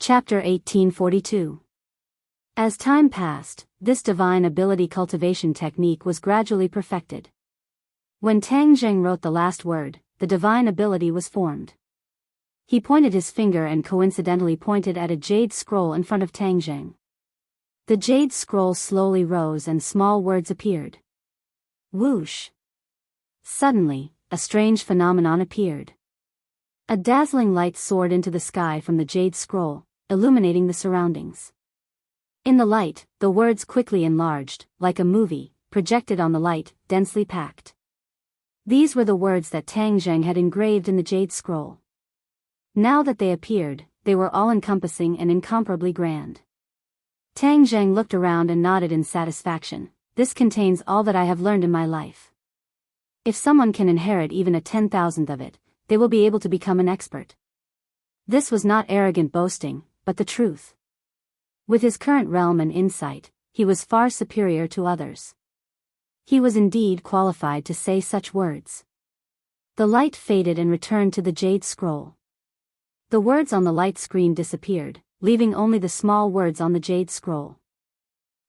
Chapter 1842. As time passed, this divine ability cultivation technique was gradually perfected. When Tang Zheng wrote the last word, the divine ability was formed. He pointed his finger and coincidentally pointed at a jade scroll in front of Tang Zheng. The jade scroll slowly rose and small words appeared. Whoosh! Suddenly, a strange phenomenon appeared. A dazzling light soared into the sky from the jade scroll, illuminating the surroundings. In the light, the words quickly enlarged, like a movie, projected on the light, densely packed. These were the words that Tang Zheng had engraved in the jade scroll. Now that they appeared, they were all-encompassing and incomparably grand. Tang Zheng looked around and nodded in satisfaction. This contains all that I have learned in my life. If someone can inherit even a 10,000th of it, they will be able to become an expert. This was not arrogant boasting, but the truth. With his current realm and insight, he was far superior to others. He was indeed qualified to say such words. The light faded and returned to the jade scroll. The words on the light screen disappeared, leaving only the small words on the jade scroll.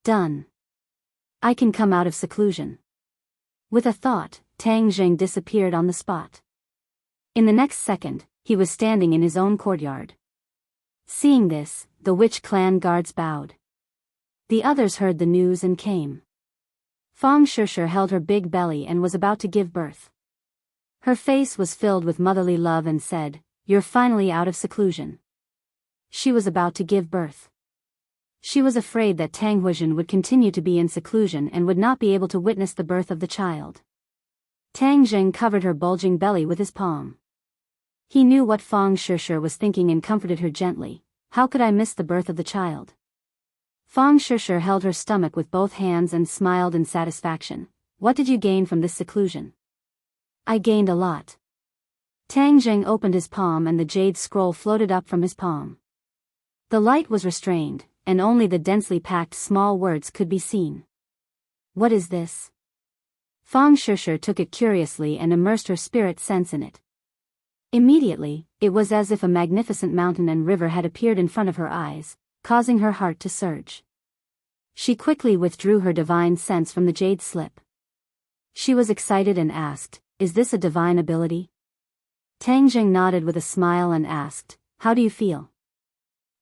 Done. I can come out of seclusion. With a thought, Tang Zheng disappeared on the spot. In the next second, he was standing in his own courtyard. Seeing this, the witch clan guards bowed. The others heard the news and came. Fang Shishir held her big belly and was about to give birth. Her face was filled with motherly love and said, "You're finally out of seclusion." She was about to give birth. She was afraid that Tang Huizhen would continue to be in seclusion and would not be able to witness the birth of the child. Tang Zheng covered her bulging belly with his palm. He knew what Fang Shishir was thinking and comforted her gently. How could I miss the birth of the child? Fang Shishir held her stomach with both hands and smiled in satisfaction. What did you gain from this seclusion? I gained a lot. Tang Zheng opened his palm and the jade scroll floated up from his palm. The light was restrained, and only the densely packed small words could be seen. What is this? Fang Shishir took it curiously and immersed her spirit sense in it. Immediately, it was as if a magnificent mountain and river had appeared in front of her eyes, causing her heart to surge. She quickly withdrew her divine sense from the jade slip. She was excited and asked, "Is this a divine ability?" Tang Zheng nodded with a smile and asked, "How do you feel?"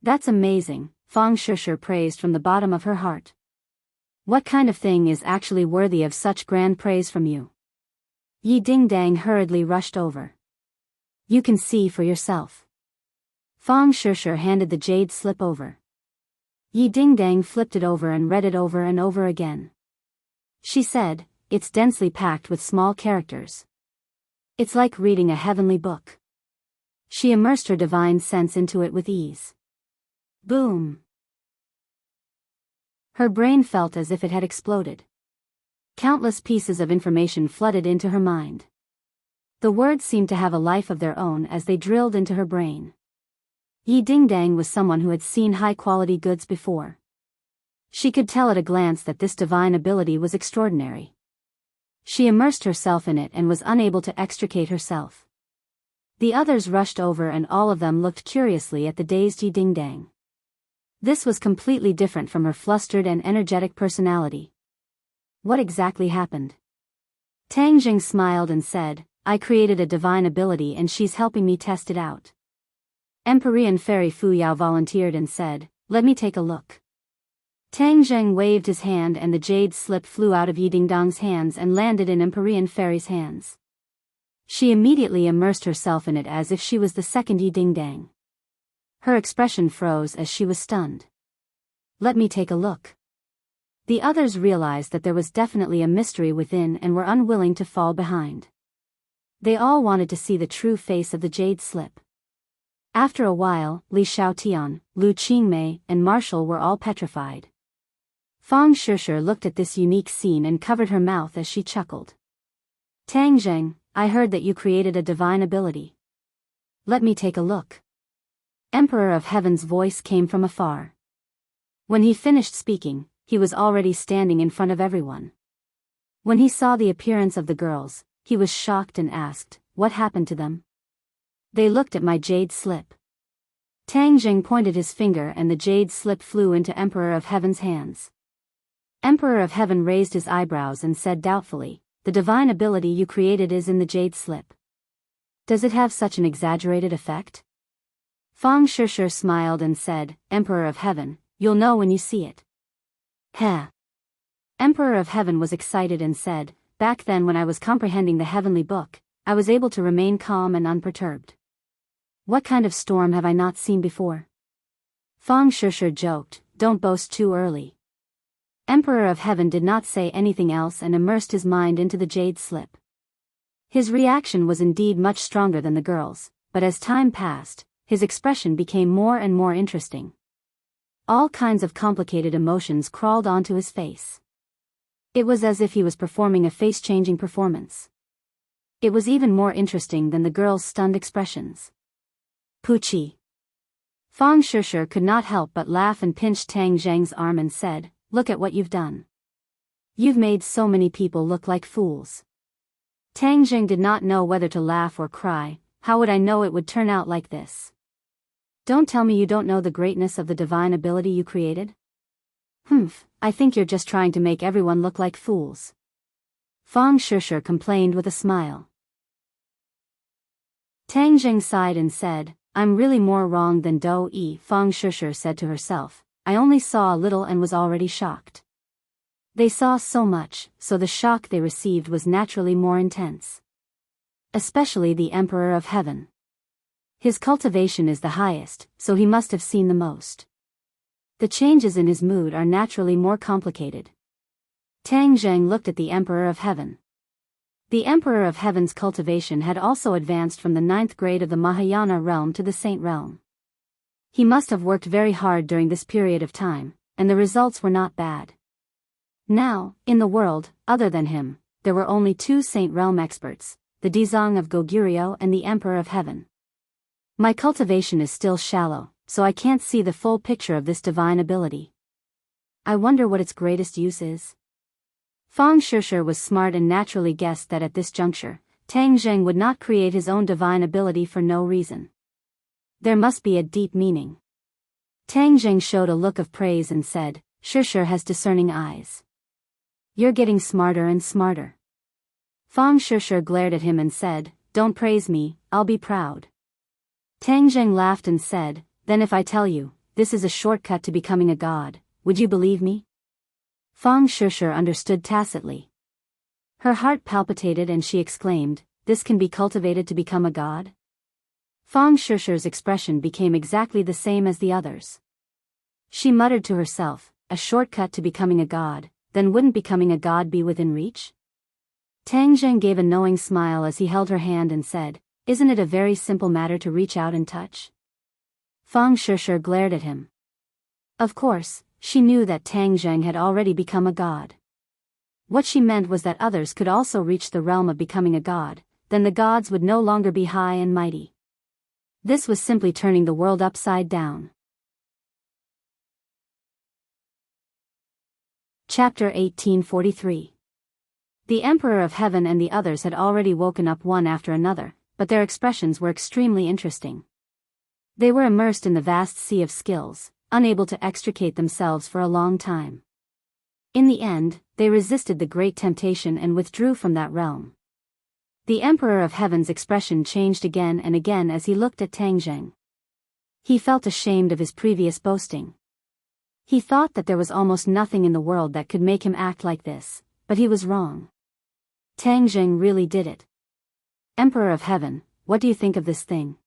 "That's amazing," Fang Shishir praised from the bottom of her heart. "What kind of thing is actually worthy of such grand praise from you?" Yi Dingdang hurriedly rushed over. "You can see for yourself." Fang Shishir handed the jade slip over. Yi Dingdang flipped it over and read it over and over again. She said, "It's densely packed with small characters. It's like reading a heavenly book." She immersed her divine sense into it with ease. Boom! Her brain felt as if it had exploded. Countless pieces of information flooded into her mind. The words seemed to have a life of their own as they drilled into her brain. Yi Dingdang was someone who had seen high-quality goods before. She could tell at a glance that this divine ability was extraordinary. She immersed herself in it and was unable to extricate herself. The others rushed over and all of them looked curiously at the dazed Yi Dingdang. This was completely different from her flustered and energetic personality. What exactly happened? Tang Zheng smiled and said, "I created a divine ability and she's helping me test it out." Empyrean Fairy Fu Yao volunteered and said, "Let me take a look." Tang Zheng waved his hand and the jade slip flew out of Yi Dingdang's hands and landed in Empyrean Fairy's hands. She immediately immersed herself in it as if she was the second Yi Dingdang. Her expression froze as she was stunned. "Let me take a look." The others realized that there was definitely a mystery within and were unwilling to fall behind. They all wanted to see the true face of the jade slip. After a while, Li Xiaotian, Lu Qingmei, and Marshall were all petrified. Fang Shishir looked at this unique scene and covered her mouth as she chuckled. "Tang Zheng, I heard that you created a divine ability. Let me take a look." Emperor of Heaven's voice came from afar. When he finished speaking, he was already standing in front of everyone. When he saw the appearance of the girls, he was shocked and asked, "What happened to them?" "They looked at my jade slip." Tang Jing pointed his finger and the jade slip flew into Emperor of Heaven's hands. Emperor of Heaven raised his eyebrows and said doubtfully, "The divine ability you created is in the jade slip. Does it have such an exaggerated effect?" Fang Shishir smiled and said, "Emperor of Heaven, you'll know when you see it." Heh. Emperor of Heaven was excited and said, "Back then when I was comprehending the heavenly book, I was able to remain calm and unperturbed. What kind of storm have I not seen before?" Fang Shishir joked, "Don't boast too early." Emperor of Heaven did not say anything else and immersed his mind into the jade slip. His reaction was indeed much stronger than the girl's, but as time passed, his expression became more and more interesting. All kinds of complicated emotions crawled onto his face. It was as if he was performing a face-changing performance. It was even more interesting than the girl's stunned expressions. Poochie. Fang Shishir could not help but laugh and pinched Tang Zheng's arm and said, "Look at what you've done. You've made so many people look like fools." Tang Zheng did not know whether to laugh or cry. "How would I know it would turn out like this? Don't tell me you don't know the greatness of the divine ability you created?" "Humph, I think you're just trying to make everyone look like fools." Fang Shishir complained with a smile. Tang Zheng sighed and said, "I'm really more wrong than Do Yi." Fang Shishir said to herself, "I only saw a little and was already shocked." They saw so much, so the shock they received was naturally more intense. Especially the Emperor of Heaven. His cultivation is the highest, so he must have seen the most. The changes in his mood are naturally more complicated. Tang Zheng looked at the Emperor of Heaven. The Emperor of Heaven's cultivation had also advanced from the 9th grade of the Mahayana realm to the Saint realm. He must have worked very hard during this period of time, and the results were not bad. Now, in the world, other than him, there were only 2 Saint realm experts, the Dizang of Goguryeo and the Emperor of Heaven. My cultivation is still shallow, so I can't see the full picture of this divine ability. I wonder what its greatest use is. Fang Shishir was smart and naturally guessed that at this juncture, Tang Zheng would not create his own divine ability for no reason. There must be a deep meaning. Tang Zheng showed a look of praise and said, "Shishir has discerning eyes. You're getting smarter and smarter." Fang Shishir glared at him and said, "Don't praise me, I'll be proud." Tang Zheng laughed and said, "Then if I tell you, this is a shortcut to becoming a god, would you believe me?" Fang Shishir understood tacitly. Her heart palpitated and she exclaimed, "This can be cultivated to become a god?" Fang Shishir's expression became exactly the same as the others. She muttered to herself, "A shortcut to becoming a god, then wouldn't becoming a god be within reach?" Tang Zheng gave a knowing smile as he held her hand and said, "Isn't it a very simple matter to reach out and touch?" Fang Shishir glared at him. Of course, she knew that Tang Zheng had already become a god. What she meant was that others could also reach the realm of becoming a god, then the gods would no longer be high and mighty. This was simply turning the world upside down. Chapter 1843. The Emperor of Heaven and the others had already woken up one after another, but their expressions were extremely interesting. They were immersed in the vast sea of skills, unable to extricate themselves for a long time. In the end, they resisted the great temptation and withdrew from that realm. The Emperor of Heaven's expression changed again and again as he looked at Tang Zheng. He felt ashamed of his previous boasting. He thought that there was almost nothing in the world that could make him act like this, but he was wrong. Tang Zheng really did it. "Emperor of Heaven, what do you think of this thing?"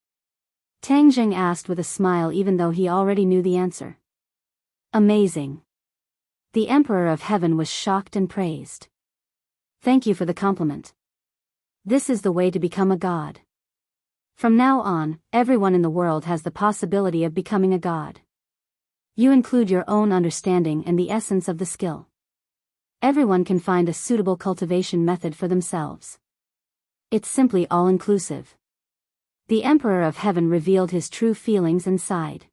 Tang Zheng asked with a smile even though he already knew the answer. "Amazing." The Emperor of Heaven was shocked and praised. "Thank you for the compliment. This is the way to become a god. From now on, everyone in the world has the possibility of becoming a god. You include your own understanding and the essence of the skill. Everyone can find a suitable cultivation method for themselves. It's simply all-inclusive." The Emperor of Heaven revealed his true feelings and sighed.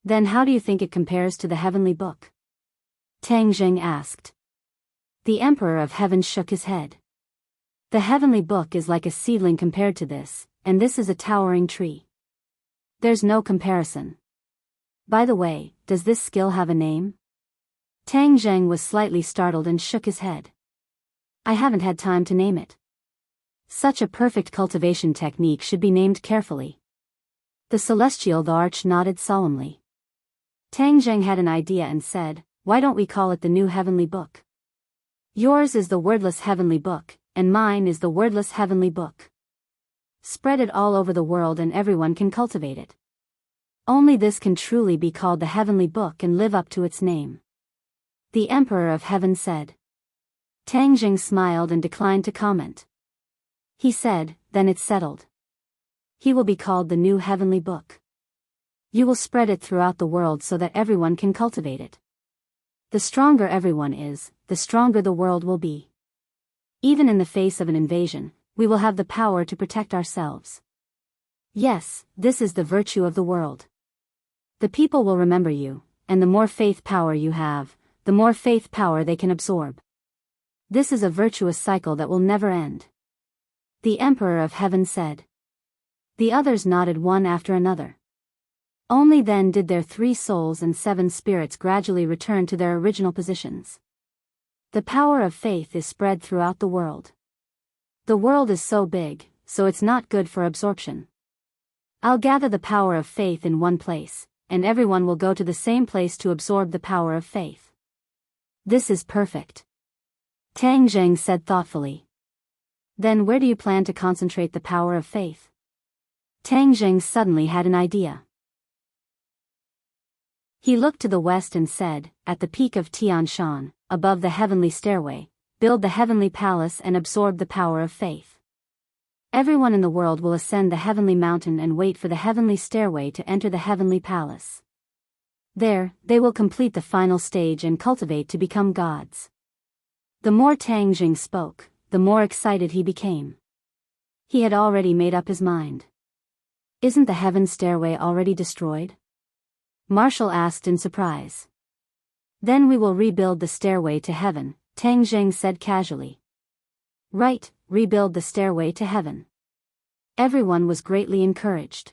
"Then how do you think it compares to the heavenly book?" Tang Zheng asked. The Emperor of Heaven shook his head. "The heavenly book is like a seedling compared to this, and this is a towering tree. There's no comparison. By the way, does this skill have a name? Tang Zheng was slightly startled and shook his head. I haven't had time to name it. Such a perfect cultivation technique should be named carefully. The celestial arch nodded solemnly. Tang Zheng had an idea and said, why don't we call it the new heavenly book? Yours is the wordless heavenly book, and mine is the wordless heavenly book. Spread it all over the world and everyone can cultivate it. Only this can truly be called the heavenly book and live up to its name. The Emperor of Heaven said. Tang Zheng smiled and declined to comment. He said, then it's settled. He will be called the new heavenly book. You will spread it throughout the world so that everyone can cultivate it. The stronger everyone is, the stronger the world will be. Even in the face of an invasion, we will have the power to protect ourselves. Yes, this is the virtue of the world. The people will remember you, and the more faith power you have, the more faith power they can absorb. This is a virtuous cycle that will never end. The Emperor of Heaven said. The others nodded one after another. Only then did their 3 souls and 7 spirits gradually return to their original positions. The power of faith is spread throughout the world. The world is so big, so it's not good for absorption. I'll gather the power of faith in one place, and everyone will go to the same place to absorb the power of faith. This is perfect. Tang Zheng said thoughtfully. Then where do you plan to concentrate the power of faith? Tang Zheng suddenly had an idea. He looked to the west and said, at the peak of Tian Shan, above the heavenly stairway, build the heavenly palace and absorb the power of faith. Everyone in the world will ascend the heavenly mountain and wait for the heavenly stairway to enter the heavenly palace. There, they will complete the final stage and cultivate to become gods. The more Tang Zheng spoke, the more excited he became. He had already made up his mind. Isn't the heaven stairway already destroyed? Marshall asked in surprise. Then we will rebuild the stairway to heaven, Tang Zheng said casually. Right, rebuild the stairway to heaven. Everyone was greatly encouraged.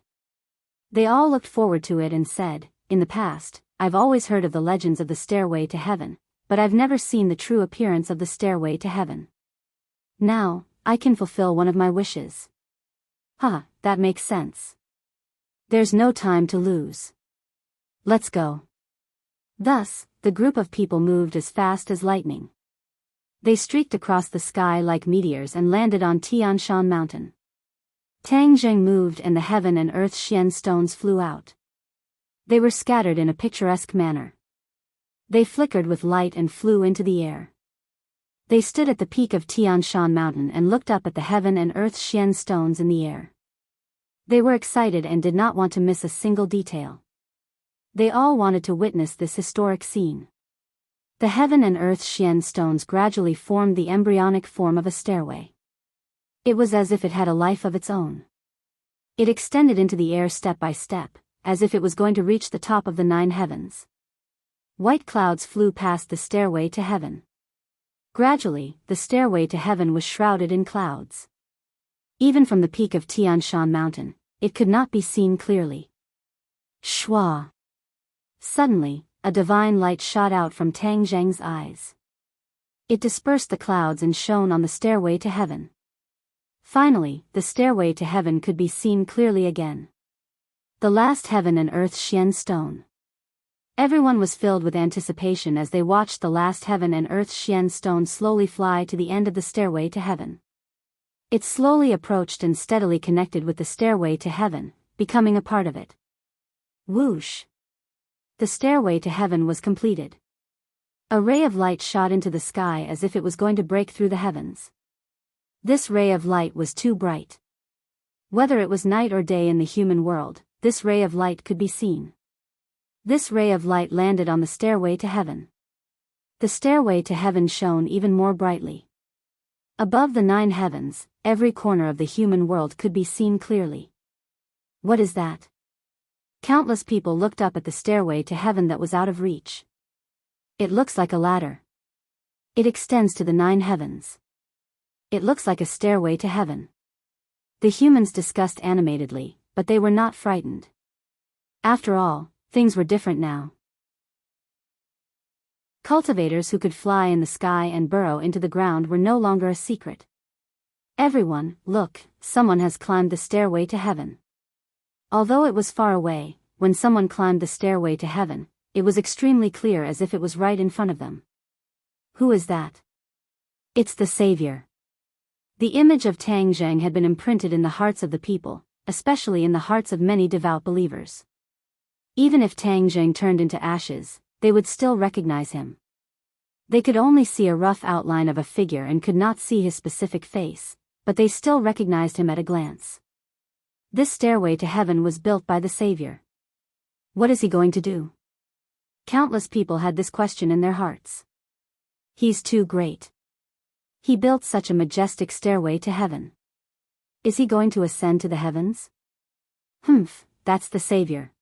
They all looked forward to it and said, in the past, I've always heard of the legends of the stairway to heaven, but I've never seen the true appearance of the stairway to heaven. Now, I can fulfill one of my wishes. That makes sense. There's no time to lose. Let's go. Thus, the group of people moved as fast as lightning. They streaked across the sky like meteors and landed on Tian Shan Mountain. Tang Zheng moved and the heaven and earth Xian stones flew out. They were scattered in a picturesque manner. They flickered with light and flew into the air. They stood at the peak of Tian Shan Mountain and looked up at the heaven and earth Xian stones in the air. They were excited and did not want to miss a single detail. They all wanted to witness this historic scene. The heaven and earth Xian stones gradually formed the embryonic form of a stairway. It was as if it had a life of its own. It extended into the air step by step, as if it was going to reach the top of the 9 heavens. White clouds flew past the stairway to heaven. Gradually, the stairway to heaven was shrouded in clouds. Even from the peak of Tian Shan Mountain, it could not be seen clearly. Shwa! Suddenly, a divine light shot out from Tang Zheng's eyes. It dispersed the clouds and shone on the stairway to heaven. Finally, the stairway to heaven could be seen clearly again. The last heaven and earth Xian stone. Everyone was filled with anticipation as they watched the last heaven and earth Xian stone slowly fly to the end of the stairway to heaven. It slowly approached and steadily connected with the stairway to heaven, becoming a part of it. Whoosh! The stairway to heaven was completed. A ray of light shot into the sky as if it was going to break through the heavens. This ray of light was too bright. Whether it was night or day in the human world, this ray of light could be seen. This ray of light landed on the stairway to heaven. The stairway to heaven shone even more brightly. Above the 9 heavens, every corner of the human world could be seen clearly. What is that? Countless people looked up at the stairway to heaven that was out of reach. It looks like a ladder. It extends to the 9 heavens. It looks like a stairway to heaven. The humans discussed animatedly, but they were not frightened. After all, things were different now. Cultivators who could fly in the sky and burrow into the ground were no longer a secret. Everyone, look, someone has climbed the stairway to heaven. Although it was far away, when someone climbed the stairway to heaven, it was extremely clear as if it was right in front of them. Who is that? It's the Savior. The image of Tang Zheng had been imprinted in the hearts of the people, especially in the hearts of many devout believers. Even if Tang Zheng turned into ashes, they would still recognize him. They could only see a rough outline of a figure and could not see his specific face, but they still recognized him at a glance. This stairway to heaven was built by the Savior. What is he going to do? Countless people had this question in their hearts. He's too great. He built such a majestic stairway to heaven. Is he going to ascend to the heavens? That's the Savior.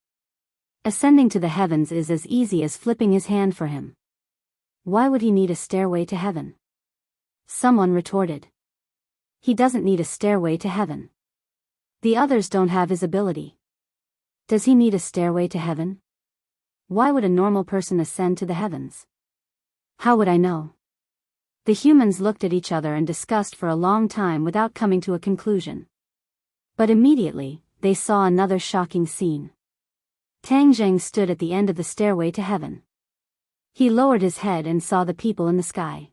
Ascending to the heavens is as easy as flipping his hand for him. Why would he need a stairway to heaven? Someone retorted. He doesn't need a stairway to heaven. The others don't have his ability. Does he need a stairway to heaven? Why would a normal person ascend to the heavens? How would I know? The humans looked at each other and discussed for a long time without coming to a conclusion. But immediately, they saw another shocking scene. Tang Zheng stood at the end of the stairway to heaven. He lowered his head and saw the people in the sky.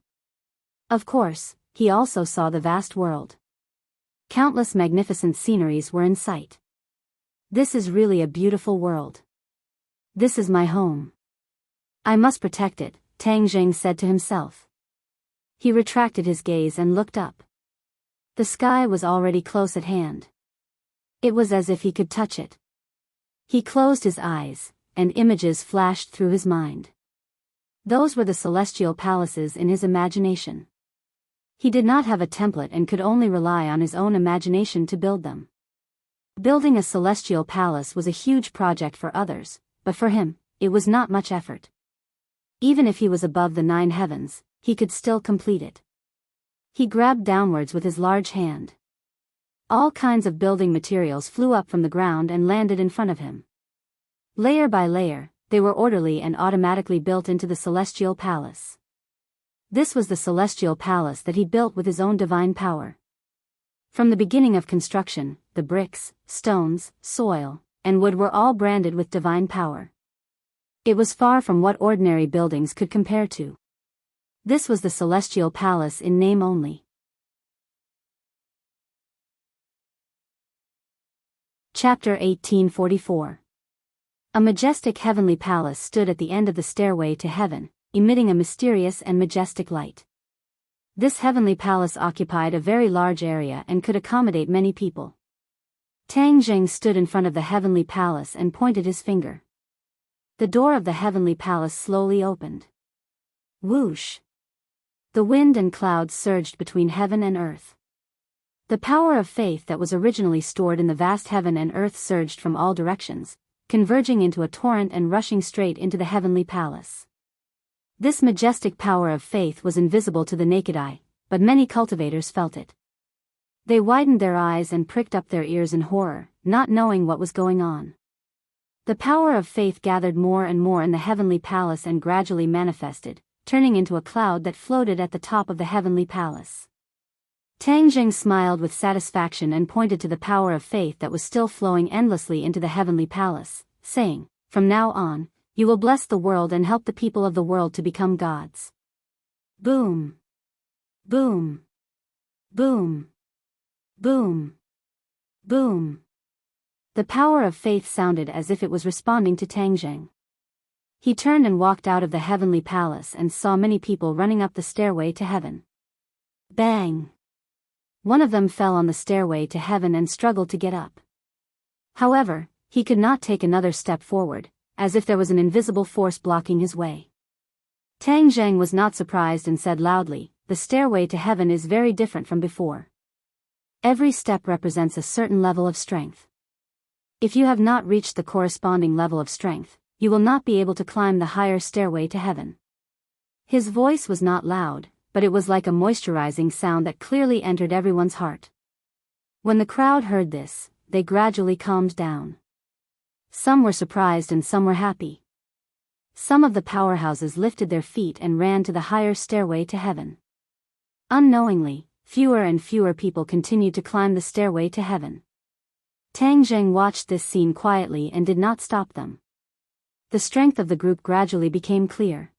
Of course, he also saw the vast world. Countless magnificent sceneries were in sight. This is really a beautiful world. This is my home. I must protect it, Tang Zheng said to himself. He retracted his gaze and looked up. The sky was already close at hand. It was as if he could touch it. He closed his eyes, and images flashed through his mind. Those were the celestial palaces in his imagination. He did not have a template and could only rely on his own imagination to build them. Building a celestial palace was a huge project for others, but for him, it was not much effort. Even if he was above the 9 heavens, he could still complete it. He grabbed downwards with his large hand. All kinds of building materials flew up from the ground and landed in front of him. Layer by layer, they were orderly and automatically built into the celestial palace. This was the celestial palace that he built with his own divine power. From the beginning of construction, the bricks, stones, soil, and wood were all branded with divine power. It was far from what ordinary buildings could compare to. This was the celestial palace in name only. Chapter 1844. A majestic heavenly palace stood at the end of the stairway to heaven, emitting a mysterious and majestic light. This heavenly palace occupied a very large area and could accommodate many people. Tang Zheng stood in front of the heavenly palace and pointed his finger. The door of the heavenly palace slowly opened. Whoosh! The wind and clouds surged between heaven and earth. The power of faith that was originally stored in the vast heaven and earth surged from all directions, converging into a torrent and rushing straight into the heavenly palace. This majestic power of faith was invisible to the naked eye, but many cultivators felt it. They widened their eyes and pricked up their ears in horror, not knowing what was going on. The power of faith gathered more and more in the heavenly palace and gradually manifested, turning into a cloud that floated at the top of the heavenly palace. Tang Zheng smiled with satisfaction and pointed to the power of faith that was still flowing endlessly into the heavenly palace, saying, "From now on, you will bless the world and help the people of the world to become gods." Boom! Boom! Boom! Boom! Boom! The power of faith sounded as if it was responding to Tang Zheng. He turned and walked out of the heavenly palace and saw many people running up the stairway to heaven. Bang! One of them fell on the stairway to heaven and struggled to get up. However, he could not take another step forward, as if there was an invisible force blocking his way. Tang Zheng was not surprised and said loudly, "The stairway to heaven is very different from before. Every step represents a certain level of strength. If you have not reached the corresponding level of strength, you will not be able to climb the higher stairway to heaven." His voice was not loud, but it was like a moisturizing sound that clearly entered everyone's heart. When the crowd heard this, they gradually calmed down. Some were surprised and some were happy. Some of the powerhouses lifted their feet and ran to the higher stairway to heaven. Unknowingly, fewer and fewer people continued to climb the stairway to heaven. Tang Zheng watched this scene quietly and did not stop them. The strength of the group gradually became clear.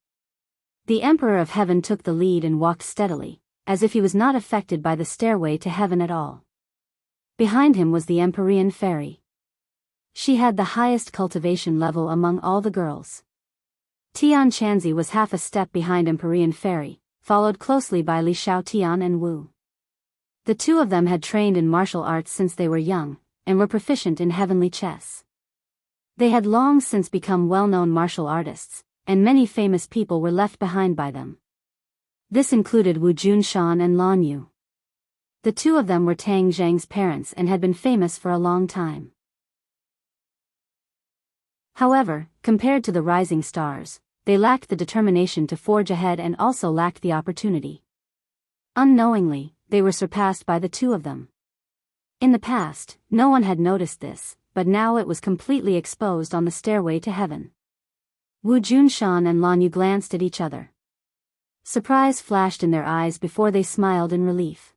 The Emperor of Heaven took the lead and walked steadily, as if he was not affected by the stairway to heaven at all. Behind him was the Empyrean Fairy. She had the highest cultivation level among all the girls. Tian Chanzi was half a step behind Empyrean Fairy, followed closely by Li Xiao Tian and Wu. The two of them had trained in martial arts since they were young, and were proficient in heavenly chess. They had long since become well-known martial artists, and many famous people were left behind by them. This included Wu Junshan and Lan Yu. The two of them were Tang Zheng's parents and had been famous for a long time. However, compared to the rising stars, they lacked the determination to forge ahead and also lacked the opportunity. Unknowingly, they were surpassed by the two of them. In the past, no one had noticed this, but now it was completely exposed on the stairway to heaven. Wu Junshan and Lan Yu glanced at each other. Surprise flashed in their eyes before they smiled in relief.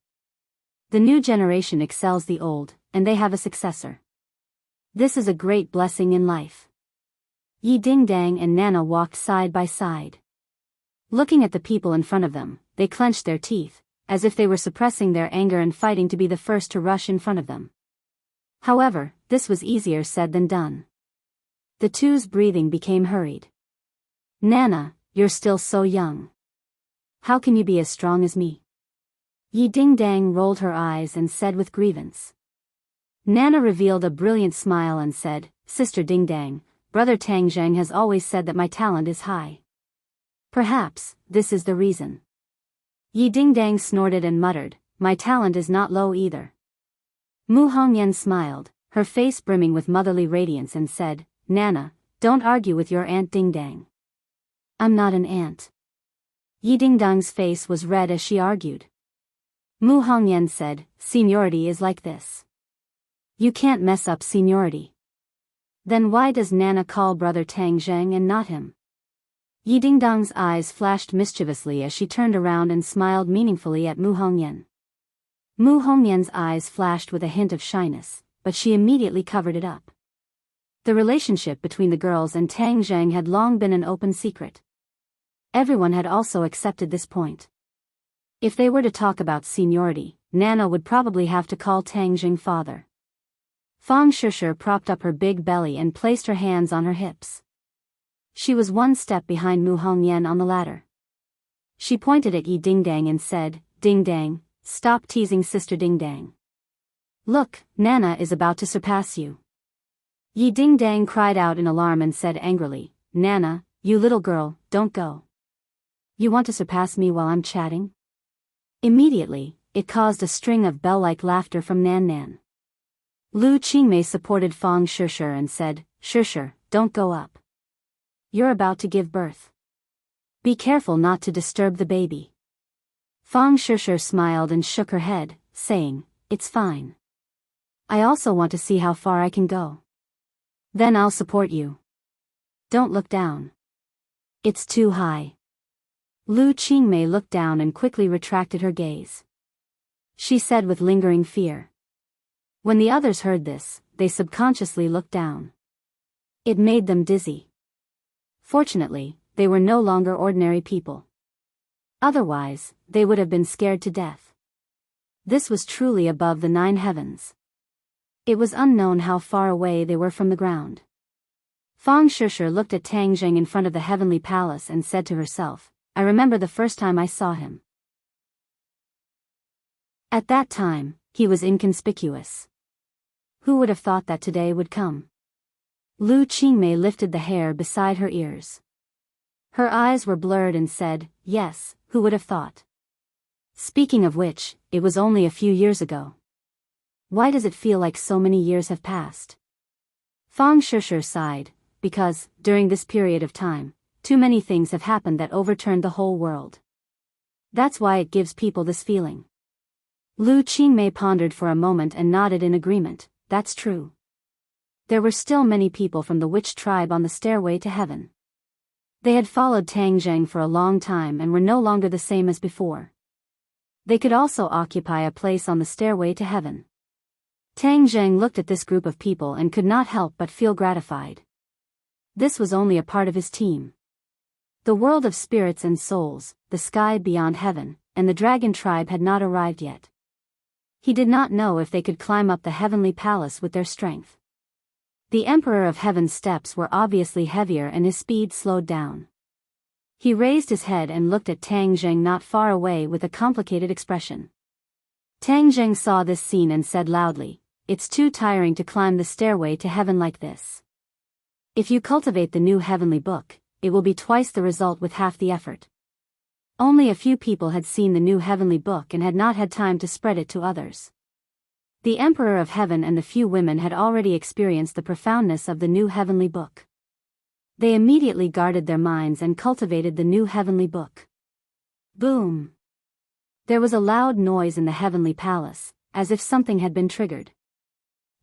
The new generation excels the old, and they have a successor. This is a great blessing in life. Yi Dingdang and Nana walked side by side. Looking at the people in front of them, they clenched their teeth, as if they were suppressing their anger and fighting to be the first to rush in front of them. However, this was easier said than done. The two's breathing became hurried. Nana, you're still so young. How can you be as strong as me? Yi Dingdang rolled her eyes and said with grievance. Nana revealed a brilliant smile and said, Sister Dingdang, Brother Tang Zheng has always said that my talent is high. Perhaps, this is the reason. Yi Dingdang snorted and muttered, my talent is not low either. Mu Hongyan smiled, her face brimming with motherly radiance and said, Nana, don't argue with your Aunt Dingdang. I'm not an aunt. Yi Dingdang's face was red as she argued. Mu Hongyan said, seniority is like this. You can't mess up seniority. Then why does Nana call Brother Tang Zheng and not him? Yi Dingdang's eyes flashed mischievously as she turned around and smiled meaningfully at Mu Hongyan. Mu Hongyan's eyes flashed with a hint of shyness, but she immediately covered it up. The relationship between the girls and Tang Zheng had long been an open secret. Everyone had also accepted this point. If they were to talk about seniority, Nana would probably have to call Tang Zheng father. Fang Shishir propped up her big belly and placed her hands on her hips. She was one step behind Mu Hongyan on the ladder. She pointed at Yi Dingdang and said, Dingdang, stop teasing Sister Dingdang. Look, Nana is about to surpass you. Yi Dingdang cried out in alarm and said angrily, Nana, you little girl, don't go. You want to surpass me while I'm chatting? Immediately, it caused a string of bell-like laughter from Nan Nan. Lu Qingmei supported Fang Shishir and said, Shishir, don't go up. You're about to give birth. Be careful not to disturb the baby. Fang Shishir smiled and shook her head, saying, it's fine. I also want to see how far I can go. Then I'll support you. Don't look down. It's too high. Lu Qingmei looked down and quickly retracted her gaze. She said with lingering fear. When the others heard this, they subconsciously looked down. It made them dizzy. Fortunately, they were no longer ordinary people. Otherwise, they would have been scared to death. This was truly above the 9 heavens. It was unknown how far away they were from the ground. Fang Shishir looked at Tang Zheng in front of the heavenly palace and said to herself, I remember the first time I saw him. At that time, he was inconspicuous. Who would have thought that today would come? Lu Qingmei lifted the hair beside her ears. Her eyes were blurred and said, yes, who would have thought? Speaking of which, it was only a few years ago. Why does it feel like so many years have passed? Fang Shishir sighed, because, during this period of time, too many things have happened that overturned the whole world. That's why it gives people this feeling. Lu Qingmei pondered for a moment and nodded in agreement, that's true. there were still many people from the witch tribe on the stairway to heaven. They had followed Tang Zheng for a long time and were no longer the same as before. They could also occupy a place on the stairway to heaven. Tang Zheng looked at this group of people and could not help but feel gratified. This was only a part of his team. The world of spirits and souls, the sky beyond heaven, and the dragon tribe had not arrived yet. He did not know if they could climb up the heavenly palace with their strength. The Emperor of Heaven's steps were obviously heavier and his speed slowed down. He raised his head and looked at Tang Zheng not far away with a complicated expression. Tang Zheng saw this scene and said loudly, "It's too tiring to climb the stairway to heaven like this. If you cultivate the new heavenly book, it will be twice the result with half the effort." Only a few people had seen the new heavenly book and had not had time to spread it to others. The Emperor of Heaven and the few women had already experienced the profoundness of the new heavenly book. They immediately guarded their minds and cultivated the new heavenly book. Boom! There was a loud noise in the heavenly palace, as if something had been triggered.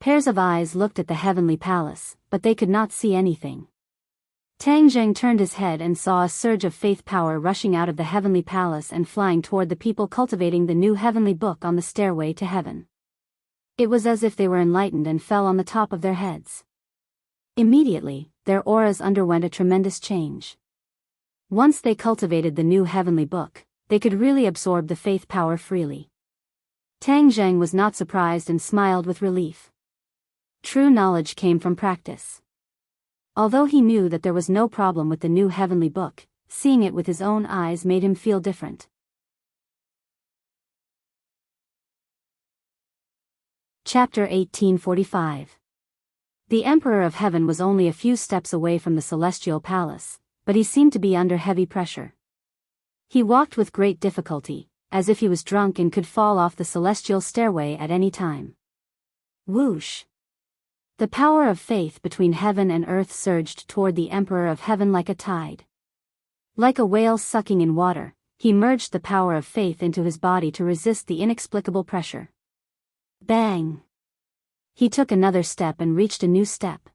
Pairs of eyes looked at the heavenly palace, but they could not see anything. Tang Zheng turned his head and saw a surge of faith power rushing out of the heavenly palace and flying toward the people cultivating the new heavenly book on the stairway to heaven. It was as if they were enlightened and fell on the top of their heads. Immediately, their auras underwent a tremendous change. Once they cultivated the new heavenly book, they could really absorb the faith power freely. Tang Zheng was not surprised and smiled with relief. True knowledge came from practice. Although he knew that there was no problem with the new heavenly book, seeing it with his own eyes made him feel different. Chapter 1845. The Emperor of Heaven was only a few steps away from the celestial palace, but he seemed to be under heavy pressure. He walked with great difficulty, as if he was drunk and could fall off the celestial stairway at any time. Whoosh! The power of faith between heaven and earth surged toward the Emperor of Heaven like a tide. Like a whale sucking in water, he merged the power of faith into his body to resist the inexplicable pressure. Bang! He took another step and reached a new step.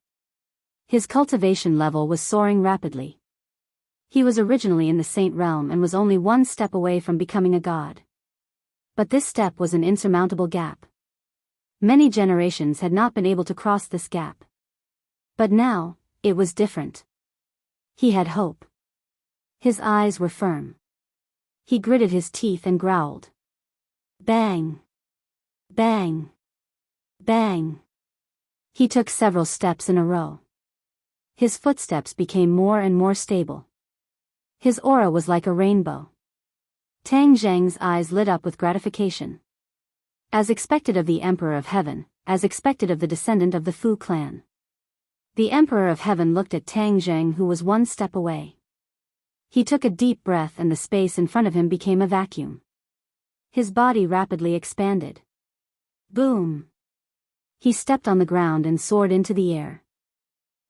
His cultivation level was soaring rapidly. He was originally in the saint realm and was only one step away from becoming a god. But this step was an insurmountable gap. Many generations had not been able to cross this gap. But now, it was different. He had hope. His eyes were firm. He gritted his teeth and growled. Bang! Bang! Bang! He took several steps in a row. His footsteps became more and more stable. His aura was like a rainbow. Tang Zheng's eyes lit up with gratification. As expected of the Emperor of Heaven, as expected of the descendant of the Fu clan. The Emperor of Heaven looked at Tang Zheng, who was one step away. He took a deep breath and the space in front of him became a vacuum. His body rapidly expanded. Boom! He stepped on the ground and soared into the air.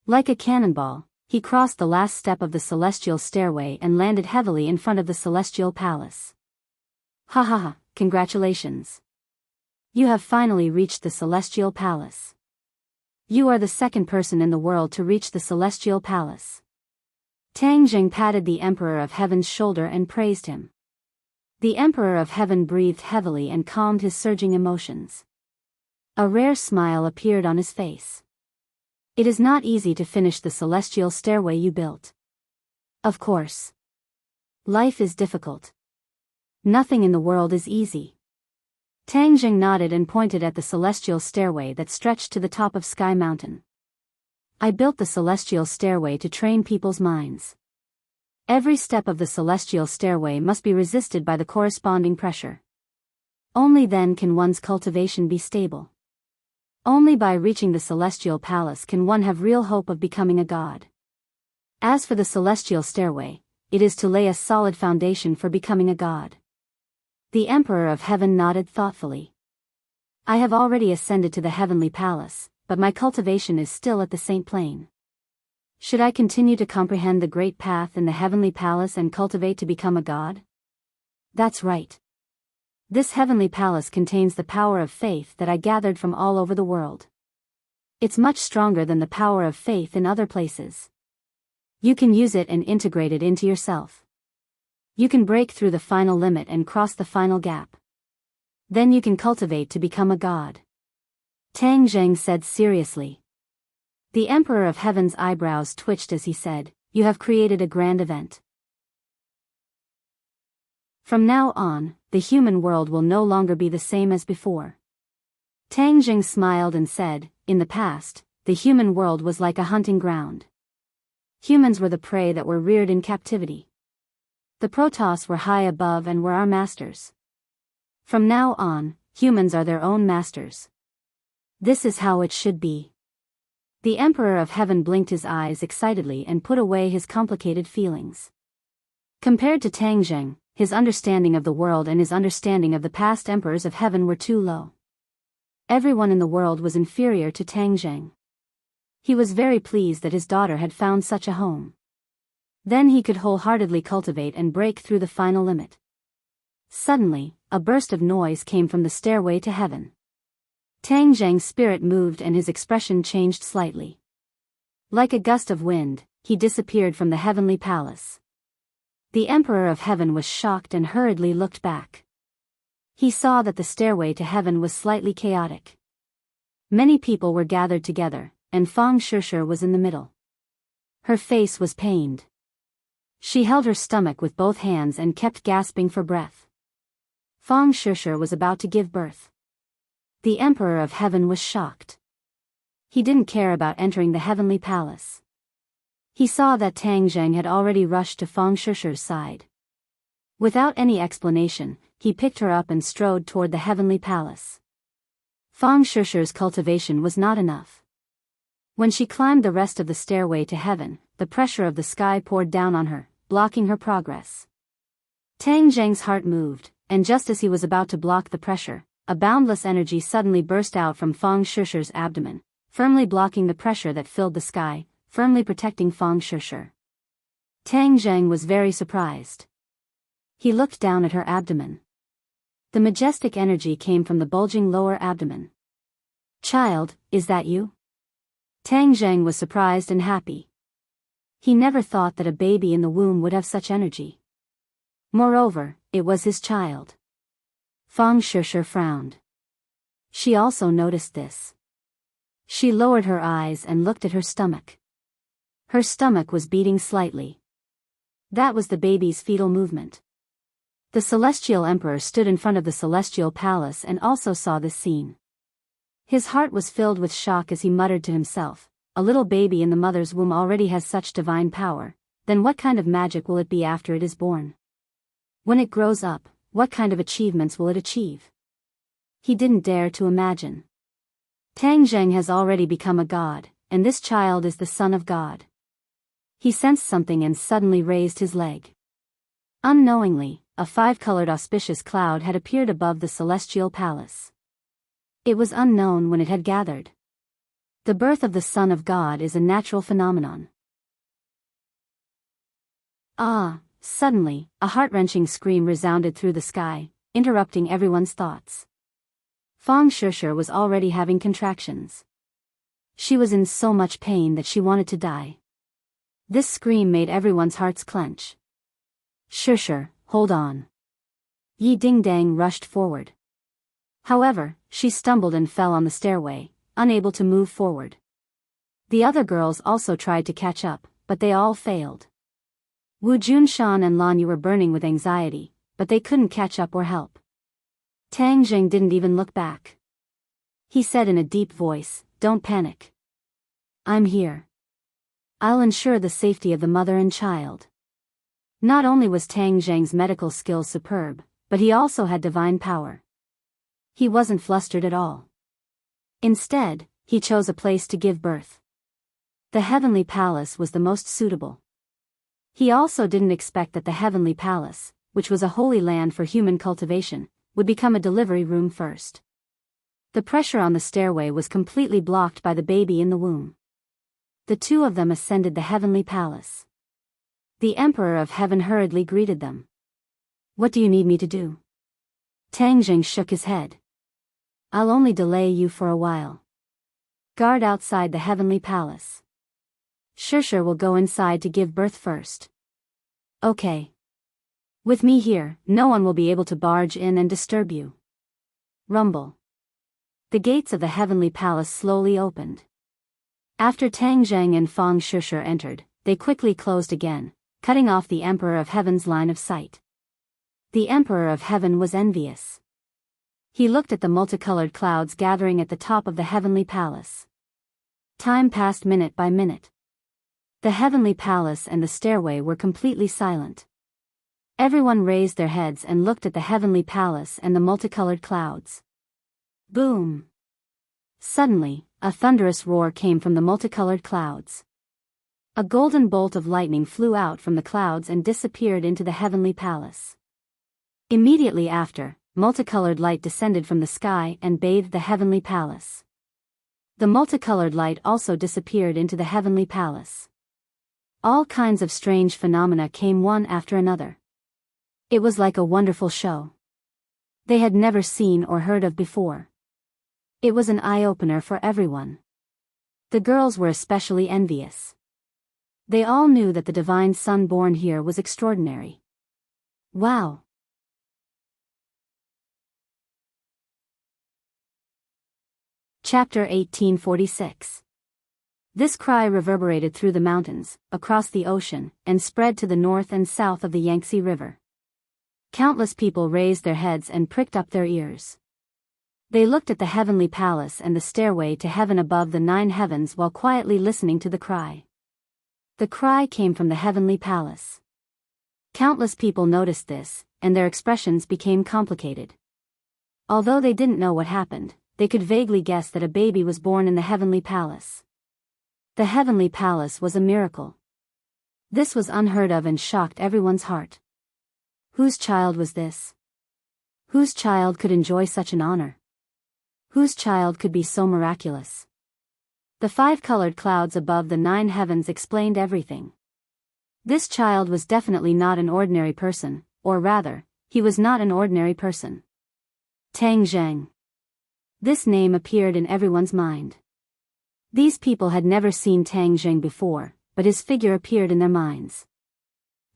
Like a cannonball, he crossed the last step of the celestial stairway and landed heavily in front of the celestial palace. Ha ha ha, congratulations! You have finally reached the celestial palace. You are the second person in the world to reach the celestial palace. Tang Zheng patted the Emperor of Heaven's shoulder and praised him. The Emperor of Heaven breathed heavily and calmed his surging emotions. A rare smile appeared on his face. It is not easy to finish the celestial stairway you built. Of course. Life is difficult. Nothing in the world is easy. Tang Zheng nodded and pointed at the celestial stairway that stretched to the top of Sky Mountain. I built the celestial stairway to train people's minds. Every step of the celestial stairway must be resisted by the corresponding pressure. Only then can one's cultivation be stable. Only by reaching the celestial palace can one have real hope of becoming a god. As for the celestial stairway, it is to lay a solid foundation for becoming a god. The Emperor of Heaven nodded thoughtfully. I have already ascended to the heavenly palace, but my cultivation is still at the saint plane. Should I continue to comprehend the great path in the heavenly palace and cultivate to become a god? That's right. This heavenly palace contains the power of faith that I gathered from all over the world. It's much stronger than the power of faith in other places. You can use it and integrate it into yourself. You can break through the final limit and cross the final gap. Then you can cultivate to become a god. Tang Zheng said seriously. The Emperor of Heaven's eyebrows twitched as he said, "You have created a grand event. From now on, the human world will no longer be the same as before." Tang Zheng smiled and said, "In the past, the human world was like a hunting ground. Humans were the prey that were reared in captivity. The Protoss were high above and were our masters. From now on, humans are their own masters. This is how it should be." The Emperor of Heaven blinked his eyes excitedly and put away his complicated feelings. Compared to Tang Zheng, his understanding of the world and his understanding of the past emperors of heaven were too low. Everyone in the world was inferior to Tang Zheng. He was very pleased that his daughter had found such a home. Then he could wholeheartedly cultivate and break through the final limit. Suddenly, a burst of noise came from the stairway to heaven. Tang Zheng's spirit moved and his expression changed slightly. Like a gust of wind, he disappeared from the heavenly palace. The Emperor of Heaven was shocked and hurriedly looked back. He saw that the stairway to heaven was slightly chaotic. Many people were gathered together, and Fang Shishir was in the middle. Her face was pained. She held her stomach with both hands and kept gasping for breath. Fang Shishir was about to give birth. The Emperor of Heaven was shocked. He didn't care about entering the heavenly palace. He saw that Tang Zheng had already rushed to Fang Shishir's side. Without any explanation, he picked her up and strode toward the heavenly palace. Fang Shishir's cultivation was not enough. When she climbed the rest of the stairway to heaven, the pressure of the sky poured down on her, blocking her progress. Tang Zheng's heart moved, and just as he was about to block the pressure, a boundless energy suddenly burst out from Fang Shishir's abdomen, firmly blocking the pressure that filled the sky, firmly protecting Fang Shishir. Tang Zheng was very surprised. He looked down at her abdomen. The majestic energy came from the bulging lower abdomen. "Child, is that you?" Tang Zheng was surprised and happy. He never thought that a baby in the womb would have such energy. Moreover, it was his child. Fang Shishir frowned. She also noticed this. She lowered her eyes and looked at her stomach. Her stomach was beating slightly. That was the baby's fetal movement. The Celestial Emperor stood in front of the Celestial Palace and also saw this scene. His heart was filled with shock as he muttered to himself, "A little baby in the mother's womb already has such divine power, then what kind of magic will it be after it is born? When it grows up, what kind of achievements will it achieve?" He didn't dare to imagine. Tang Zheng has already become a god, and this child is the son of God. He sensed something and suddenly raised his leg. Unknowingly, a five-colored auspicious cloud had appeared above the celestial palace. It was unknown when it had gathered. The birth of the Son of God is a natural phenomenon. Suddenly, a heart-wrenching scream resounded through the sky, interrupting everyone's thoughts. Fang Shishir was already having contractions. She was in so much pain that she wanted to die. This scream made everyone's hearts clench. "Shishir, hold on." Yi Dingdang rushed forward. However, she stumbled and fell on the stairway, unable to move forward. The other girls also tried to catch up, but they all failed. Wu Junshan and Lan Yu were burning with anxiety, but they couldn't catch up or help. Tang Zheng didn't even look back. He said in a deep voice, "Don't panic. I'm here. I'll ensure the safety of the mother and child." Not only was Tang Zheng's medical skills superb, but he also had divine power. He wasn't flustered at all. Instead, he chose a place to give birth. The heavenly palace was the most suitable. He also didn't expect that the heavenly palace, which was a holy land for human cultivation, would become a delivery room first. The pressure on the stairway was completely blocked by the baby in the womb. The two of them ascended the heavenly palace. The Emperor of Heaven hurriedly greeted them. "What do you need me to do?" Tang Zheng shook his head. "I'll only delay you for a while. Guard outside the heavenly palace. Shusher will go inside to give birth first. Okay. With me here, no one will be able to barge in and disturb you. Rumble. The gates of the heavenly palace slowly opened. After Tang Zheng and Fang Shusher entered, they quickly closed again, cutting off the Emperor of Heaven's line of sight. The Emperor of Heaven was envious. He looked at the multicolored clouds gathering at the top of the heavenly palace. Time passed minute by minute. The heavenly palace and the stairway were completely silent. Everyone raised their heads and looked at the heavenly palace and the multicolored clouds. Boom! Suddenly, a thunderous roar came from the multicolored clouds. A golden bolt of lightning flew out from the clouds and disappeared into the heavenly palace. Immediately after, multicolored light descended from the sky and bathed the heavenly palace. The multicolored light also disappeared into the heavenly palace. All kinds of strange phenomena came one after another. It was like a wonderful show they had never seen or heard of before. It was an eye-opener for everyone. The girls were especially envious. They all knew that the divine son born here was extraordinary. Wow! Chapter 1846. This cry reverberated through the mountains, across the ocean, and spread to the north and south of the Yangtze River. Countless people raised their heads and pricked up their ears. They looked at the heavenly palace and the stairway to heaven above the 9 heavens while quietly listening to the cry. The cry came from the heavenly palace. Countless people noticed this, and their expressions became complicated. Although they didn't know what happened, they could vaguely guess that a baby was born in the heavenly palace. The heavenly palace was a miracle. This was unheard of and shocked everyone's heart. Whose child was this? Whose child could enjoy such an honor? Whose child could be so miraculous? The 5 colored clouds above the 9 heavens explained everything. This child was definitely not an ordinary person, or rather, he was not an ordinary person. Tang Zheng. This name appeared in everyone's mind. These people had never seen Tang Zheng before, but his figure appeared in their minds.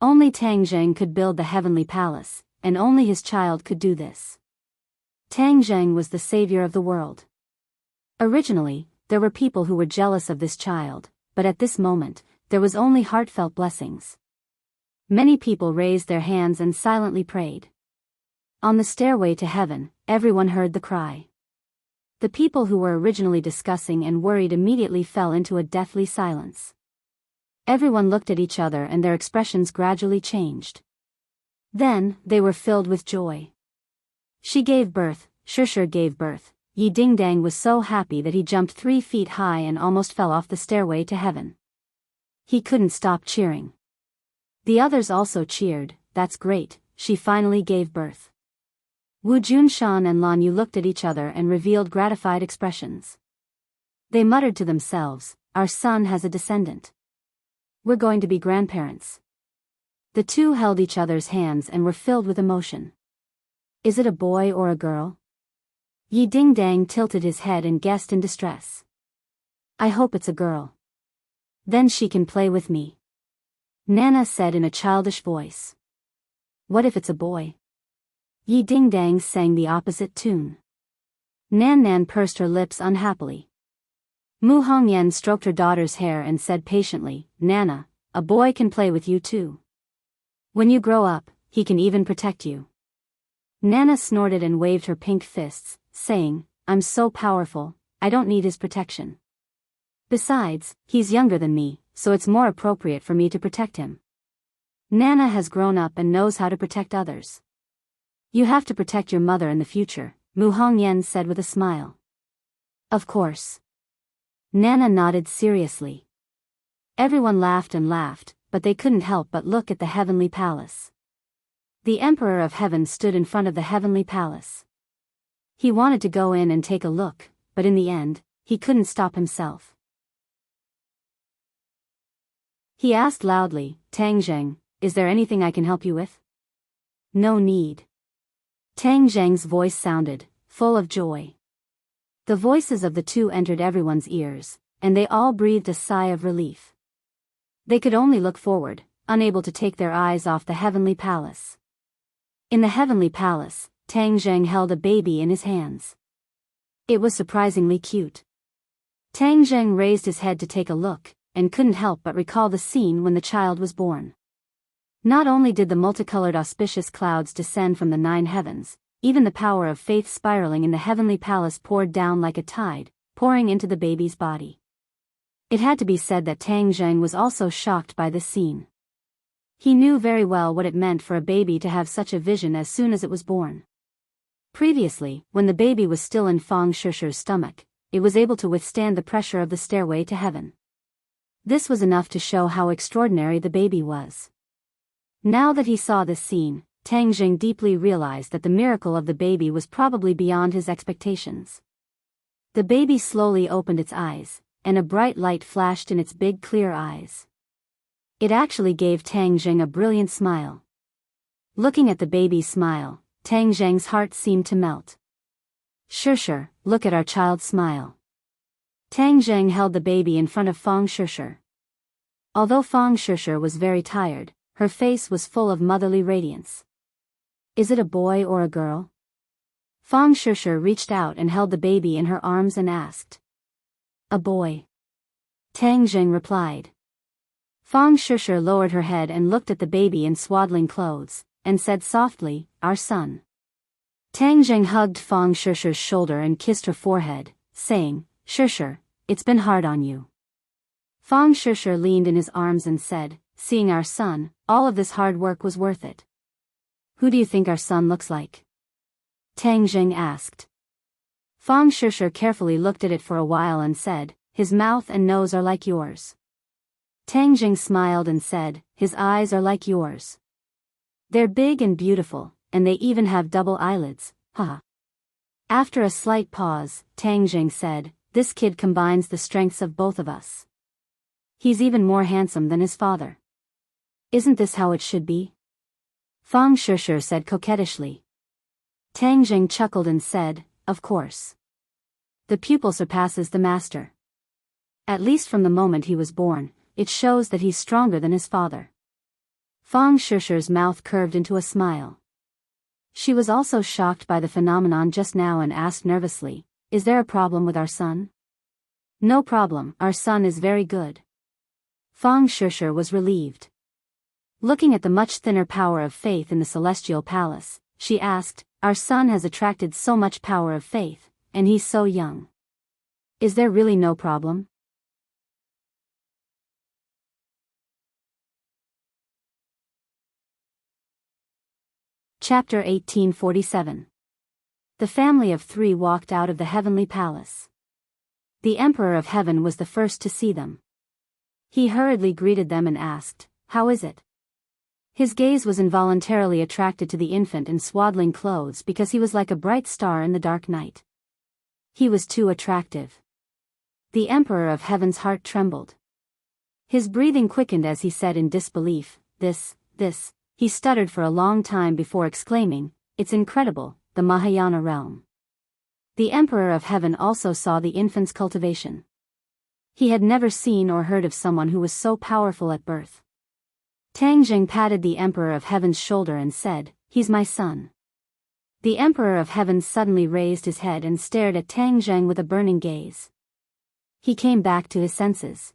Only Tang Zheng could build the heavenly palace, and only his child could do this. Tang Zheng was the savior of the world. Originally, there were people who were jealous of this child, but at this moment, there was only heartfelt blessings. Many people raised their hands and silently prayed. On the stairway to heaven, everyone heard the cry. The people who were originally discussing and worried immediately fell into a deathly silence. Everyone looked at each other and their expressions gradually changed. Then, they were filled with joy. She gave birth, Shusher gave birth. Yi Dingdang was so happy that he jumped 3 feet high and almost fell off the stairway to heaven. He couldn't stop cheering. The others also cheered. That's great, she finally gave birth. Wu Junshan and Lan Yu looked at each other and revealed gratified expressions. They muttered to themselves, our son has a descendant. We're going to be grandparents. The two held each other's hands and were filled with emotion. Is it a boy or a girl? Yi Dingdang tilted his head and guessed in distress. I hope it's a girl. Then she can play with me. Nana said in a childish voice. What if it's a boy? Yi Dingdang sang the opposite tune. Nan Nan pursed her lips unhappily. Mu Hongyan stroked her daughter's hair and said patiently, Nana, a boy can play with you too. When you grow up, he can even protect you. Nana snorted and waved her pink fists, saying, I'm so powerful, I don't need his protection. Besides, he's younger than me, so it's more appropriate for me to protect him. Nana has grown up and knows how to protect others. You have to protect your mother in the future, Mu Hongyan said with a smile. Of course. Nana nodded seriously. Everyone laughed and laughed, but they couldn't help but look at the heavenly palace. The Emperor of Heaven stood in front of the heavenly palace. He wanted to go in and take a look, but in the end, he couldn't stop himself. He asked loudly, Tang Zheng, is there anything I can help you with? No need. Tang Zheng's voice sounded, full of joy. The voices of the two entered everyone's ears, and they all breathed a sigh of relief. They could only look forward, unable to take their eyes off the heavenly palace. In the heavenly palace, Tang Zheng held a baby in his hands. It was surprisingly cute. Tang Zheng raised his head to take a look, and couldn't help but recall the scene when the child was born. Not only did the multicolored auspicious clouds descend from the 9 heavens, even the power of faith spiraling in the heavenly palace poured down like a tide, pouring into the baby's body. It had to be said that Tang Zheng was also shocked by this scene. He knew very well what it meant for a baby to have such a vision as soon as it was born. Previously, when the baby was still in Fang Shishi's stomach, it was able to withstand the pressure of the stairway to heaven. This was enough to show how extraordinary the baby was. Now that he saw this scene, Tang Zheng deeply realized that the miracle of the baby was probably beyond his expectations. The baby slowly opened its eyes, and a bright light flashed in its big clear eyes. It actually gave Tang Zheng a brilliant smile. Looking at the baby's smile, Tang Zheng's heart seemed to melt. Shishi, look at our child's smile. Tang Zheng held the baby in front of Fang Shishi. Although Fang Shishi was very tired, her face was full of motherly radiance. Is it a boy or a girl? Fang Shishi reached out and held the baby in her arms and asked. A boy. Tang Zheng replied. Fang Shishi lowered her head and looked at the baby in swaddling clothes, and said softly, our son. Tang Zheng hugged Fang Shishi's shoulder and kissed her forehead, saying, Shishi, it's been hard on you. Fang Shishi leaned in his arms and said, seeing our son, all of this hard work was worth it. Who do you think our son looks like? Tang Zheng asked. Fang Shishi carefully looked at it for a while and said, his mouth and nose are like yours. Tang Zheng smiled and said, his eyes are like yours. They're big and beautiful, and they even have double eyelids, haha. After a slight pause, Tang Zheng said, this kid combines the strengths of both of us. He's even more handsome than his father. Isn't this how it should be? Fang Shishi said coquettishly. Tang Zheng chuckled and said, of course. The pupil surpasses the master. At least from the moment he was born, it shows that he's stronger than his father. Fang Shishi's mouth curved into a smile. She was also shocked by the phenomenon just now and asked nervously, is there a problem with our son? No problem, our son is very good. Fang Shishi was relieved. Looking at the much thinner power of faith in the celestial palace, she asked, our son has attracted so much power of faith, and he's so young. Is there really no problem? Chapter 1847. The family of 3 walked out of the heavenly palace. The Emperor of Heaven was the first to see them. He hurriedly greeted them and asked, how is it? His gaze was involuntarily attracted to the infant in swaddling clothes because he was like a bright star in the dark night. He was too attractive. The Emperor of Heaven's heart trembled. His breathing quickened as he said in disbelief, this. He stuttered for a long time before exclaiming, it's incredible, the Mahayana realm. The Emperor of Heaven also saw the infant's cultivation. He had never seen or heard of someone who was so powerful at birth. Tang Zheng patted the Emperor of Heaven's shoulder and said, he's my son. The Emperor of Heaven suddenly raised his head and stared at Tang Zheng with a burning gaze. He came back to his senses.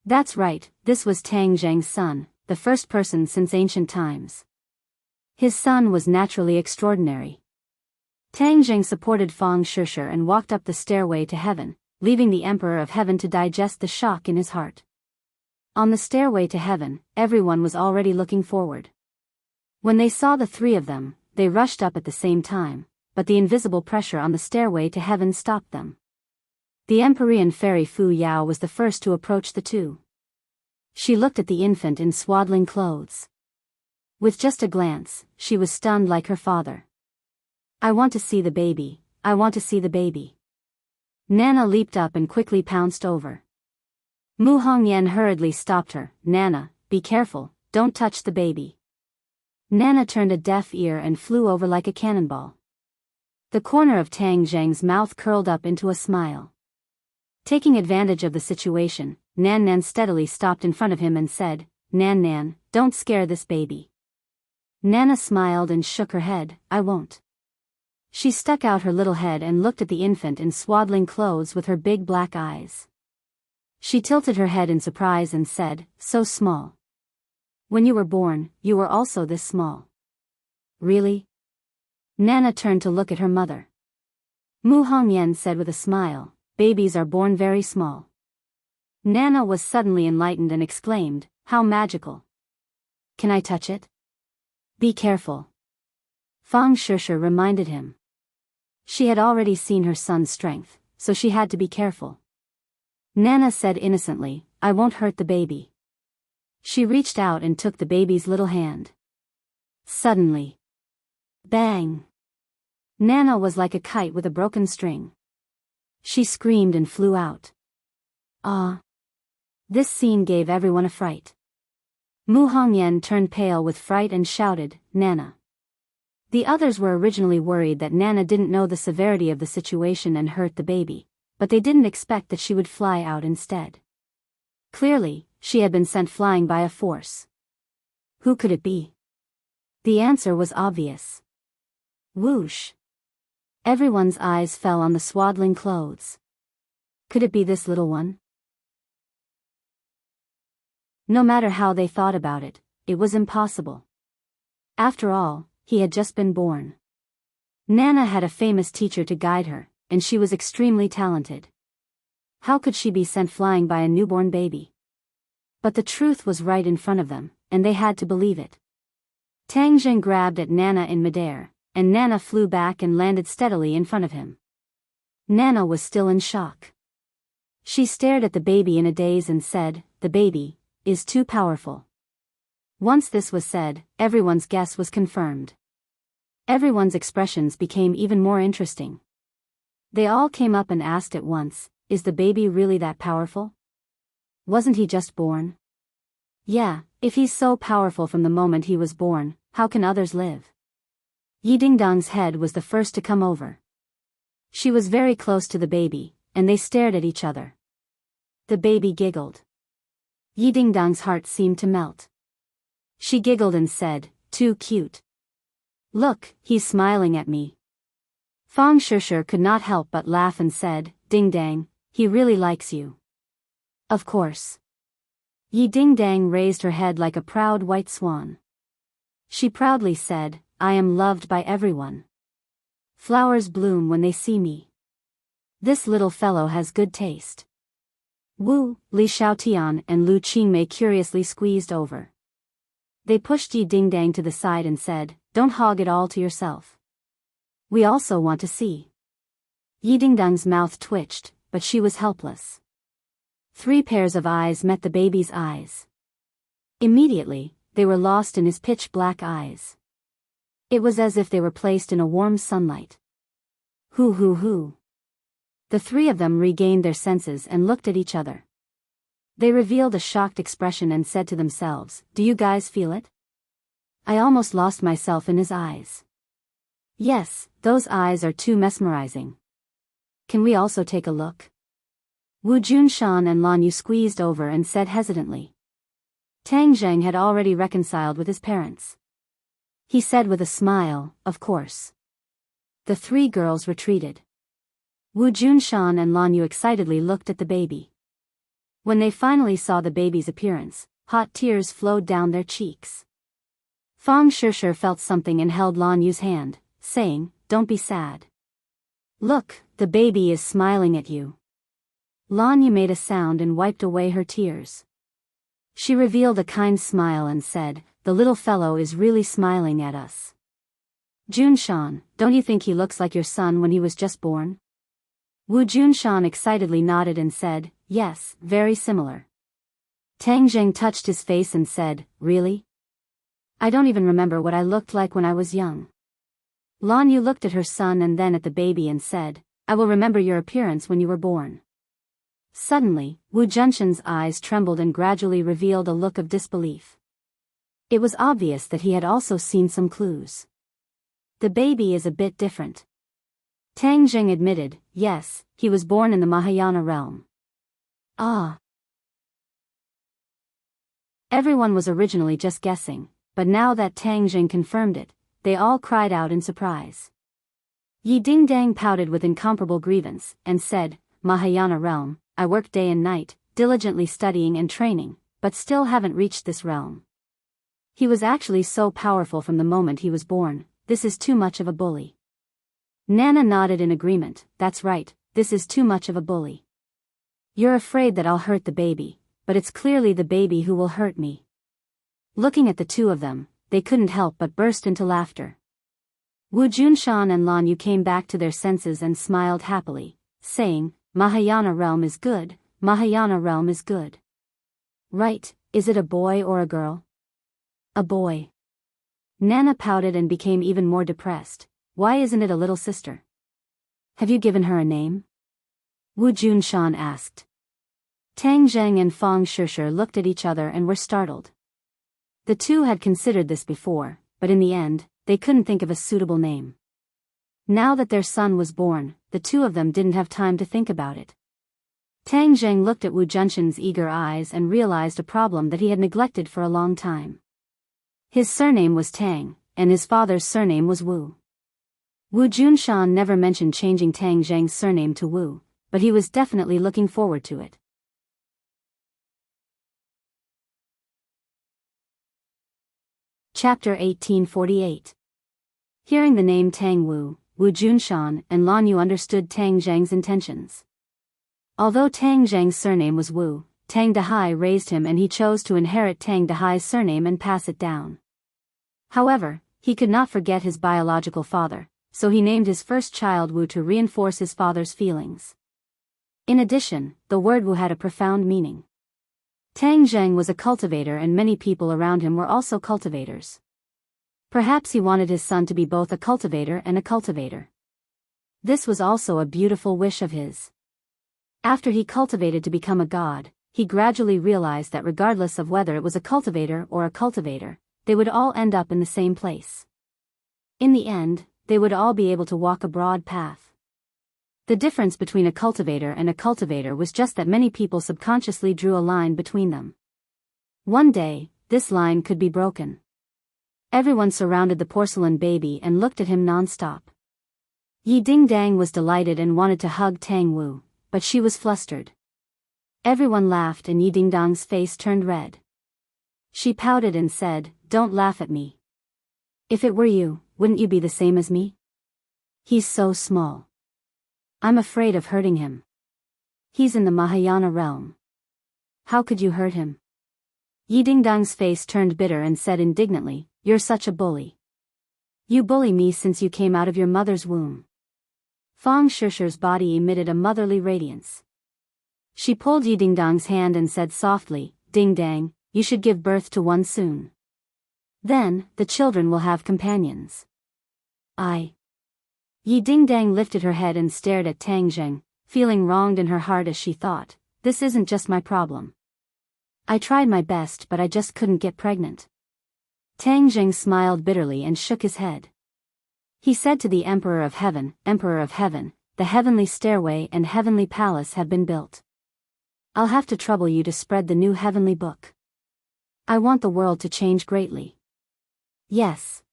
That's right, this was Tang Zheng's son, the first person since ancient times. His son was naturally extraordinary. Tang Zheng supported Fang Shishi and walked up the stairway to heaven, leaving the Emperor of Heaven to digest the shock in his heart. On the stairway to heaven, everyone was already looking forward. When they saw the 3 of them, they rushed up at the same time, but the invisible pressure on the stairway to heaven stopped them. The Empyrean fairy Fu Yao was the first to approach the 2. She looked at the infant in swaddling clothes. With just a glance, she was stunned like her father. I want to see the baby, I want to see the baby. Nana leaped up and quickly pounced over. Mu Hongyan hurriedly stopped her, Nana, be careful, don't touch the baby. Nana turned a deaf ear and flew over like a cannonball. The corner of Tang Zheng's mouth curled up into a smile. Taking advantage of the situation, Nan Nan steadily stopped in front of him and said, "Nan Nan, don't scare this baby." Nana smiled and shook her head, "I won't." She stuck out her little head and looked at the infant in swaddling clothes with her big black eyes. She tilted her head in surprise and said, "So small. When you were born, you were also this small." "Really?" Nana turned to look at her mother. Mu Hongyan said with a smile, "Babies are born very small." Nana was suddenly enlightened and exclaimed, "How magical. Can I touch it?" "Be careful," Fang Shishir reminded him. She had already seen her son's strength, so she had to be careful. Nana said innocently, "I won't hurt the baby." She reached out and took the baby's little hand. Suddenly, bang! Nana was like a kite with a broken string. She screamed and flew out. Ah! This scene gave everyone a fright. Mu Hongyan turned pale with fright and shouted, "Nana." The others were originally worried that Nana didn't know the severity of the situation and hurt the baby, but they didn't expect that she would fly out instead. Clearly, she had been sent flying by a force. Who could it be? The answer was obvious. Whoosh! Everyone's eyes fell on the swaddling clothes. Could it be this little one? No matter how they thought about it, it was impossible. After all, he had just been born. Nana had a famous teacher to guide her, and she was extremely talented. How could she be sent flying by a newborn baby? But the truth was right in front of them, and they had to believe it. Tang Zheng grabbed at Nana in midair, and Nana flew back and landed steadily in front of him. Nana was still in shock. She stared at the baby in a daze and said, "The baby is too powerful." Once this was said, everyone's guess was confirmed. Everyone's expressions became even more interesting. They all came up and asked at once, "Is the baby really that powerful? Wasn't he just born?" "Yeah, if he's so powerful from the moment he was born, how can others live?" Yi Dingdong's head was the first to come over. She was very close to the baby, and they stared at each other. The baby giggled. Yi Dingdong's heart seemed to melt. She giggled and said, "Too cute. Look, he's smiling at me." Fang Shishir could not help but laugh and said, "Ding Dang, he really likes you." "Of course." Yi Ding Dang raised her head like a proud white swan. She proudly said, "I am loved by everyone. Flowers bloom when they see me. This little fellow has good taste." Wu, Li Xiaotian and Lu Qingmei curiously squeezed over. They pushed Yi Dingdang to the side and said, "Don't hog it all to yourself. We also want to see." Yi Dingdang's mouth twitched, but she was helpless. 3 pairs of eyes met the baby's eyes. Immediately, they were lost in his pitch-black eyes. It was as if they were placed in a warm sunlight. Hoo. The 3 of them regained their senses and looked at each other. They revealed a shocked expression and said to themselves, "Do you guys feel it? I almost lost myself in his eyes. Yes, those eyes are too mesmerizing. Can we also take a look?" Wu Junshan and Lan Yu squeezed over and said hesitantly. Tang Zheng had already reconciled with his parents. He said with a smile, "Of course." The 3 girls retreated. Wu Junshan and Lan Yu excitedly looked at the baby. When they finally saw the baby's appearance, hot tears flowed down their cheeks. Fang Shishir felt something and held Lan Yu's hand, saying, "Don't be sad. Look, the baby is smiling at you." Lan Yu made a sound and wiped away her tears. She revealed a kind smile and said, "The little fellow is really smiling at us." "Junshan, don't you think he looks like your son when he was just born?" Wu Junshan excitedly nodded and said, "Yes, very similar." Tang Zheng touched his face and said, "Really? I don't even remember what I looked like when I was young." Lan Yu looked at her son and then at the baby and said, "I will remember your appearance when you were born." Suddenly, Wu Junshan's eyes trembled and gradually revealed a look of disbelief. It was obvious that he had also seen some clues. The baby is a bit different. Tang Jing admitted, yes, he was born in the Mahayana realm. Ah. Everyone was originally just guessing, but now that Tang Jing confirmed it, they all cried out in surprise. Yi Dingdang pouted with incomparable grievance, and said, Mahayana realm, I work day and night, diligently studying and training, but still haven't reached this realm. He was actually so powerful from the moment he was born, this is too much of a bully. Nana nodded in agreement, that's right, this is too much of a bully. You're afraid that I'll hurt the baby, but it's clearly the baby who will hurt me. Looking at the two of them, they couldn't help but burst into laughter. Wu Junshan and Lan Yu came back to their senses and smiled happily, saying, Mahayana realm is good, Mahayana realm is good. Right, is it a boy or a girl? A boy. Nana pouted and became even more depressed. Why isn't it a little sister? Have you given her a name? Wu Junshan asked. Tang Zheng and Fang Shishir looked at each other and were startled. The two had considered this before, but in the end, they couldn't think of a suitable name. Now that their son was born, the two of them didn't have time to think about it. Tang Zheng looked at Wu Junshan's eager eyes and realized a problem that he had neglected for a long time. His surname was Tang, and his father's surname was Wu. Wu Junshan never mentioned changing Tang Zheng's surname to Wu, but he was definitely looking forward to it. Chapter 1848. Hearing the name Tang Wu, Wu Junshan and Lan Yu understood Tang Zheng's intentions. Although Tang Zheng's surname was Wu, Tang Dahai raised him and he chose to inherit Tang Dahai's surname and pass it down. However, he could not forget his biological father, so he named his first child Wu to reinforce his father's feelings. In addition, the word Wu had a profound meaning. Tang Zheng was a cultivator and many people around him were also cultivators. Perhaps he wanted his son to be both a cultivator and a cultivator. This was also a beautiful wish of his. After he cultivated to become a god, he gradually realized that regardless of whether it was a cultivator or a cultivator, they would all end up in the same place. In the end, they would all be able to walk a broad path. The difference between a cultivator and a cultivator was just that many people subconsciously drew a line between them. One day, this line could be broken. Everyone surrounded the porcelain baby and looked at him non-stop. Yi Dingdang was delighted and wanted to hug Tang Wu, but she was flustered. Everyone laughed and Yi Dingdang's face turned red. She pouted and said, "Don't laugh at me. If it were you, wouldn't you be the same as me? He's so small. I'm afraid of hurting him. He's in the Mahayana realm. How could you hurt him?" Yi Dingdang's face turned bitter and said indignantly, "You're such a bully. You bully me since you came out of your mother's womb." Fang Shishir's body emitted a motherly radiance. She pulled Yi Dingdang's hand and said softly, "Dingdang, you should give birth to one soon. Then, the children will have companions." Yi Dingdang lifted her head and stared at Tang Zheng, feeling wronged in her heart as she thought, "This isn't just my problem. I tried my best but I just couldn't get pregnant." Tang Zheng smiled bitterly and shook his head. He said to the Emperor of Heaven, "The heavenly stairway and heavenly palace have been built. I'll have to trouble you to spread the new heavenly book. I want the world to change greatly." "Yes."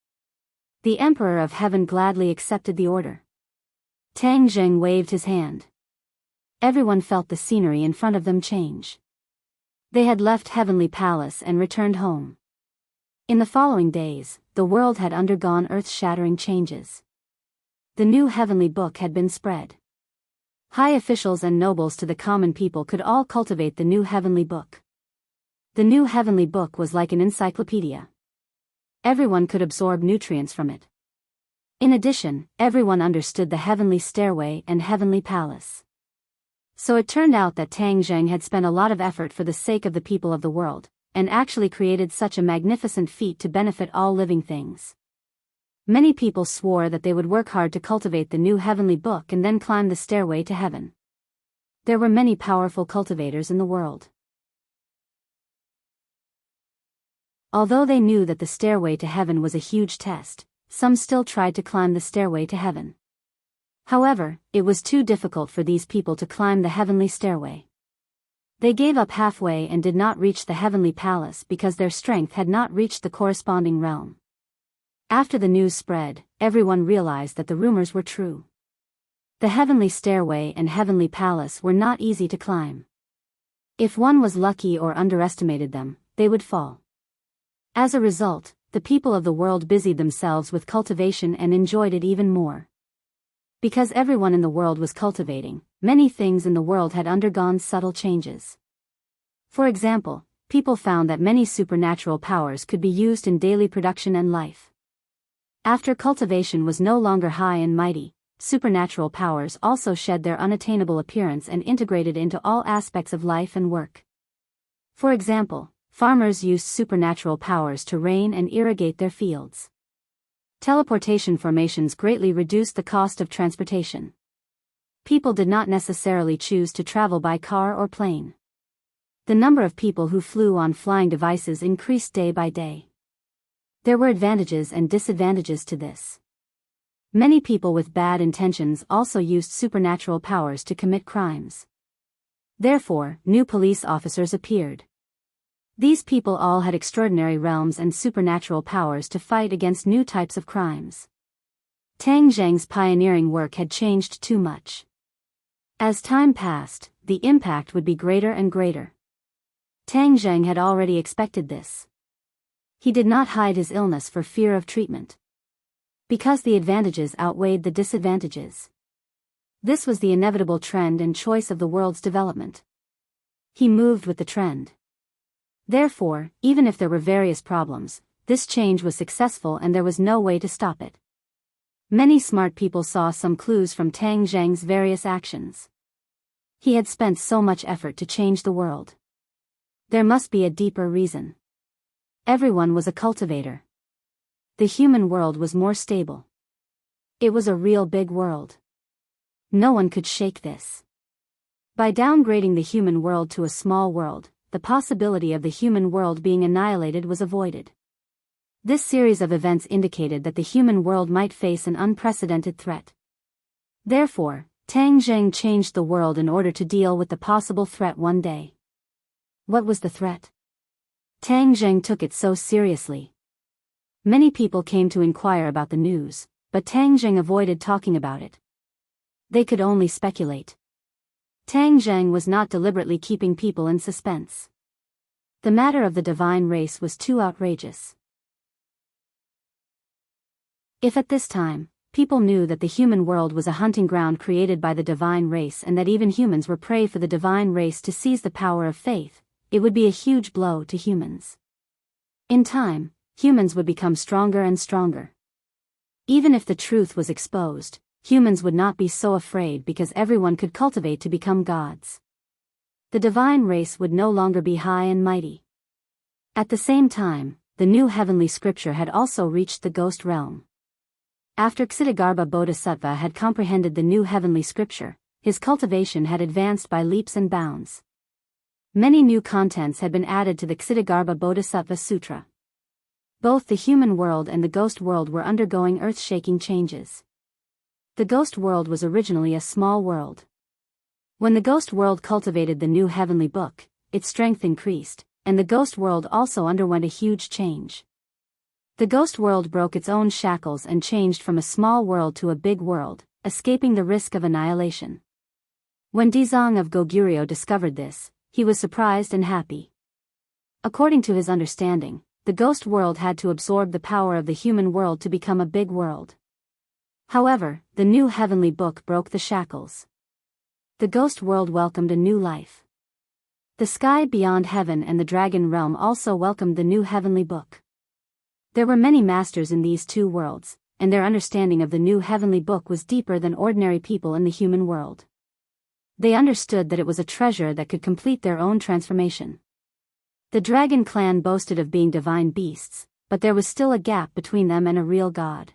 The Emperor of Heaven gladly accepted the order. Tang Zheng waved his hand. Everyone felt the scenery in front of them change. They had left Heavenly Palace and returned home. In the following days, the world had undergone earth-shattering changes. The new heavenly book had been spread. High officials and nobles to the common people could all cultivate the new heavenly book. The new heavenly book was like an encyclopedia. Everyone could absorb nutrients from it. In addition, everyone understood the heavenly stairway and heavenly palace. So it turned out that Tang Zheng had spent a lot of effort for the sake of the people of the world, and actually created such a magnificent feat to benefit all living things. Many people swore that they would work hard to cultivate the new heavenly book and then climb the stairway to heaven. There were many powerful cultivators in the world. Although they knew that the stairway to heaven was a huge test, some still tried to climb the stairway to heaven. However, it was too difficult for these people to climb the heavenly stairway. They gave up halfway and did not reach the heavenly palace because their strength had not reached the corresponding realm. After the news spread, everyone realized that the rumors were true. The heavenly stairway and heavenly palace were not easy to climb. If one was lucky or underestimated them, they would fall. As a result, the people of the world busied themselves with cultivation and enjoyed it even more. Because everyone in the world was cultivating, many things in the world had undergone subtle changes. For example, people found that many supernatural powers could be used in daily production and life. After cultivation was no longer high and mighty, supernatural powers also shed their unattainable appearance and integrated into all aspects of life and work. For example, farmers used supernatural powers to rain and irrigate their fields. Teleportation formations greatly reduced the cost of transportation. People did not necessarily choose to travel by car or plane. The number of people who flew on flying devices increased day by day. There were advantages and disadvantages to this. Many people with bad intentions also used supernatural powers to commit crimes. Therefore, new police officers appeared. These people all had extraordinary realms and supernatural powers to fight against new types of crimes. Tang Zheng's pioneering work had changed too much. As time passed, the impact would be greater and greater. Tang Zheng had already expected this. He did not hide his illness for fear of treatment. Because the advantages outweighed the disadvantages. This was the inevitable trend and choice of the world's development. He moved with the trend. Therefore, even if there were various problems, this change was successful and there was no way to stop it. Many smart people saw some clues from Tang Zheng's various actions. He had spent so much effort to change the world. There must be a deeper reason. Everyone was a cultivator. The human world was more stable. It was a real big world. No one could shake this. By downgrading the human world to a small world, the possibility of the human world being annihilated was avoided. This series of events indicated that the human world might face an unprecedented threat. Therefore, Tang Zheng changed the world in order to deal with the possible threat one day. What was the threat? Tang Zheng took it so seriously. Many people came to inquire about the news, but Tang Zheng avoided talking about it. They could only speculate. Tang Zheng was not deliberately keeping people in suspense. The matter of the divine race was too outrageous. If at this time, people knew that the human world was a hunting ground created by the divine race and that even humans were prey for the divine race to seize the power of faith, it would be a huge blow to humans. In time, humans would become stronger and stronger. Even if the truth was exposed, humans would not be so afraid because everyone could cultivate to become gods. The divine race would no longer be high and mighty. At the same time, the new heavenly scripture had also reached the ghost realm. After Ksitigarbha Bodhisattva had comprehended the new heavenly scripture, his cultivation had advanced by leaps and bounds. Many new contents had been added to the Ksitigarbha Bodhisattva Sutra. Both the human world and the ghost world were undergoing earth-shaking changes. The ghost world was originally a small world. When the ghost world cultivated the new heavenly book, its strength increased, and the ghost world also underwent a huge change. The ghost world broke its own shackles and changed from a small world to a big world, escaping the risk of annihilation. When Dizong of Goguryeo discovered this, he was surprised and happy. According to his understanding, the ghost world had to absorb the power of the human world to become a big world. However, the new heavenly book broke the shackles. The ghost world welcomed a new life. The sky beyond heaven and the dragon realm also welcomed the new heavenly book. There were many masters in these two worlds, and their understanding of the new heavenly book was deeper than ordinary people in the human world. They understood that it was a treasure that could complete their own transformation. The dragon clan boasted of being divine beasts, but there was still a gap between them and a real god.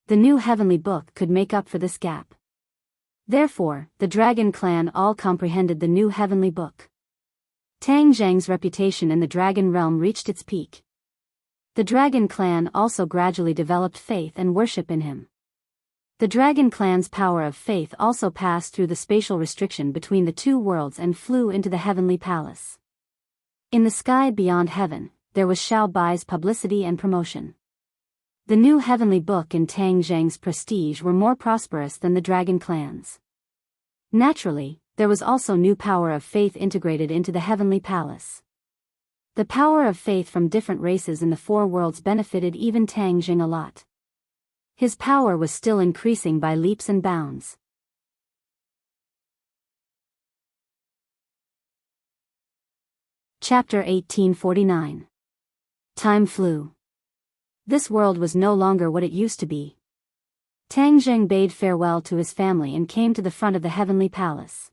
The new heavenly book could make up for this gap. Therefore, the dragon clan all comprehended the new heavenly book. Tang Zheng's reputation in the dragon realm reached its peak. The dragon clan also gradually developed faith and worship in him. The dragon clan's power of faith also passed through the spatial restriction between the two worlds and flew into the heavenly palace. In the sky beyond heaven, there was Xiao Bai's publicity and promotion. The new heavenly book and Tang Zheng's prestige were more prosperous than the dragon clans. Naturally, there was also new power of faith integrated into the heavenly palace. The power of faith from different races in the four worlds benefited even Tang Zheng a lot. His power was still increasing by leaps and bounds. Chapter 1849. Time flew. This world was no longer what it used to be. Tang Zheng bade farewell to his family and came to the front of the heavenly palace.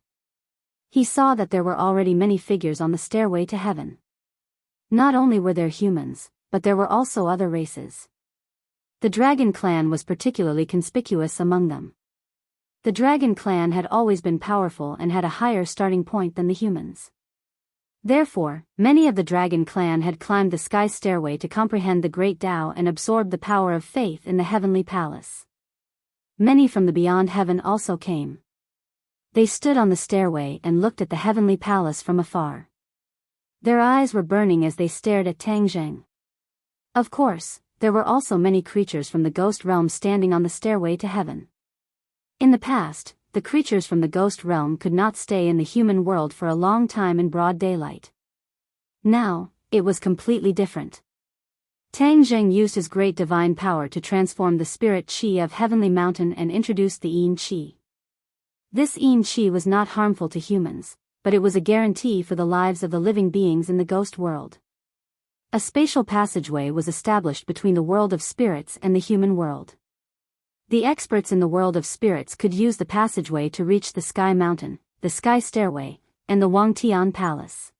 He saw that there were already many figures on the stairway to heaven. Not only were there humans, but there were also other races. The Dragon Clan was particularly conspicuous among them. The Dragon Clan had always been powerful and had a higher starting point than the humans. Therefore, many of the Dragon Clan had climbed the sky stairway to comprehend the great Tao and absorb the power of faith in the heavenly palace. Many from the beyond heaven also came. They stood on the stairway and looked at the heavenly palace from afar. Their eyes were burning as they stared at Tang Zheng. Of course, there were also many creatures from the ghost realm standing on the stairway to heaven. In the past, the creatures from the ghost realm could not stay in the human world for a long time in broad daylight. Now, it was completely different. Tang Zheng used his great divine power to transform the spirit qi of Heavenly Mountain and introduced the yin qi. This yin qi was not harmful to humans, but it was a guarantee for the lives of the living beings in the ghost world. A spatial passageway was established between the world of spirits and the human world. The experts in the world of spirits could use the passageway to reach the Sky Mountain, the Sky Stairway, and the Wangtian Palace.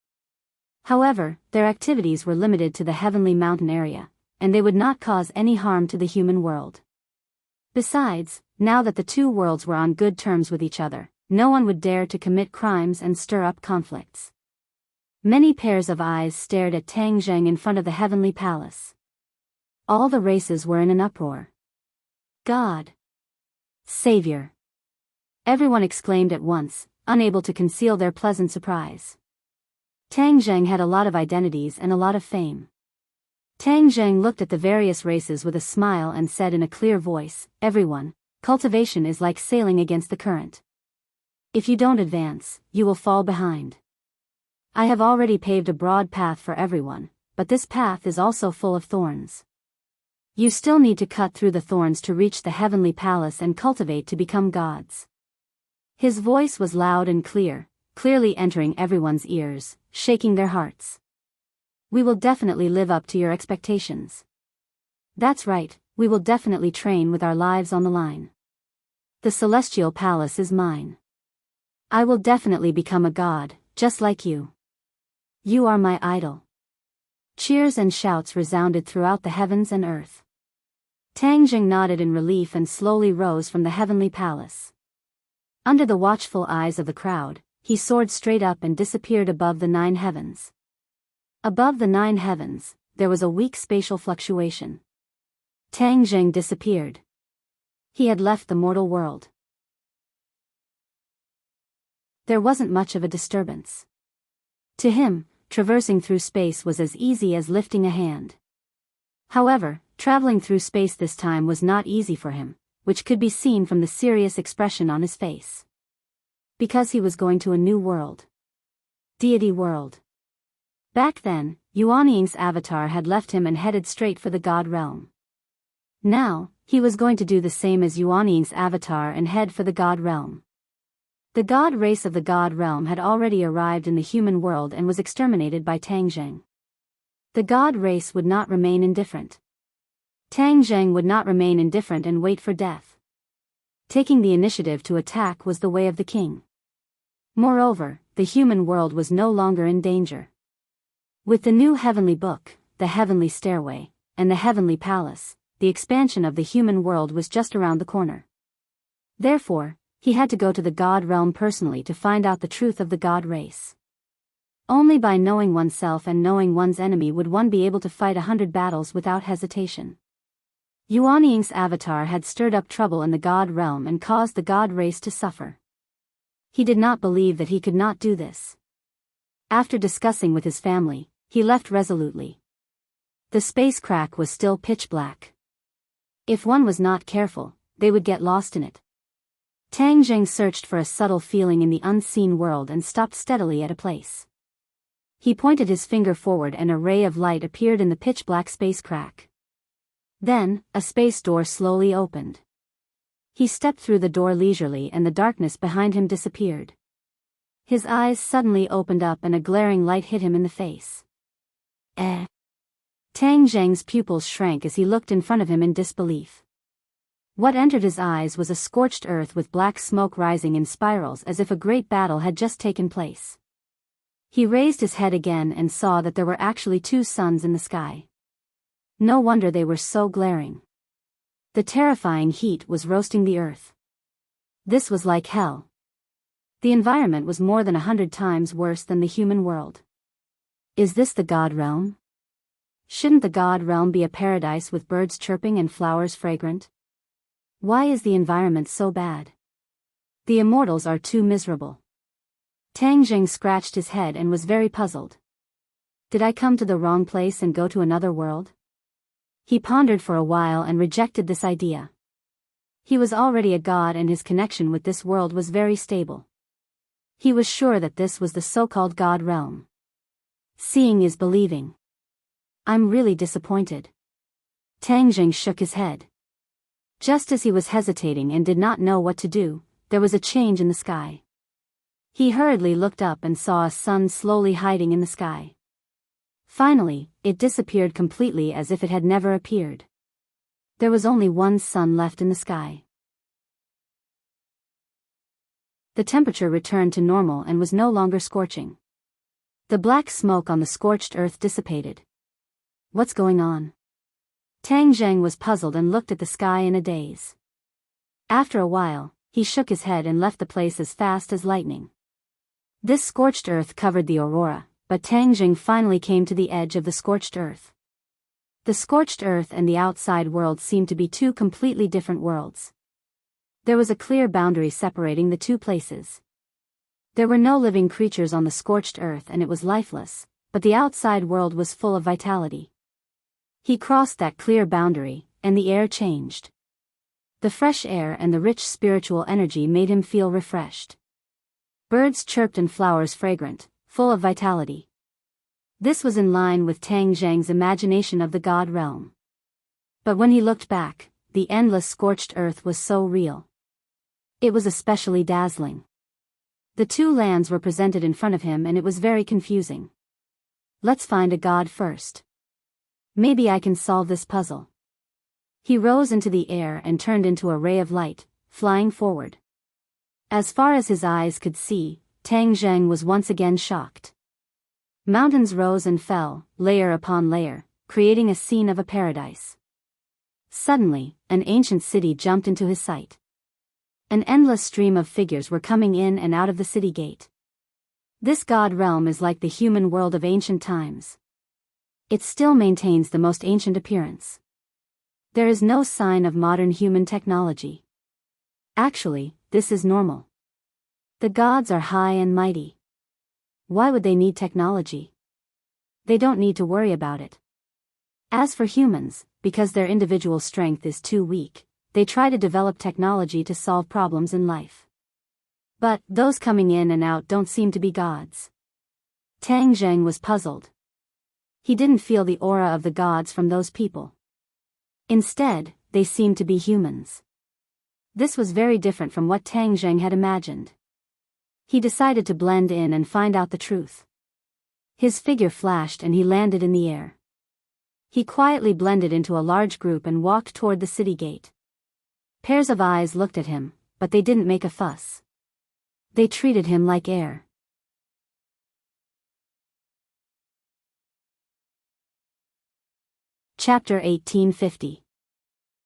However, their activities were limited to the Heavenly Mountain area, and they would not cause any harm to the human world. Besides, now that the two worlds were on good terms with each other, no one would dare to commit crimes and stir up conflicts. Many pairs of eyes stared at Tang Zheng in front of the heavenly palace. All the races were in an uproar. God! Savior! Everyone exclaimed at once, unable to conceal their pleasant surprise. Tang Zheng had a lot of identities and a lot of fame. Tang Zheng looked at the various races with a smile and said in a clear voice, "Everyone, cultivation is like sailing against the current. If you don't advance, you will fall behind. I have already paved a broad path for everyone, but this path is also full of thorns. You still need to cut through the thorns to reach the heavenly palace and cultivate to become gods." His voice was loud and clear, clearly entering everyone's ears, shaking their hearts. "We will definitely live up to your expectations. That's right, we will definitely train with our lives on the line. The celestial palace is mine. I will definitely become a god, just like you. You are my idol." Cheers and shouts resounded throughout the heavens and earth. Tang Zheng nodded in relief and slowly rose from the heavenly palace. Under the watchful eyes of the crowd, he soared straight up and disappeared above the 9 heavens. Above the 9 heavens, there was a weak spatial fluctuation. Tang Zheng disappeared. He had left the mortal world. There wasn't much of a disturbance. To him, traversing through space was as easy as lifting a hand. However, traveling through space this time was not easy for him, which could be seen from the serious expression on his face. Because he was going to a new world. Deity world. Back then, Yuanying's avatar had left him and headed straight for the God realm. Now, he was going to do the same as Yuanying's avatar and head for the God realm. The god race of the God realm had already arrived in the human world and was exterminated by Tang Zheng. The god race would not remain indifferent. Tang Zheng would not remain indifferent and wait for death. Taking the initiative to attack was the way of the king. Moreover, the human world was no longer in danger. With the new heavenly book, the heavenly stairway, and the heavenly palace, the expansion of the human world was just around the corner. Therefore, he had to go to the God realm personally to find out the truth of the God race. Only by knowing oneself and knowing one's enemy would one be able to fight 100 battles without hesitation. Yuan Ying's avatar had stirred up trouble in the god realm and caused the god race to suffer. He did not believe that he could not do this. After discussing with his family, he left resolutely. The space crack was still pitch black. If one was not careful, they would get lost in it. Tang Zheng searched for a subtle feeling in the unseen world and stopped steadily at a place. He pointed his finger forward and a ray of light appeared in the pitch-black space crack. Then, a space door slowly opened. He stepped through the door leisurely and the darkness behind him disappeared. His eyes suddenly opened up and a glaring light hit him in the face. Eh? Tang Zheng's pupils shrank as he looked in front of him in disbelief. What entered his eyes was a scorched earth with black smoke rising in spirals as if a great battle had just taken place. He raised his head again and saw that there were actually two suns in the sky. No wonder they were so glaring. The terrifying heat was roasting the earth. This was like hell. The environment was more than 100 times worse than the human world. Is this the god realm? Shouldn't the god realm be a paradise with birds chirping and flowers fragrant? Why is the environment so bad? The immortals are too miserable. Tang Zheng scratched his head and was very puzzled. Did I come to the wrong place and go to another world? He pondered for a while and rejected this idea. He was already a god and his connection with this world was very stable. He was sure that this was the so-called god realm. Seeing is believing. I'm really disappointed. Tang Zheng shook his head. Just as he was hesitating and did not know what to do, there was a change in the sky. He hurriedly looked up and saw a sun slowly hiding in the sky. Finally, it disappeared completely as if it had never appeared. There was only one sun left in the sky. The temperature returned to normal and was no longer scorching. The black smoke on the scorched earth dissipated. What's going on? Tang Zheng was puzzled and looked at the sky in a daze. After a while, he shook his head and left the place as fast as lightning. This scorched earth covered the aurora, but Tang Zheng finally came to the edge of the scorched earth. The scorched earth and the outside world seemed to be two completely different worlds. There was a clear boundary separating the two places. There were no living creatures on the scorched earth and it was lifeless, but the outside world was full of vitality. He crossed that clear boundary, and the air changed. The fresh air and the rich spiritual energy made him feel refreshed. Birds chirped and flowers fragrant, full of vitality. This was in line with Tang Zheng's imagination of the god realm. But when he looked back, the endless scorched earth was so real. It was especially dazzling. The two lands were presented in front of him and it was very confusing. Let's find a god first. Maybe I can solve this puzzle. He rose into the air and turned into a ray of light, flying forward. As far as his eyes could see, Tang Zheng was once again shocked. Mountains rose and fell, layer upon layer, creating a scene of a paradise. Suddenly, an ancient city jumped into his sight. An endless stream of figures were coming in and out of the city gate. This god realm is like the human world of ancient times. It still maintains the most ancient appearance. There is no sign of modern human technology. Actually, this is normal. The gods are high and mighty. Why would they need technology? They don't need to worry about it. As for humans, because their individual strength is too weak, they try to develop technology to solve problems in life. But those coming in and out don't seem to be gods. Tang Zheng was puzzled. He didn't feel the aura of the gods from those people. Instead, they seemed to be humans. This was very different from what Tang Zheng had imagined. He decided to blend in and find out the truth. His figure flashed and he landed in the air. He quietly blended into a large group and walked toward the city gate. Pairs of eyes looked at him, but they didn't make a fuss. They treated him like air. Chapter 1850.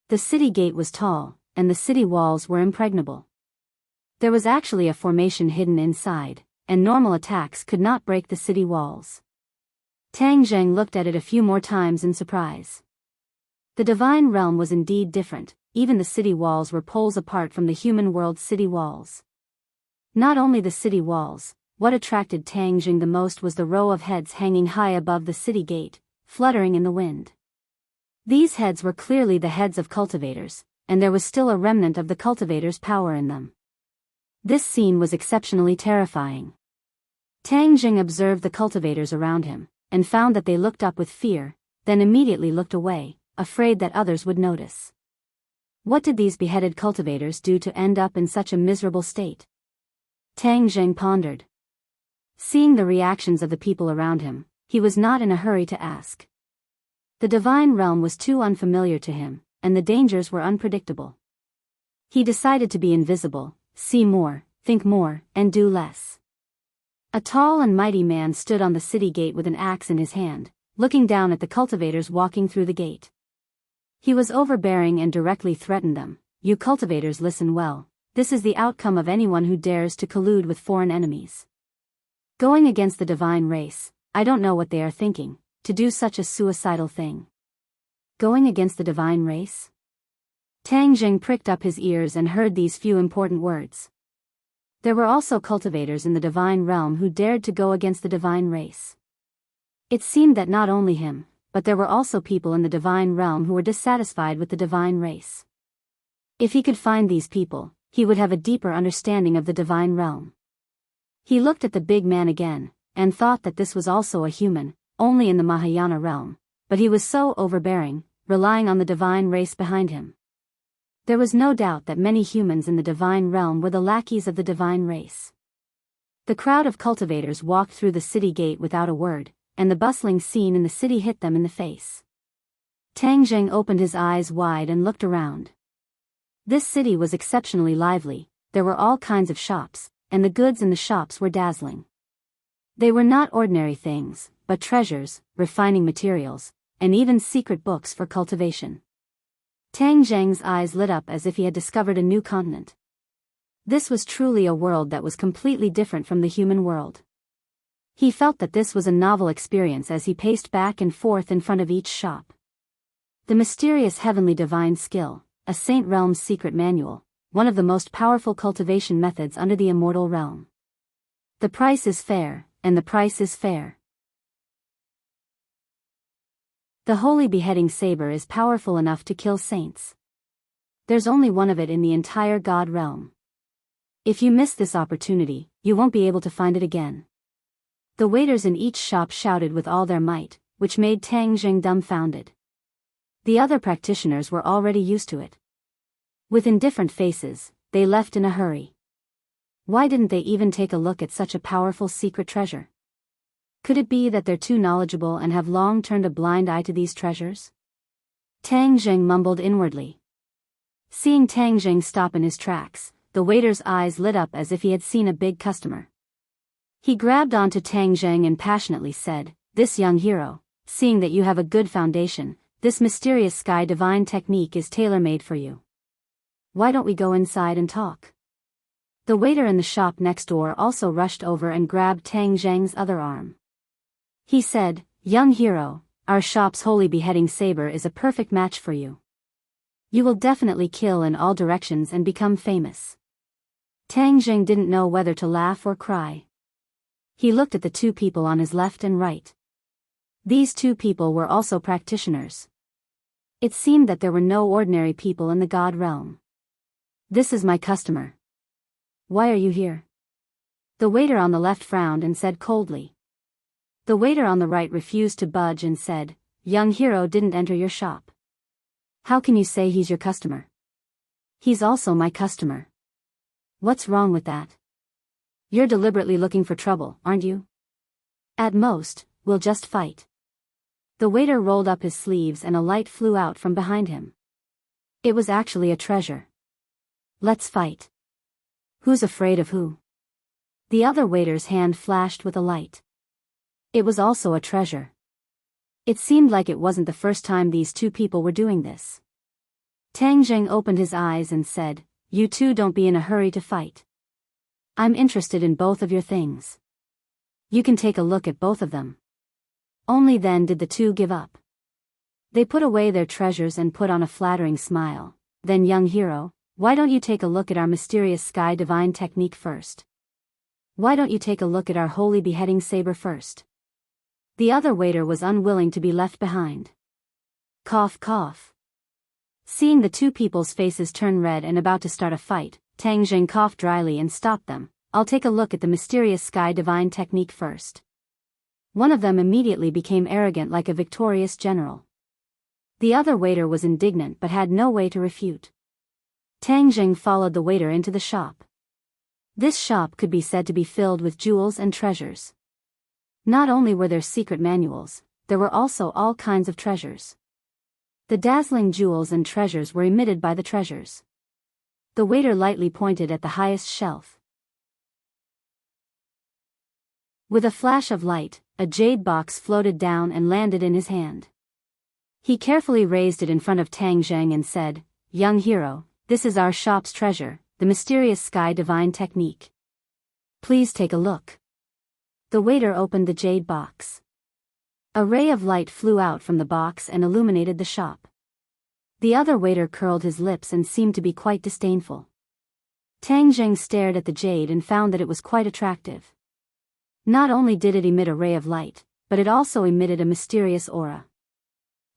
The city gate was tall, and the city walls were impregnable. There was actually a formation hidden inside, and normal attacks could not break the city walls. Tang Zheng looked at it a few more times in surprise. The divine realm was indeed different, even the city walls were poles apart from the human world's city walls. Not only the city walls, what attracted Tang Jing the most was the row of heads hanging high above the city gate, fluttering in the wind. These heads were clearly the heads of cultivators, and there was still a remnant of the cultivators' power in them. This scene was exceptionally terrifying. Tang Jing observed the cultivators around him, and found that they looked up with fear, then immediately looked away, afraid that others would notice. What did these beheaded cultivators do to end up in such a miserable state? Tang Jing pondered. Seeing the reactions of the people around him, he was not in a hurry to ask. The divine realm was too unfamiliar to him, and the dangers were unpredictable. He decided to be invisible, see more, think more, and do less. A tall and mighty man stood on the city gate with an axe in his hand, looking down at the cultivators walking through the gate. He was overbearing and directly threatened them. You cultivators, listen well. This is the outcome of anyone who dares to collude with foreign enemies. Going against the divine race, I don't know what they are thinking, to do such a suicidal thing. Going against the divine race? Tang Jing pricked up his ears and heard these few important words. There were also cultivators in the divine realm who dared to go against the divine race. It seemed that not only him, but there were also people in the divine realm who were dissatisfied with the divine race. If he could find these people, he would have a deeper understanding of the divine realm. He looked at the big man again, and thought that this was also a human, only in the Mahayana realm, but he was so overbearing, relying on the divine race behind him. There was no doubt that many humans in the divine realm were the lackeys of the divine race. The crowd of cultivators walked through the city gate without a word, and the bustling scene in the city hit them in the face. Tang Jing opened his eyes wide and looked around. This city was exceptionally lively, there were all kinds of shops, and the goods in the shops were dazzling. They were not ordinary things, but treasures, refining materials, and even secret books for cultivation. Tang Jing's eyes lit up as if he had discovered a new continent. This was truly a world that was completely different from the human world. He felt that this was a novel experience as he paced back and forth in front of each shop. The mysterious heavenly divine skill, a saint realm's secret manual, one of the most powerful cultivation methods under the immortal realm. The price is fair, and the price is fair. The holy beheading saber is powerful enough to kill saints. There's only one of it in the entire God realm. If you miss this opportunity, you won't be able to find it again. The waiters in each shop shouted with all their might, which made Tang Jing dumbfounded. The other practitioners were already used to it. With indifferent faces, they left in a hurry. Why didn't they even take a look at such a powerful secret treasure? Could it be that they're too knowledgeable and have long turned a blind eye to these treasures? Tang Jing mumbled inwardly. Seeing Tang Jing stop in his tracks, the waiter's eyes lit up as if he had seen a big customer. He grabbed onto Tang Jing and passionately said, "This young hero, seeing that you have a good foundation, this mysterious sky divine technique is tailor-made for you. Why don't we go inside and talk?" The waiter in the shop next door also rushed over and grabbed Tang Jing's other arm. He said, "Young hero, our shop's holy beheading saber is a perfect match for you. You will definitely kill in all directions and become famous." Tang Jing didn't know whether to laugh or cry. He looked at the two people on his left and right. These two people were also practitioners. It seemed that there were no ordinary people in the God realm. "This is my customer. Why are you here?" The waiter on the left frowned and said coldly. The waiter on the right refused to budge and said, "Young hero didn't enter your shop. How can you say he's your customer?" "He's also my customer." "What's wrong with that? You're deliberately looking for trouble, aren't you?" "At most, we'll just fight." The waiter rolled up his sleeves and a light flew out from behind him. It was actually a treasure. "Let's fight." "Who's afraid of who?" The other waiter's hand flashed with a light. It was also a treasure. It seemed like it wasn't the first time these two people were doing this. Tang Jing opened his eyes and said, "You two don't be in a hurry to fight. I'm interested in both of your things. You can take a look at both of them." Only then did the two give up. They put away their treasures and put on a flattering smile. Then, young hero, why don't you take a look at our mysterious sky divine technique first? Why don't you take a look at our holy beheading saber first? The other waiter was unwilling to be left behind. Cough, cough. Seeing the two people's faces turn red and about to start a fight, Tang Jing coughed dryly and stopped them. I'll take a look at the mysterious sky divine technique first. One of them immediately became arrogant like a victorious general. The other waiter was indignant but had no way to refute. Tang Jing followed the waiter into the shop. This shop could be said to be filled with jewels and treasures. Not only were there secret manuals, there were also all kinds of treasures. The dazzling jewels and treasures were emitted by the treasures. The waiter lightly pointed at the highest shelf. With a flash of light, a jade box floated down and landed in his hand. He carefully raised it in front of Tang Zheng and said, "Young hero, this is our shop's treasure, the mysterious sky divine technique. Please take a look." The waiter opened the jade box. A ray of light flew out from the box and illuminated the shop. The other waiter curled his lips and seemed to be quite disdainful. Tang Zheng stared at the jade and found that it was quite attractive. Not only did it emit a ray of light, but it also emitted a mysterious aura.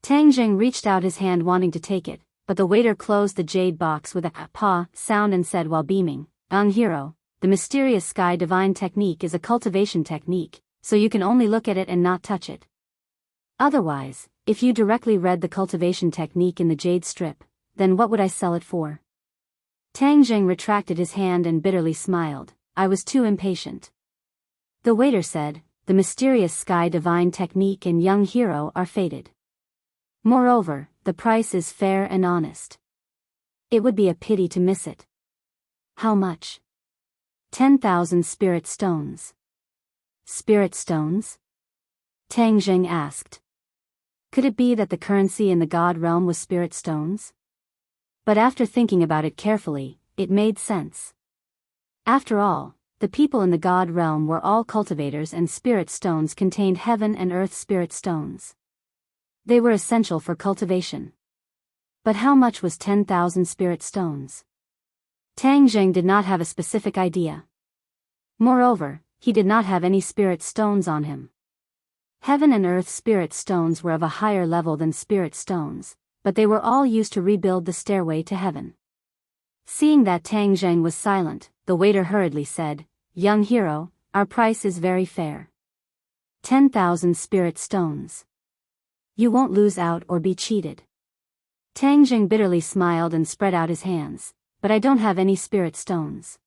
Tang Zheng reached out his hand wanting to take it, but the waiter closed the jade box with a "pa" sound and said while beaming, "Young hero, the mysterious sky divine technique is a cultivation technique, so you can only look at it and not touch it. Otherwise, if you directly read the cultivation technique in the jade strip, then what would I sell it for?" Tang Zheng retracted his hand and bitterly smiled. "I was too impatient." The waiter said, "The mysterious sky divine technique and young hero are fated. Moreover, the price is fair and honest. It would be a pity to miss it." "How much?" 10,000 spirit stones. Spirit stones? Tang Zheng asked. Could it be that the currency in the god realm was spirit stones? But after thinking about it carefully, it made sense. After all, the people in the god realm were all cultivators and spirit stones contained heaven and earth spirit stones. They were essential for cultivation. But how much was 10,000 spirit stones? Tang Zheng did not have a specific idea. Moreover, he did not have any spirit stones on him. Heaven and earth spirit stones were of a higher level than spirit stones, but they were all used to rebuild the stairway to heaven. Seeing that Tang Zheng was silent, the waiter hurriedly said, "Young hero, our price is very fair. 10,000 spirit stones. You won't lose out or be cheated." Tang Zheng bitterly smiled and spread out his hands, "But I don't have any spirit stones.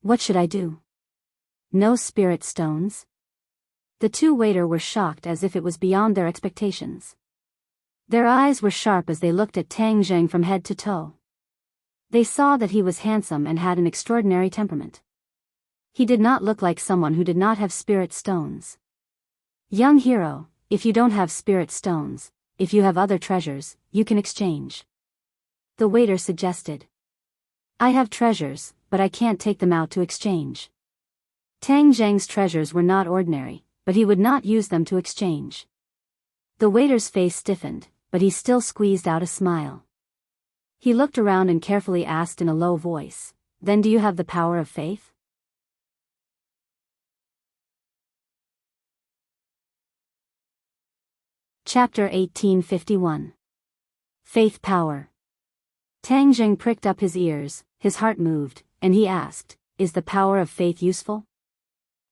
What should I do?" "No spirit stones?" The two waiters were shocked as if it was beyond their expectations. Their eyes were sharp as they looked at Tang Zheng from head to toe. They saw that he was handsome and had an extraordinary temperament. He did not look like someone who did not have spirit stones. "Young hero, if you don't have spirit stones, if you have other treasures, you can exchange," the waiter suggested. "I have treasures, but I can't take them out to exchange." Tang Zheng's treasures were not ordinary, but he would not use them to exchange. The waiter's face stiffened, but he still squeezed out a smile. He looked around and carefully asked in a low voice, "Then do you have the power of faith?" Chapter 1851. Faith Power. Tang Zheng pricked up his ears, his heart moved, and he asked, "Is the power of faith useful?"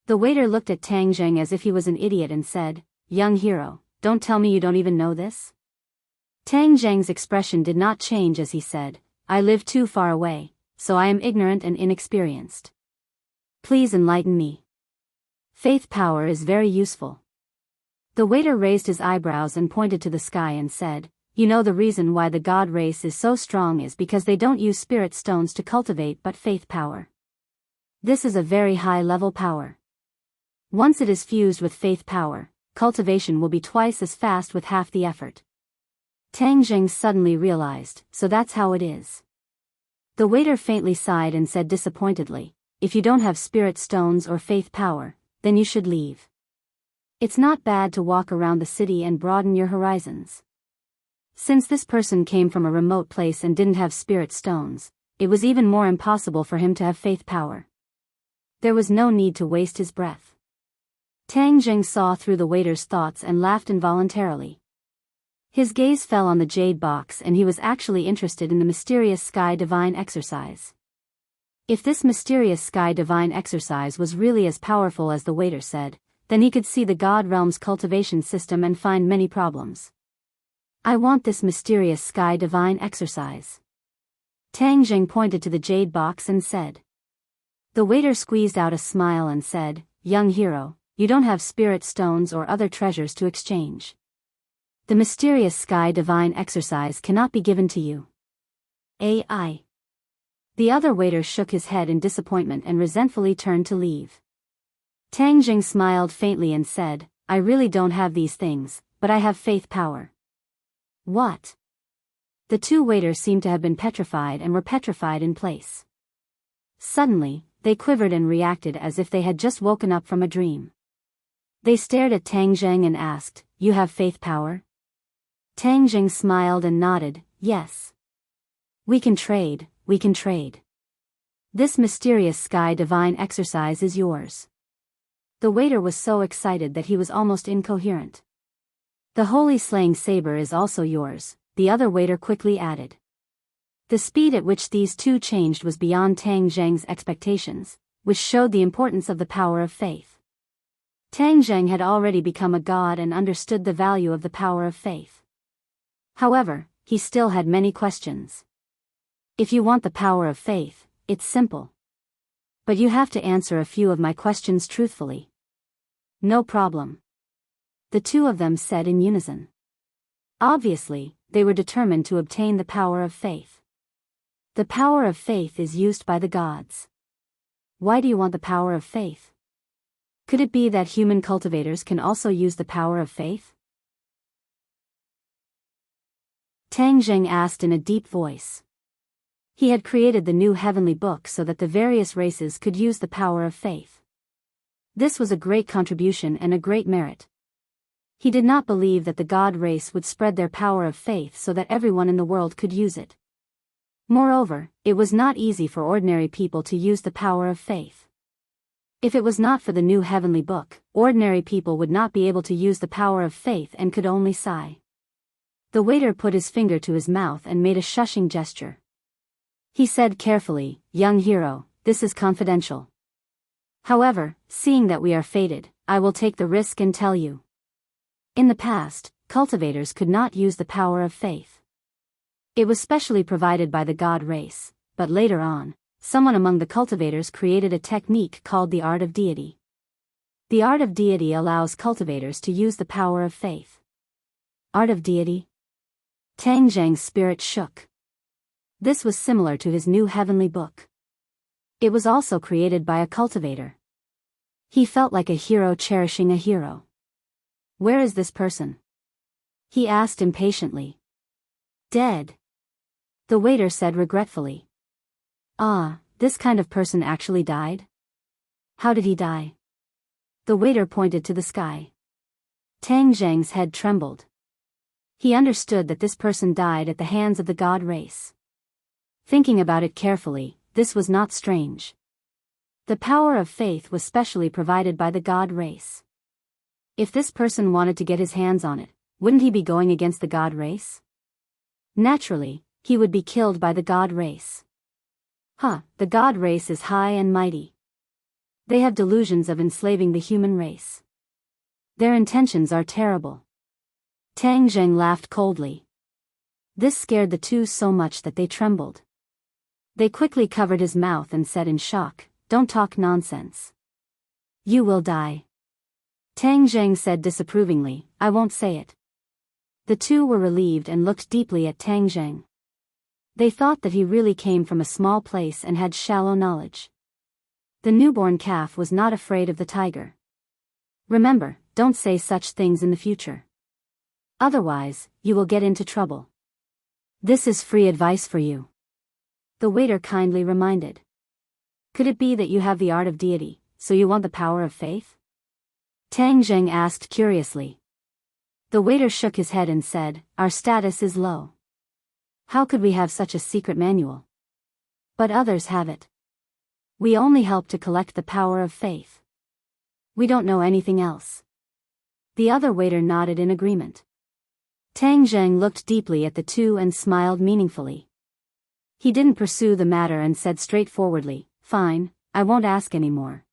The waiter looked at Tang Zheng as if he was an idiot and said, "Young hero, don't tell me you don't even know this?" Tang Zheng's expression did not change as he said, "I live too far away, so I am ignorant and inexperienced. Please enlighten me. Faith power is very useful." The waiter raised his eyebrows and pointed to the sky and said, "You know the reason why the god race is so strong is because they don't use spirit stones to cultivate but faith power. This is a very high-level power. Once it is fused with faith power, cultivation will be twice as fast with half the effort." Tang Zheng suddenly realized, so that's how it is. The waiter faintly sighed and said disappointedly, "If you don't have spirit stones or faith power, then you should leave. It's not bad to walk around the city and broaden your horizons. Since this person came from a remote place and didn't have spirit stones, it was even more impossible for him to have faith power. There was no need to waste his breath. Tang Jing saw through the waiter's thoughts and laughed involuntarily. His gaze fell on the jade box and he was actually interested in the mysterious sky divine exercise. If this mysterious sky divine exercise was really as powerful as the waiter said, then he could see the God Realm's cultivation system and find many problems. I want this mysterious sky divine exercise. Tang Jing pointed to the jade box and said. The waiter squeezed out a smile and said, young hero, you don't have spirit stones or other treasures to exchange. The mysterious sky divine exercise cannot be given to you. AI. The other waiter shook his head in disappointment and resentfully turned to leave. Tang Jing smiled faintly and said, I really don't have these things, but I have faith power. What? The two waiters seemed to have been petrified and were petrified in place. Suddenly, they quivered and reacted as if they had just woken up from a dream. They stared at Tang Jing and asked, you have faith power? Tang Jing smiled and nodded, yes. We can trade, we can trade. This mysterious sky divine exercise is yours. The waiter was so excited that he was almost incoherent. The holy slaying saber is also yours, the other waiter quickly added. The speed at which these two changed was beyond Tang Jing's expectations, which showed the importance of the power of faith. Tang Jing had already become a god and understood the value of the power of faith. However, he still had many questions. If you want the power of faith, it's simple. But you have to answer a few of my questions truthfully. No problem. The two of them said in unison. Obviously, they were determined to obtain the power of faith. The power of faith is used by the gods. Why do you want the power of faith? Could it be that human cultivators can also use the power of faith? Tang Jing asked in a deep voice. He had created the new heavenly book so that the various races could use the power of faith. This was a great contribution and a great merit. He did not believe that the god race would spread their power of faith so that everyone in the world could use it. Moreover, it was not easy for ordinary people to use the power of faith. If it was not for the new heavenly book, ordinary people would not be able to use the power of faith and could only sigh. The waiter put his finger to his mouth and made a shushing gesture. He said carefully, young hero, this is confidential. However, seeing that we are fated, I will take the risk and tell you. In the past, cultivators could not use the power of faith. It was specially provided by the god race, but later on, someone among the cultivators created a technique called the art of deity. The art of deity allows cultivators to use the power of faith. Art of deity? Tang Jing's spirit shook. This was similar to his new heavenly book. It was also created by a cultivator. He felt like a hero cherishing a hero. Where is this person? He asked impatiently. Dead. The waiter said regretfully. Ah, this kind of person actually died? How did he die? The waiter pointed to the sky. Tang Jing's head trembled. He understood that this person died at the hands of the god race. Thinking about it carefully, this was not strange. The power of faith was specially provided by the god race. If this person wanted to get his hands on it, wouldn't he be going against the god race? Naturally, he would be killed by the god race. The god race is high and mighty. They have delusions of enslaving the human race. Their intentions are terrible. Tang Jing laughed coldly. This scared the two so much that they trembled. They quickly covered his mouth and said in shock, don't talk nonsense. You will die. Tang Jing said disapprovingly, I won't say it. The two were relieved and looked deeply at Tang Jing. They thought that he really came from a small place and had shallow knowledge. The newborn calf was not afraid of the tiger. Remember, don't say such things in the future. Otherwise, you will get into trouble. This is free advice for you. The waiter kindly reminded. Could it be that you have the art of deity, so you want the power of faith? Tang Jing asked curiously. The waiter shook his head and said, "Our status is low. How could we have such a secret manual? But others have it. We only help to collect the power of faith. We don't know anything else." The other waiter nodded in agreement. Tang Zheng looked deeply at the two and smiled meaningfully. He didn't pursue the matter and said straightforwardly, "Fine, I won't ask anymore.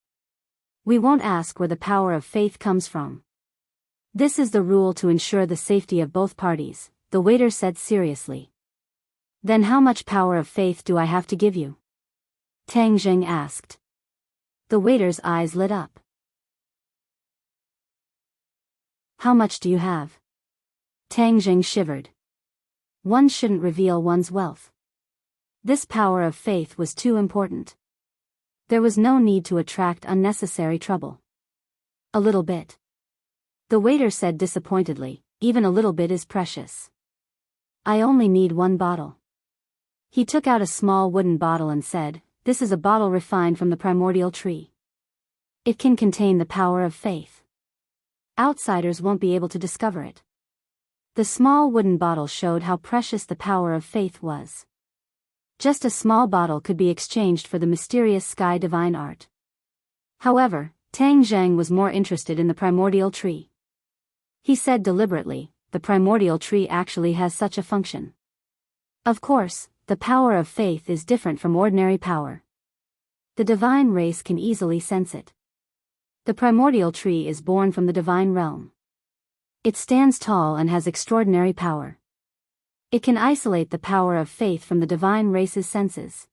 We won't ask where the power of faith comes from. This is the rule to ensure the safety of both parties," the waiter said seriously. "Then how much power of faith do I have to give you?" Tang Zheng asked. The waiter's eyes lit up. "How much do you have?" Tang Zheng shivered. One shouldn't reveal one's wealth. This power of faith was too important. There was no need to attract unnecessary trouble. "A little bit." The waiter said disappointedly, "Even a little bit is precious. I only need one bottle." He took out a small wooden bottle and said, "This is a bottle refined from the primordial tree. It can contain the power of faith. Outsiders won't be able to discover it." The small wooden bottle showed how precious the power of faith was. Just a small bottle could be exchanged for the mysterious sky divine art. However, Tang Zheng was more interested in the primordial tree. He said deliberately, "The primordial tree actually has such a function. Of course, the power of faith is different from ordinary power. The divine race can easily sense it. The primordial tree is born from the divine realm. It stands tall and has extraordinary power. It can isolate the power of faith from the divine race's senses."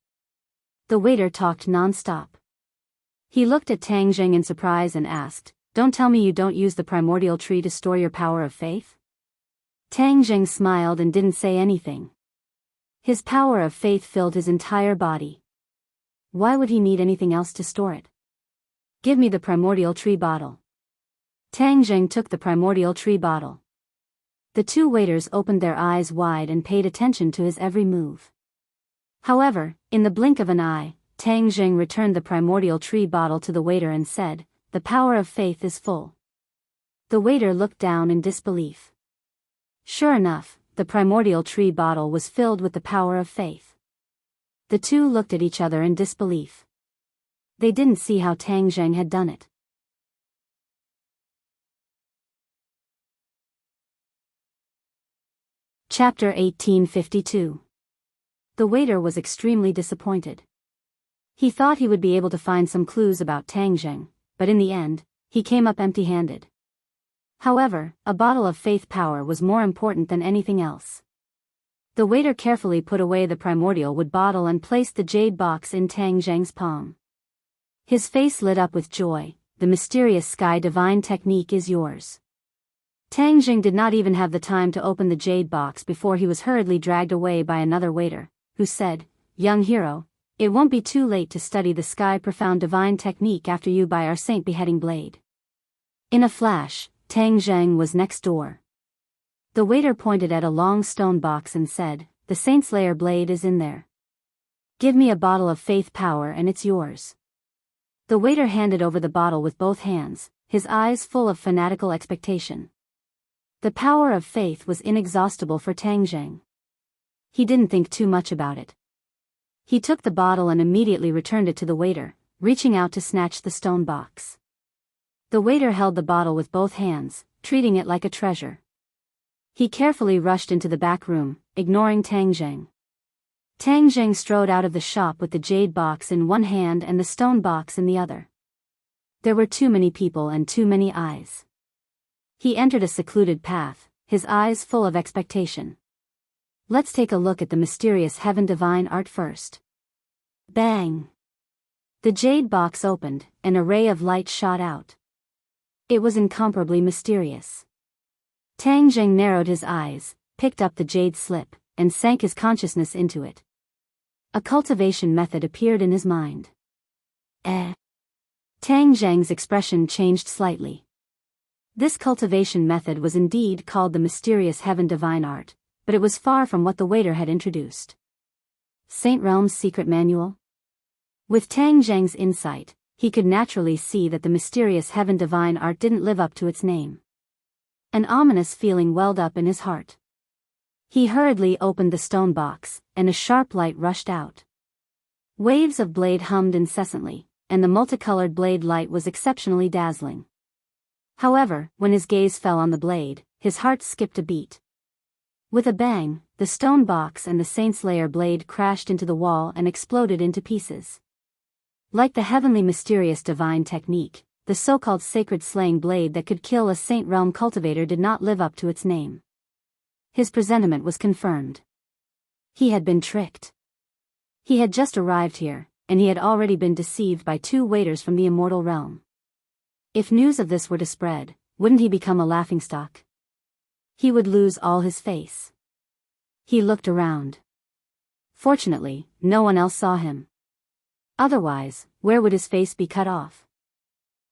The waiter talked non-stop. He looked at Tang Zheng in surprise and asked, "Don't tell me you don't use the primordial tree to store your power of faith?" Tang Zheng smiled and didn't say anything. His power of faith filled his entire body. Why would he need anything else to store it? "Give me the primordial tree bottle." Tang Zheng took the primordial tree bottle. The two waiters opened their eyes wide and paid attention to his every move. However, in the blink of an eye, Tang Zheng returned the primordial tree bottle to the waiter and said, "The power of faith is full." The waiter looked down in disbelief. Sure enough, the primordial tree bottle was filled with the power of faith. The two looked at each other in disbelief. They didn't see how Tang Zheng had done it. Chapter 1852. The waiter was extremely disappointed. He thought he would be able to find some clues about Tang Zheng, but in the end, he came up empty-handed. However, a bottle of faith power was more important than anything else. The waiter carefully put away the primordial wood bottle and placed the jade box in Tang Zheng's palm. His face lit up with joy. "The mysterious sky divine technique is yours." Tang Zheng did not even have the time to open the jade box before he was hurriedly dragged away by another waiter, who said, "Young hero, it won't be too late to study the sky profound divine technique after you buy our saint beheading blade." In a flash, Tang Zheng was next door. The waiter pointed at a long stone box and said, "The saint slayer blade is in there. Give me a bottle of faith power and it's yours." The waiter handed over the bottle with both hands, his eyes full of fanatical expectation. The power of faith was inexhaustible for Tang Zheng. He didn't think too much about it. He took the bottle and immediately returned it to the waiter, reaching out to snatch the stone box. The waiter held the bottle with both hands, treating it like a treasure. He carefully rushed into the back room, ignoring Tang Zheng. Tang Zheng strode out of the shop with the jade box in one hand and the stone box in the other. There were too many people and too many eyes. He entered a secluded path, his eyes full of expectation. Let's take a look at the mysterious heaven divine art first. Bang! The jade box opened, an array of light shot out. It was incomparably mysterious. Tang Zheng narrowed his eyes, picked up the jade slip, and sank his consciousness into it. A cultivation method appeared in his mind. Tang Zheng's expression changed slightly. This cultivation method was indeed called the mysterious heaven divine art, but it was far from what the waiter had introduced. Saint Realm's secret manual? With Tang Zheng's insight, he could naturally see that the mysterious heaven divine art didn't live up to its name. An ominous feeling welled up in his heart. He hurriedly opened the stone box, and a sharp light rushed out. Waves of blade hummed incessantly, and the multicolored blade light was exceptionally dazzling. However, when his gaze fell on the blade, his heart skipped a beat. With a bang, the stone box and the Saint's Lair blade crashed into the wall and exploded into pieces. Like the heavenly mysterious divine technique, the so-called sacred slaying blade that could kill a Saint Realm cultivator did not live up to its name. His presentiment was confirmed. He had been tricked. He had just arrived here, and he had already been deceived by two waiters from the immortal realm. If news of this were to spread, wouldn't he become a laughingstock? He would lose all his face. He looked around. Fortunately, no one else saw him. Otherwise, where would his face be cut off?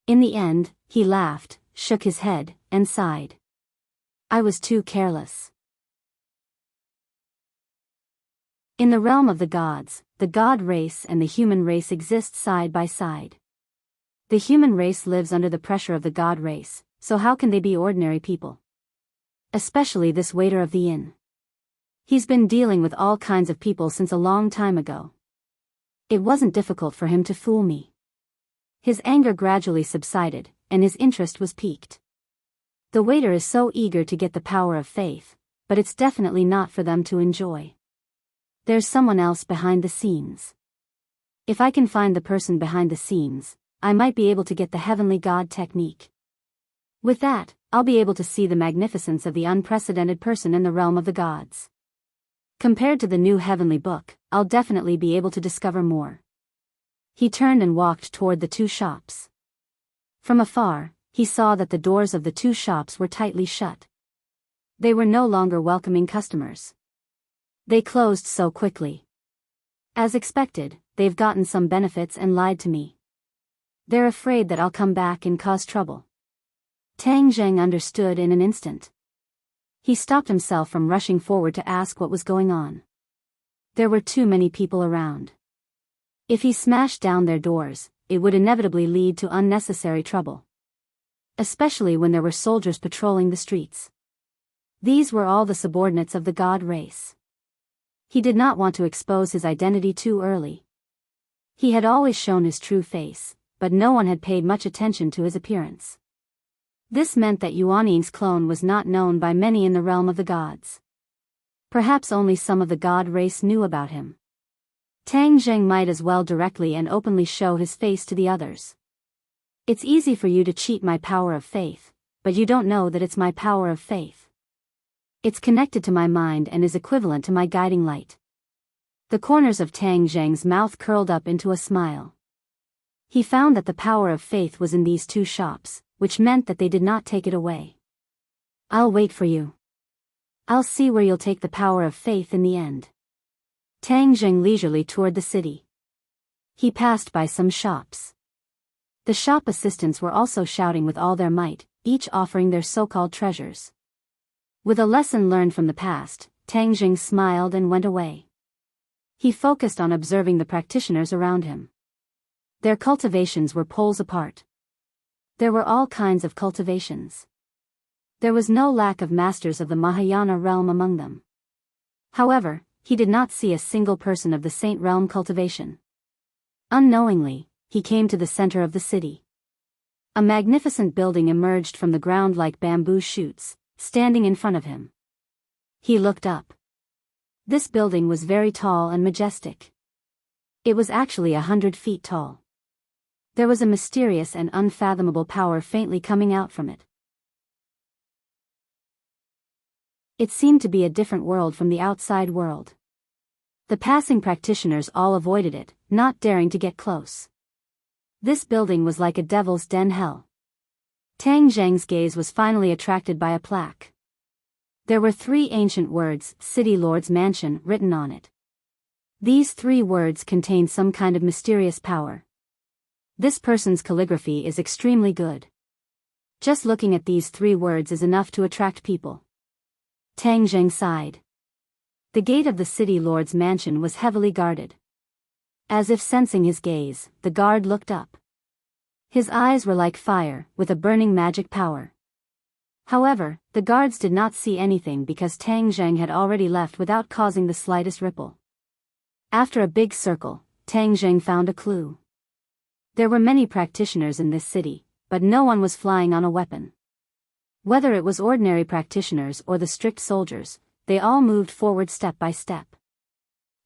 In the end, he laughed, shook his head, and sighed. I was too careless. In the realm of the gods, the god race and the human race exist side by side. The human race lives under the pressure of the god race, so how can they be ordinary people? Especially this waiter of the inn. He's been dealing with all kinds of people since a long time ago. It wasn't difficult for him to fool me. His anger gradually subsided, and his interest was piqued. The waiter is so eager to get the power of faith, but it's definitely not for them to enjoy. There's someone else behind the scenes. If I can find the person behind the scenes, I might be able to get the heavenly god technique. With that, I'll be able to see the magnificence of the unprecedented person in the realm of the gods. Compared to the new heavenly book, I'll definitely be able to discover more. He turned and walked toward the two shops. From afar, he saw that the doors of the two shops were tightly shut. They were no longer welcoming customers. They closed so quickly. As expected, they've gotten some benefits and lied to me. They're afraid that I'll come back and cause trouble. Tang Zheng understood in an instant. He stopped himself from rushing forward to ask what was going on. There were too many people around. If he smashed down their doors, it would inevitably lead to unnecessary trouble. Especially when there were soldiers patrolling the streets. These were all the subordinates of the god race. He did not want to expose his identity too early. He had always shown his true face, but no one had paid much attention to his appearance. This meant that Yuaning's clone was not known by many in the realm of the gods. Perhaps only some of the god race knew about him. Tang Zheng might as well directly and openly show his face to the others. It's easy for you to cheat my power of faith, but you don't know that it's my power of faith. It's connected to my mind and is equivalent to my guiding light. The corners of Tang Zheng's mouth curled up into a smile. He found that the power of faith was in these two shops, which meant that they did not take it away. I'll wait for you. I'll see where you'll take the power of faith in the end. Tang Zheng leisurely toured the city. He passed by some shops. The shop assistants were also shouting with all their might, each offering their so-called treasures. With a lesson learned from the past, Tang Zheng smiled and went away. He focused on observing the practitioners around him. Their cultivations were poles apart. There were all kinds of cultivations. There was no lack of masters of the Mahayana realm among them. However, he did not see a single person of the Saint Realm cultivation. Unknowingly, he came to the center of the city. A magnificent building emerged from the ground like bamboo shoots, standing in front of him. He looked up. This building was very tall and majestic. It was actually 100 feet tall. There was a mysterious and unfathomable power faintly coming out from it. It seemed to be a different world from the outside world. The passing practitioners all avoided it, not daring to get close. This building was like a devil's den hell. Tang Zheng's gaze was finally attracted by a plaque. There were 3 ancient words, City Lord's Mansion, written on it. These 3 words contained some kind of mysterious power. This person's calligraphy is extremely good. Just looking at these 3 words is enough to attract people. Tang Zheng sighed. The gate of the city lord's mansion was heavily guarded. As if sensing his gaze, the guard looked up. His eyes were like fire, with a burning magic power. However, the guards did not see anything because Tang Zheng had already left without causing the slightest ripple. After a big circle, Tang Zheng found a clue. There were many practitioners in this city, but no one was flying on a weapon. Whether it was ordinary practitioners or the strict soldiers, they all moved forward step by step.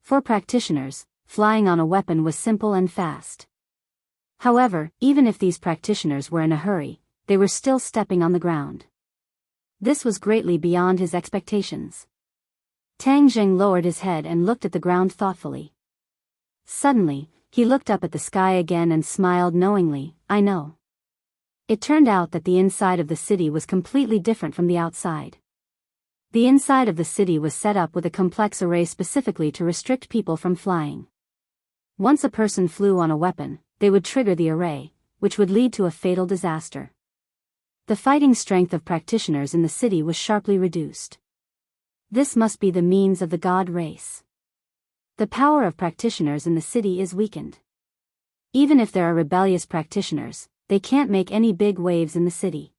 For practitioners, flying on a weapon was simple and fast. However, even if these practitioners were in a hurry, they were still stepping on the ground. This was greatly beyond his expectations. Tang Zheng lowered his head and looked at the ground thoughtfully. Suddenly, he looked up at the sky again and smiled knowingly. I know. It turned out that the inside of the city was completely different from the outside. The inside of the city was set up with a complex array specifically to restrict people from flying. Once a person flew on a weapon, they would trigger the array, which would lead to a fatal disaster. The fighting strength of practitioners in the city was sharply reduced. This must be the means of the god race. The power of practitioners in the city is weakened. Even if there are rebellious practitioners, they can't make any big waves in the city.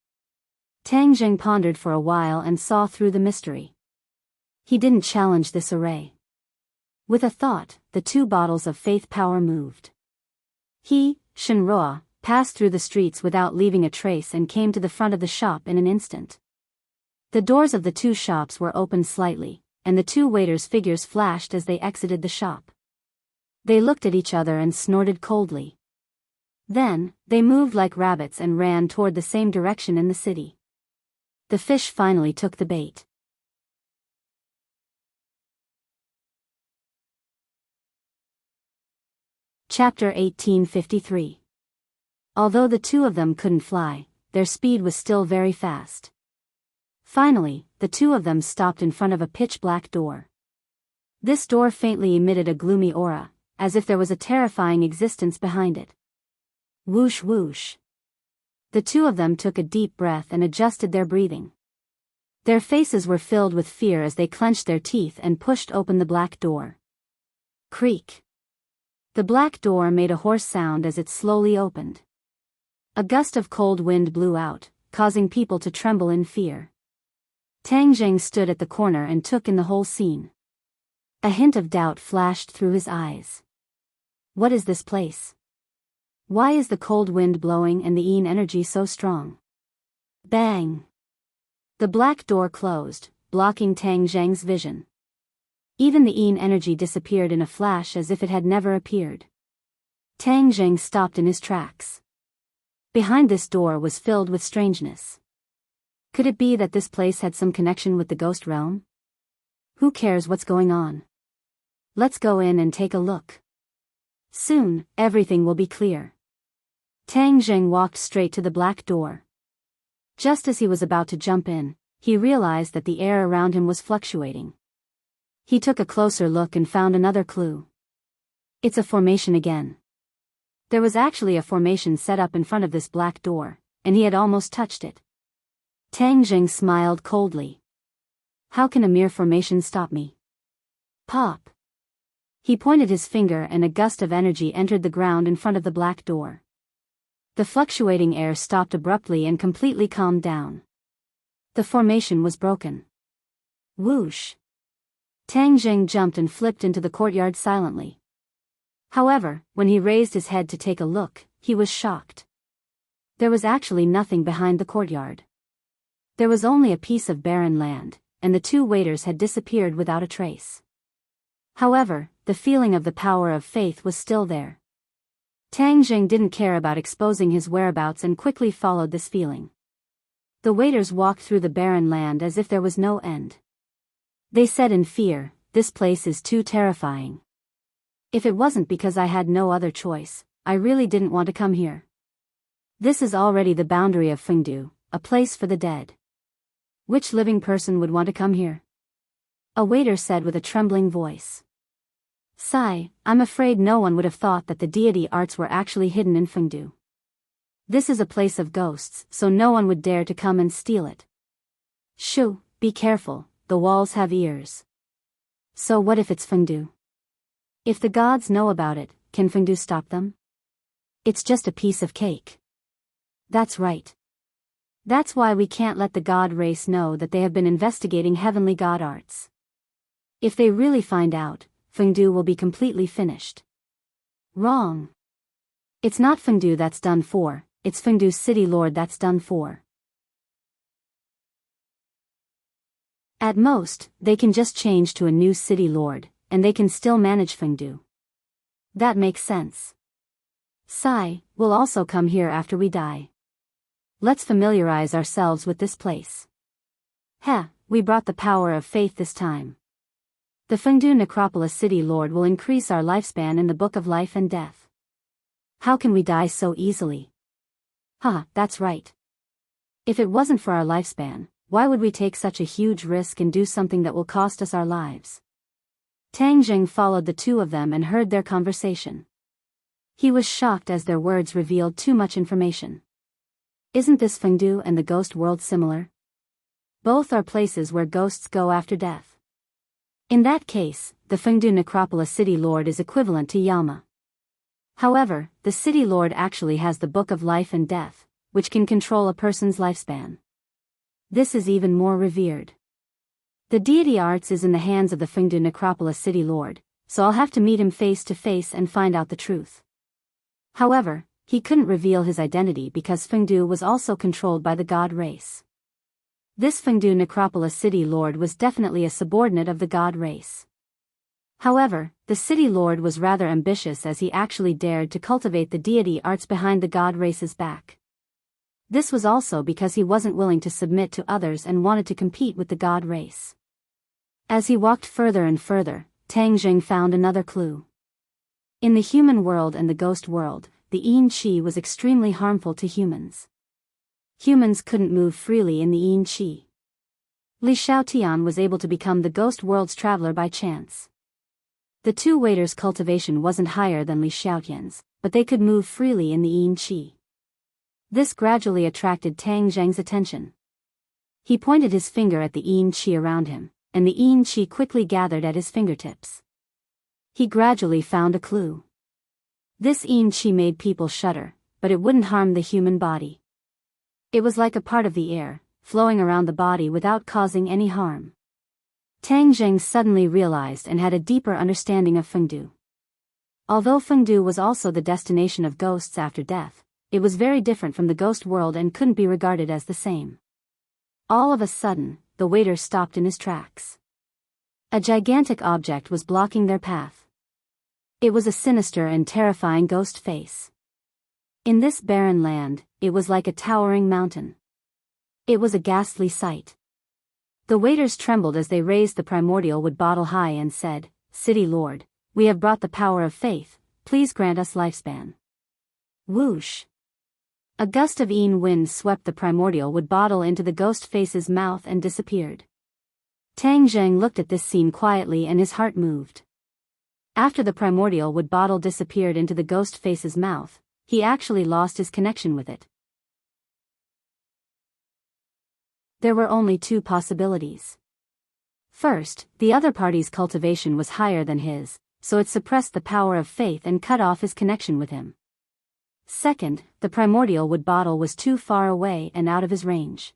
Tang Zheng pondered for a while and saw through the mystery. He didn't challenge this array. With a thought, the two bottles of faith power moved. He, Shenroa, passed through the streets without leaving a trace and came to the front of the shop in an instant. The doors of the two shops were opened slightly, and the two waiters' figures flashed as they exited the shop. They looked at each other and snorted coldly. Then, they moved like rabbits and ran toward the same direction in the city. The fish finally took the bait. Chapter 1853. Although the two of them couldn't fly, their speed was still very fast. Finally, the two of them stopped in front of a pitch-black door. This door faintly emitted a gloomy aura, as if there was a terrifying existence behind it. Whoosh whoosh. The two of them took a deep breath and adjusted their breathing. Their faces were filled with fear as they clenched their teeth and pushed open the black door. Creak. The black door made a hoarse sound as it slowly opened. A gust of cold wind blew out, causing people to tremble in fear. Tang Zheng stood at the corner and took in the whole scene. A hint of doubt flashed through his eyes. What is this place? Why is the cold wind blowing and the yin energy so strong? Bang! The black door closed, blocking Tang Zheng's vision. Even the yin energy disappeared in a flash as if it had never appeared. Tang Zheng stopped in his tracks. Behind this door was filled with strangeness. Could it be that this place had some connection with the ghost realm? Who cares what's going on? Let's go in and take a look. Soon, everything will be clear. Tang Zheng walked straight to the black door. Just as he was about to jump in, he realized that the air around him was fluctuating. He took a closer look and found another clue. It's a formation again. There was actually a formation set up in front of this black door, and he had almost touched it. Tang Zheng smiled coldly. How can a mere formation stop me? Pop. He pointed his finger and a gust of energy entered the ground in front of the black door. The fluctuating air stopped abruptly and completely calmed down. The formation was broken. Whoosh. Tang Zheng jumped and flipped into the courtyard silently. However, when he raised his head to take a look, he was shocked. There was actually nothing behind the courtyard. There was only a piece of barren land, and the two waiters had disappeared without a trace. However, the feeling of the power of faith was still there. Tang Zheng didn't care about exposing his whereabouts and quickly followed this feeling. The waiters walked through the barren land as if there was no end. They said in fear, "This place is too terrifying. If it wasn't because I had no other choice, I really didn't want to come here. This is already the boundary of Fengdu, a place for the dead. Which living person would want to come here?" A waiter said with a trembling voice. "Sigh, I'm afraid no one would have thought that the deity arts were actually hidden in Fengdu. This is a place of ghosts, so no one would dare to come and steal it. Shoo, be careful, the walls have ears. So what if it's Fengdu? If the gods know about it, can Fengdu stop them? It's just a piece of cake." That's right. That's why we can't let the god race know that they have been investigating heavenly god arts. If they really find out, Fengdu will be completely finished. Wrong. It's not Fengdu that's done for, it's Fengdu's city lord that's done for. At most, they can just change to a new city lord, and they can still manage Fengdu. That makes sense. Sai will also come here after we die. Let's familiarize ourselves with this place. Heh, we brought the power of faith this time. The Fengdu Necropolis City Lord will increase our lifespan in the Book of Life and Death. How can we die so easily? That's right. If it wasn't for our lifespan, why would we take such a huge risk and do something that will cost us our lives? Tang Jing followed the two of them and heard their conversation. He was shocked as their words revealed too much information. Isn't this Fengdu and the ghost world similar? Both are places where ghosts go after death. In that case, the Fengdu Necropolis City Lord is equivalent to Yama. However, the City Lord actually has the Book of Life and Death, which can control a person's lifespan. This is even more revered. The deity arts is in the hands of the Fengdu Necropolis City Lord, so I'll have to meet him face to face and find out the truth. However, he couldn't reveal his identity because Fengdu was also controlled by the god race. This Fengdu Necropolis City Lord was definitely a subordinate of the god race. However, the City Lord was rather ambitious as he actually dared to cultivate the deity arts behind the god race's back. This was also because he wasn't willing to submit to others and wanted to compete with the god race. As he walked further and further, Tang Jing found another clue. In the human world and the ghost world, the Yin Qi was extremely harmful to humans. Humans couldn't move freely in the Yin Qi. Li Xiaotian was able to become the ghost world's traveler by chance. The two waiters' cultivation wasn't higher than Li Xiaotian's, but they could move freely in the Yin Qi. This gradually attracted Tang Zheng's attention. He pointed his finger at the Yin Qi around him, and the Yin Qi quickly gathered at his fingertips. He gradually found a clue. This Yin Qi made people shudder, but it wouldn't harm the human body. It was like a part of the air, flowing around the body without causing any harm. Tang Zheng suddenly realized and had a deeper understanding of Fengdu. Although Fengdu was also the destination of ghosts after death, it was very different from the ghost world and couldn't be regarded as the same. All of a sudden, the waiter stopped in his tracks. A gigantic object was blocking their path. It was a sinister and terrifying ghost face. In this barren land, it was like a towering mountain. It was a ghastly sight. The waiters trembled as they raised the primordial wood bottle high and said, "City Lord, we have brought the power of faith, please grant us lifespan." Whoosh! A gust of Yin wind swept the primordial wood bottle into the ghost face's mouth and disappeared. Tang Zheng looked at this scene quietly and his heart moved. After the primordial wood bottle disappeared into the ghost face's mouth, he actually lost his connection with it. There were only two possibilities. First, the other party's cultivation was higher than his, so it suppressed the power of faith and cut off his connection with him. Second, the primordial wood bottle was too far away and out of his range.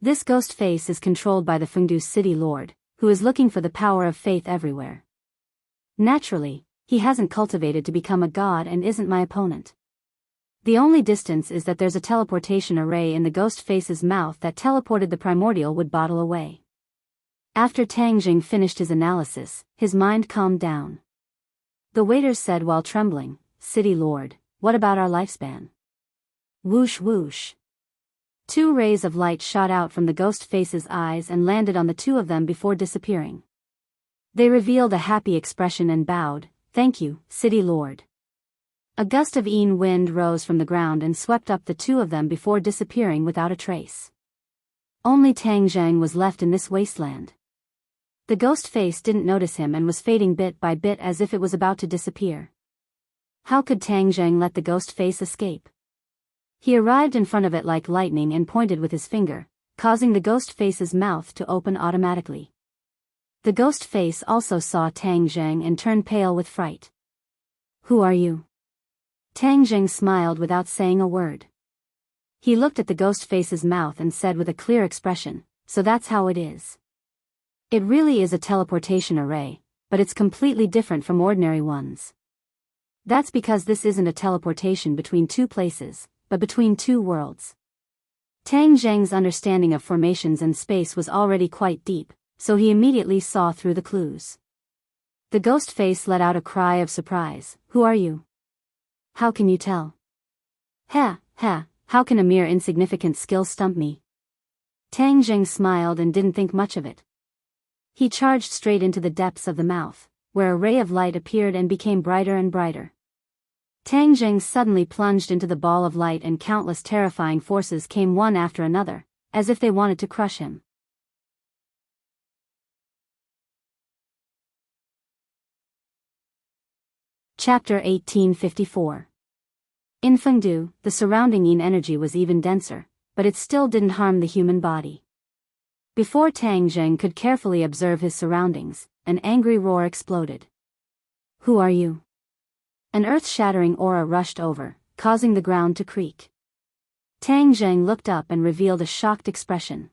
This ghost face is controlled by the Fengdu City Lord, who is looking for the power of faith everywhere. Naturally, he hasn't cultivated to become a god and isn't my opponent. The only distance is that there's a teleportation array in the ghost face's mouth that teleported the primordial wood bottle away. After Tang Jing finished his analysis, his mind calmed down. The waiters said while trembling, "City Lord, what about our lifespan?" Whoosh whoosh. Two rays of light shot out from the ghost face's eyes and landed on the two of them before disappearing. They revealed a happy expression and bowed, "Thank you, City Lord." A gust of Yin wind rose from the ground and swept up the two of them before disappearing without a trace. Only Tang Zheng was left in this wasteland. The ghost face didn't notice him and was fading bit by bit as if it was about to disappear. How could Tang Zheng let the ghost face escape? He arrived in front of it like lightning and pointed with his finger, causing the ghost face's mouth to open automatically. The ghost face also saw Tang Zheng and turned pale with fright. "Who are you?" Tang Zheng smiled without saying a word. He looked at the ghost face's mouth and said with a clear expression, "So that's how it is. It really is a teleportation array, but it's completely different from ordinary ones. That's because this isn't a teleportation between two places, but between two worlds." Tang Zheng's understanding of formations and space was already quite deep, so he immediately saw through the clues. The ghost face let out a cry of surprise. "Who are you? How can you tell?" "Ha, ha, how can a mere insignificant skill stump me?" Tang Zheng smiled and didn't think much of it. He charged straight into the depths of the mouth, where a ray of light appeared and became brighter and brighter. Tang Zheng suddenly plunged into the ball of light and countless terrifying forces came one after another, as if they wanted to crush him. Chapter 1854. In Fengdu, the surrounding yin energy was even denser, but it still didn't harm the human body. Before Tang Zheng could carefully observe his surroundings, an angry roar exploded. "Who are you?" An earth-shattering aura rushed over, causing the ground to creak. Tang Zheng looked up and revealed a shocked expression.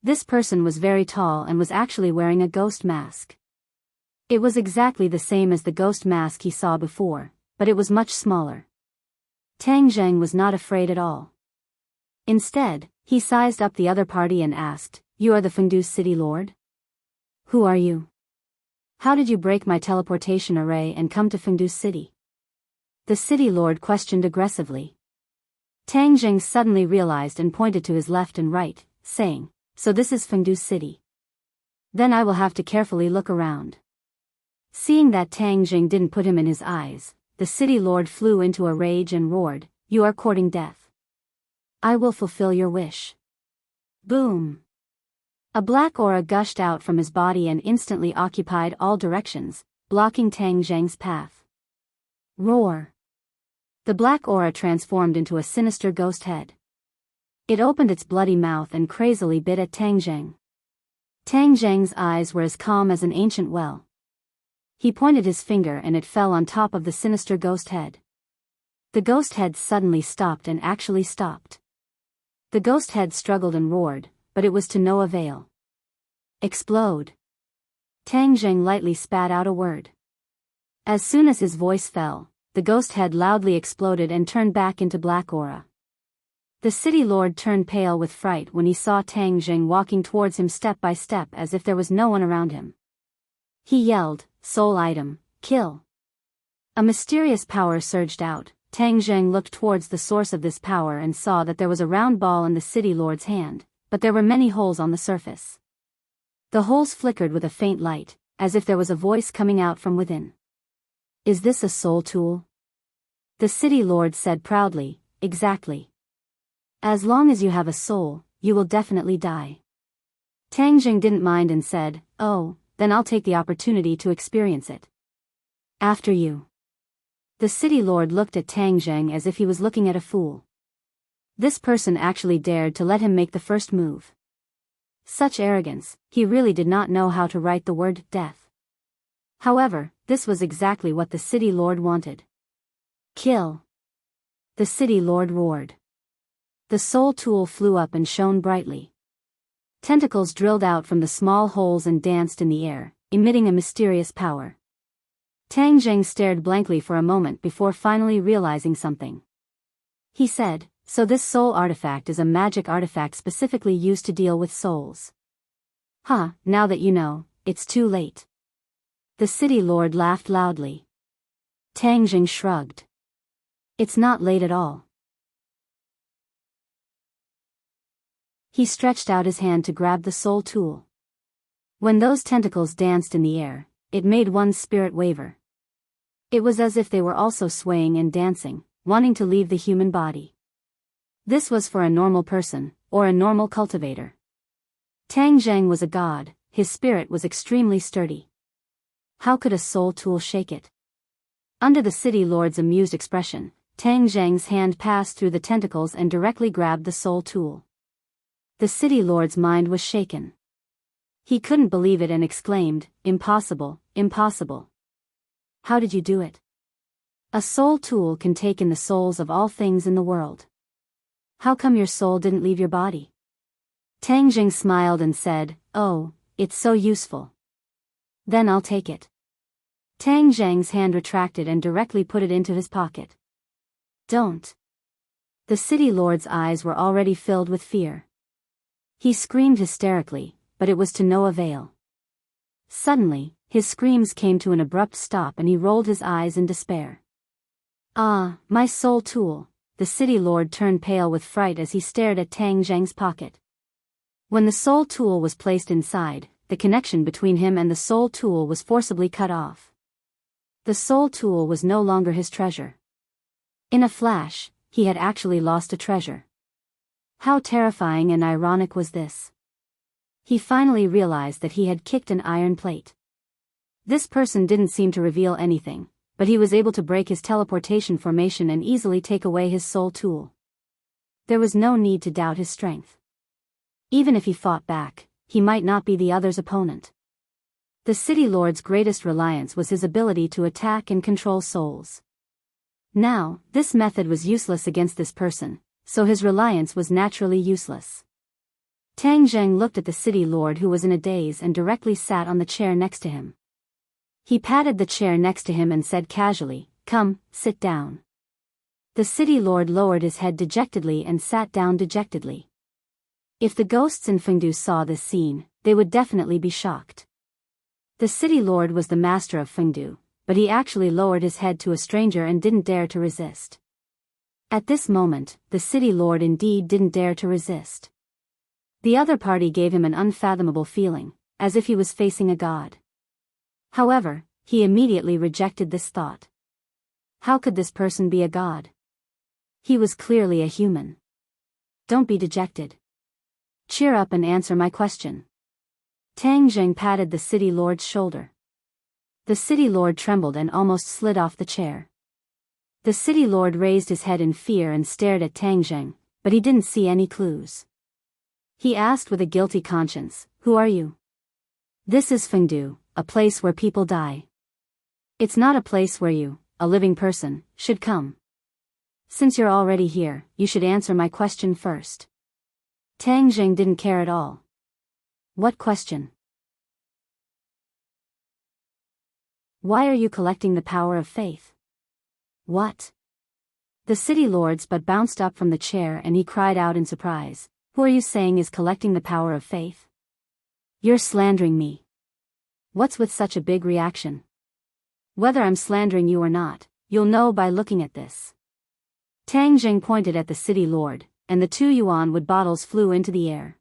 This person was very tall and was actually wearing a ghost mask. It was exactly the same as the ghost mask he saw before, but it was much smaller. Tang Zheng was not afraid at all. Instead, he sized up the other party and asked, "You are the Fengdu city lord? Who are you? How did you break my teleportation array and come to Fengdu city?" The city lord questioned aggressively. Tang Zheng suddenly realized and pointed to his left and right, saying, "So this is Fengdu city. Then I will have to carefully look around." Seeing that Tang Zheng didn't put him in his eyes, the city lord flew into a rage and roared, "You are courting death. I will fulfill your wish." Boom! A black aura gushed out from his body and instantly occupied all directions, blocking Tang Zheng's path. Roar! The black aura transformed into a sinister ghost head. It opened its bloody mouth and crazily bit at Tang Zheng. Tang Zheng's eyes were as calm as an ancient well. He pointed his finger and it fell on top of the sinister ghost head. The ghost head suddenly stopped and actually stopped. The ghost head struggled and roared, but it was to no avail. "Explode!" Tang Zheng lightly spat out a word. As soon as his voice fell, the ghost head loudly exploded and turned back into black aura. The city lord turned pale with fright when he saw Tang Zheng walking towards him step by step as if there was no one around him. He yelled, "Soul item, kill!" A mysterious power surged out. Tang Zheng looked towards the source of this power and saw that there was a round ball in the city lord's hand, but there were many holes on the surface. The holes flickered with a faint light, as if there was a voice coming out from within. "Is this a soul tool?" The city lord said proudly, "Exactly. As long as you have a soul, you will definitely die." Tang Zheng didn't mind and said, "Oh, then I'll take the opportunity to experience it." "After you." The city lord looked at Tang Zheng as if he was looking at a fool. This person actually dared to let him make the first move. Such arrogance, he really did not know how to write the word death. However, this was exactly what the city lord wanted. "Kill!" The city lord roared. The soul tool flew up and shone brightly. Tentacles drilled out from the small holes and danced in the air, emitting a mysterious power. Tang Zheng stared blankly for a moment before finally realizing something. He said, "So this soul artifact is a magic artifact specifically used to deal with souls." "Huh, now that you know, it's too late." The city lord laughed loudly. Tang Zheng shrugged. "It's not late at all." He stretched out his hand to grab the soul tool. When those tentacles danced in the air, it made one's spirit waver. It was as if they were also swaying and dancing, wanting to leave the human body. This was for a normal person, or a normal cultivator. Tang Zheng was a god, his spirit was extremely sturdy. How could a soul tool shake it? Under the city lord's amused expression, Tang Zheng's hand passed through the tentacles and directly grabbed the soul tool. The city lord's mind was shaken. He couldn't believe it and exclaimed, "Impossible, impossible. How did you do it? A soul tool can take in the souls of all things in the world. How come your soul didn't leave your body? Tang Jing smiled and said, "Oh, it's so useful. Then I'll take it." Tang Zhang's hand retracted and directly put it into his pocket. "Don't." The city lord's eyes were already filled with fear. He screamed hysterically, but it was to no avail. Suddenly, his screams came to an abrupt stop and he rolled his eyes in despair. "Ah, my soul tool." The city lord turned pale with fright as he stared at Tang Zhang's pocket. When the soul tool was placed inside, the connection between him and the soul tool was forcibly cut off. The soul tool was no longer his treasure. In a flash, he had actually lost a treasure. How terrifying and ironic was this? He finally realized that he had kicked an iron plate. This person didn't seem to reveal anything, but he was able to break his teleportation formation and easily take away his soul tool. There was no need to doubt his strength. Even if he fought back, he might not be the other's opponent. The city lord's greatest reliance was his ability to attack and control souls. Now, this method was useless against this person, so his reliance was naturally useless. Tang Zheng looked at the city lord who was in a daze and directly sat on the chair next to him. He patted the chair next to him and said casually, "Come, sit down." The city lord lowered his head dejectedly and sat down dejectedly. If the ghosts in Fengdu saw this scene, they would definitely be shocked. The city lord was the master of Fengdu, but he actually lowered his head to a stranger and didn't dare to resist. At this moment, the city lord indeed didn't dare to resist. The other party gave him an unfathomable feeling, as if he was facing a god. However, he immediately rejected this thought. How could this person be a god? He was clearly a human. Don't be dejected. Cheer up and answer my question. Tang Zheng patted the city lord's shoulder. The city lord trembled and almost slid off the chair. The city lord raised his head in fear and stared at Tang Zheng, but he didn't see any clues. He asked with a guilty conscience, "Who are you?" "This is Fengdu, a place where people die. It's not a place where you, a living person, should come. Since you're already here, you should answer my question first." Tang Zheng didn't care at all. "What question?" "Why are you collecting the power of faith?" "What?" The city lord's butt bounced up from the chair and he cried out in surprise, "Who are you saying is collecting the power of faith? You're slandering me." "What's with such a big reaction?" "Whether I'm slandering you or not, you'll know by looking at this." Tang Jing pointed at the city lord, and the 2 yuan wood bottles flew into the air.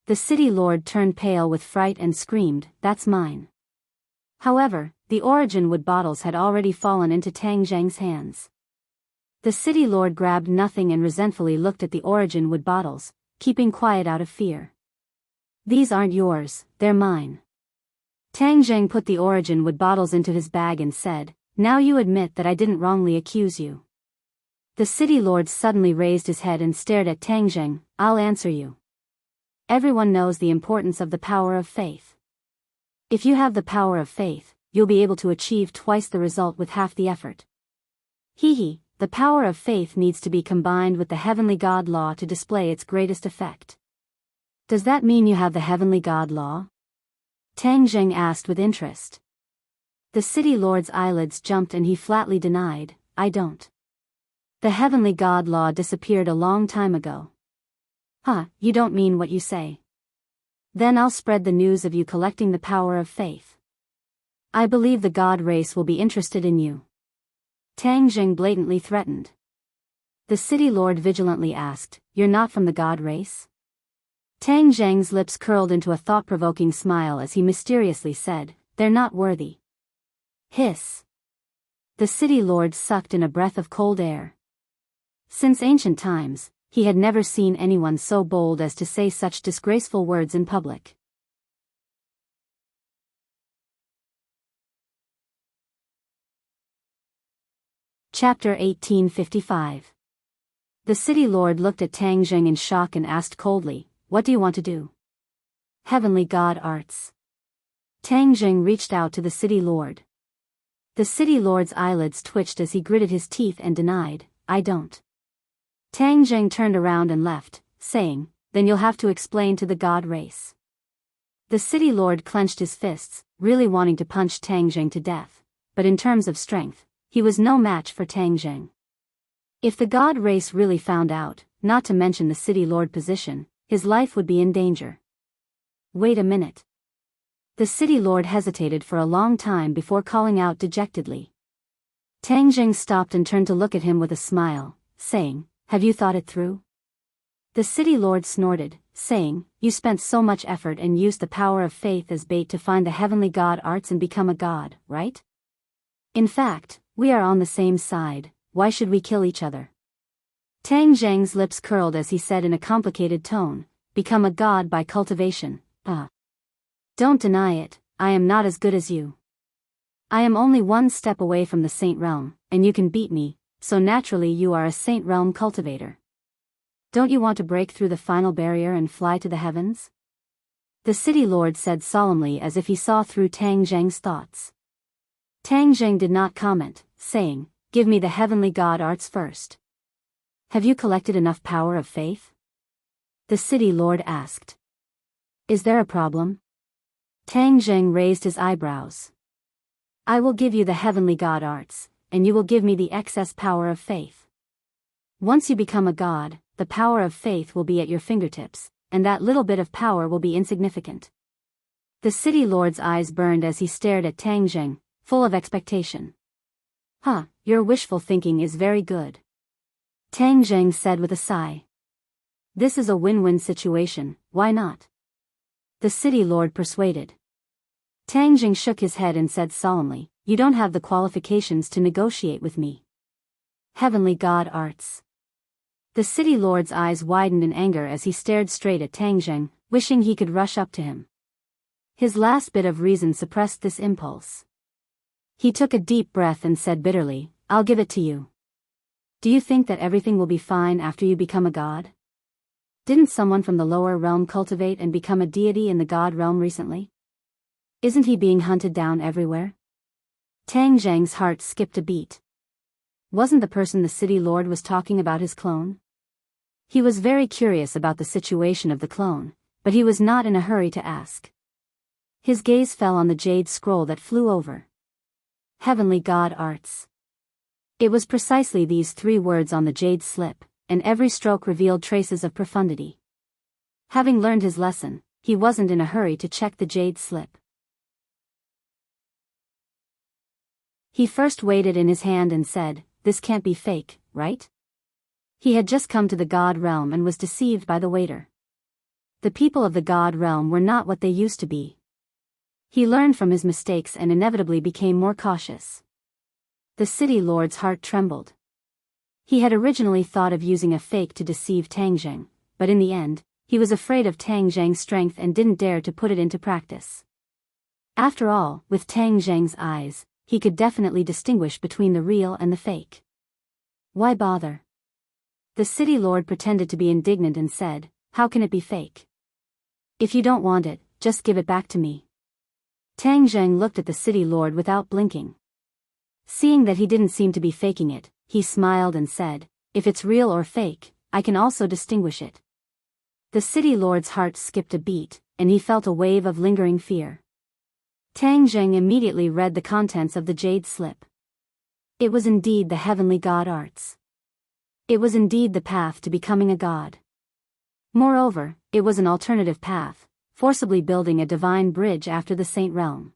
The city lord turned pale with fright and screamed, "That's mine." However, the origin wood bottles had already fallen into Tang Zheng's hands. The city lord grabbed nothing and resentfully looked at the origin wood bottles, keeping quiet out of fear. "These aren't yours, they're mine." Tang Zheng put the origin wood bottles into his bag and said, "Now you admit that I didn't wrongly accuse you." The city lord suddenly raised his head and stared at Tang Zheng. "I'll answer you. Everyone knows the importance of the power of faith. If you have the power of faith, you'll be able to achieve twice the result with half the effort. Hee, the power of faith needs to be combined with the heavenly God law to display its greatest effect." "Does that mean you have the heavenly God law?" Tang Zheng asked with interest. The city lord's eyelids jumped and he flatly denied, "I don't. The heavenly God law disappeared a long time ago." "Huh, you don't mean what you say." "Then I'll spread the news of you collecting the power of faith. I believe the God race will be interested in you." Tang Jing blatantly threatened. The city lord vigilantly asked, "You're not from the God race?" Tang Zheng's lips curled into a thought-provoking smile as he mysteriously said, "They're not worthy." Hiss. The city lord sucked in a breath of cold air. Since ancient times, he had never seen anyone so bold as to say such disgraceful words in public. Chapter 1855. The city lord looked at Tang Jing in shock and asked coldly, "What do you want to do?" "Heavenly God arts." Tang Jing reached out to the city lord. The city lord's eyelids twitched as he gritted his teeth and denied, "I don't." Tang Zheng turned around and left, saying, "Then you'll have to explain to the god race." The city lord clenched his fists, really wanting to punch Tang Zheng to death, but in terms of strength, he was no match for Tang Zheng. If the god race really found out, not to mention the city lord position, his life would be in danger. Wait a minute. The city lord hesitated for a long time before calling out dejectedly. Tang Zheng stopped and turned to look at him with a smile, saying, "Have you thought it through?" The city lord snorted, saying, "You spent so much effort and used the power of faith as bait to find the heavenly god arts and become a god, right? In fact, we are on the same side, why should we kill each other?" Tang Zheng's lips curled as he said in a complicated tone, "Become a god by cultivation, Don't deny it, I am not as good as you. I am only one step away from the Saint Realm, and you can beat me, so naturally you are a Saint Realm cultivator. Don't you want to break through the final barrier and fly to the heavens?" The city lord said solemnly as if he saw through Tang Zheng's thoughts. Tang Zheng did not comment, saying, "Give me the heavenly god arts first." "Have you collected enough power of faith?" The city lord asked. "Is there a problem?" Tang Zheng raised his eyebrows. "I will give you the heavenly god arts, and you will give me the excess power of faith. Once you become a god, the power of faith will be at your fingertips, and that little bit of power will be insignificant." The city lord's eyes burned as he stared at Tang Zheng, full of expectation. Your wishful thinking is very good," Tang Zheng said with a sigh. "This is a win-win situation, why not?" The city lord persuaded. Tang Zheng shook his head and said solemnly, "You don't have the qualifications to negotiate with me." Heavenly god arts. The city lord's eyes widened in anger as he stared straight at Tang Zheng, wishing he could rush up to him. His last bit of reason suppressed this impulse. He took a deep breath and said bitterly, "I'll give it to you. Do you think that everything will be fine after you become a god? Didn't someone from the lower realm cultivate and become a deity in the god realm recently? Isn't he being hunted down everywhere?" Tang Zheng's heart skipped a beat. Wasn't the person the city lord was talking about his clone? He was very curious about the situation of the clone, but he was not in a hurry to ask. His gaze fell on the jade scroll that flew over. Heavenly god arts. It was precisely these 3 words on the jade slip, and every stroke revealed traces of profundity. Having learned his lesson, he wasn't in a hurry to check the jade slip. He first weighed it in his hand and said, "This can't be fake, right?" He had just come to the god realm and was deceived by the waiter. The people of the god realm were not what they used to be. He learned from his mistakes and inevitably became more cautious. The city lord's heart trembled. He had originally thought of using a fake to deceive Tang Zheng, but in the end, he was afraid of Tang Zheng's strength and didn't dare to put it into practice. After all, with Tang Zheng's eyes, he could definitely distinguish between the real and the fake. Why bother? The city lord pretended to be indignant and said, "How can it be fake? If you don't want it, just give it back to me." Tang Zheng looked at the city lord without blinking. Seeing that he didn't seem to be faking it, he smiled and said, "If it's real or fake, I can also distinguish it." The city lord's heart skipped a beat, and he felt a wave of lingering fear. Tang Zheng immediately read the contents of the jade slip. It was indeed the heavenly god arts. It was indeed the path to becoming a god. Moreover, it was an alternative path, forcibly building a divine bridge after the Saint Realm.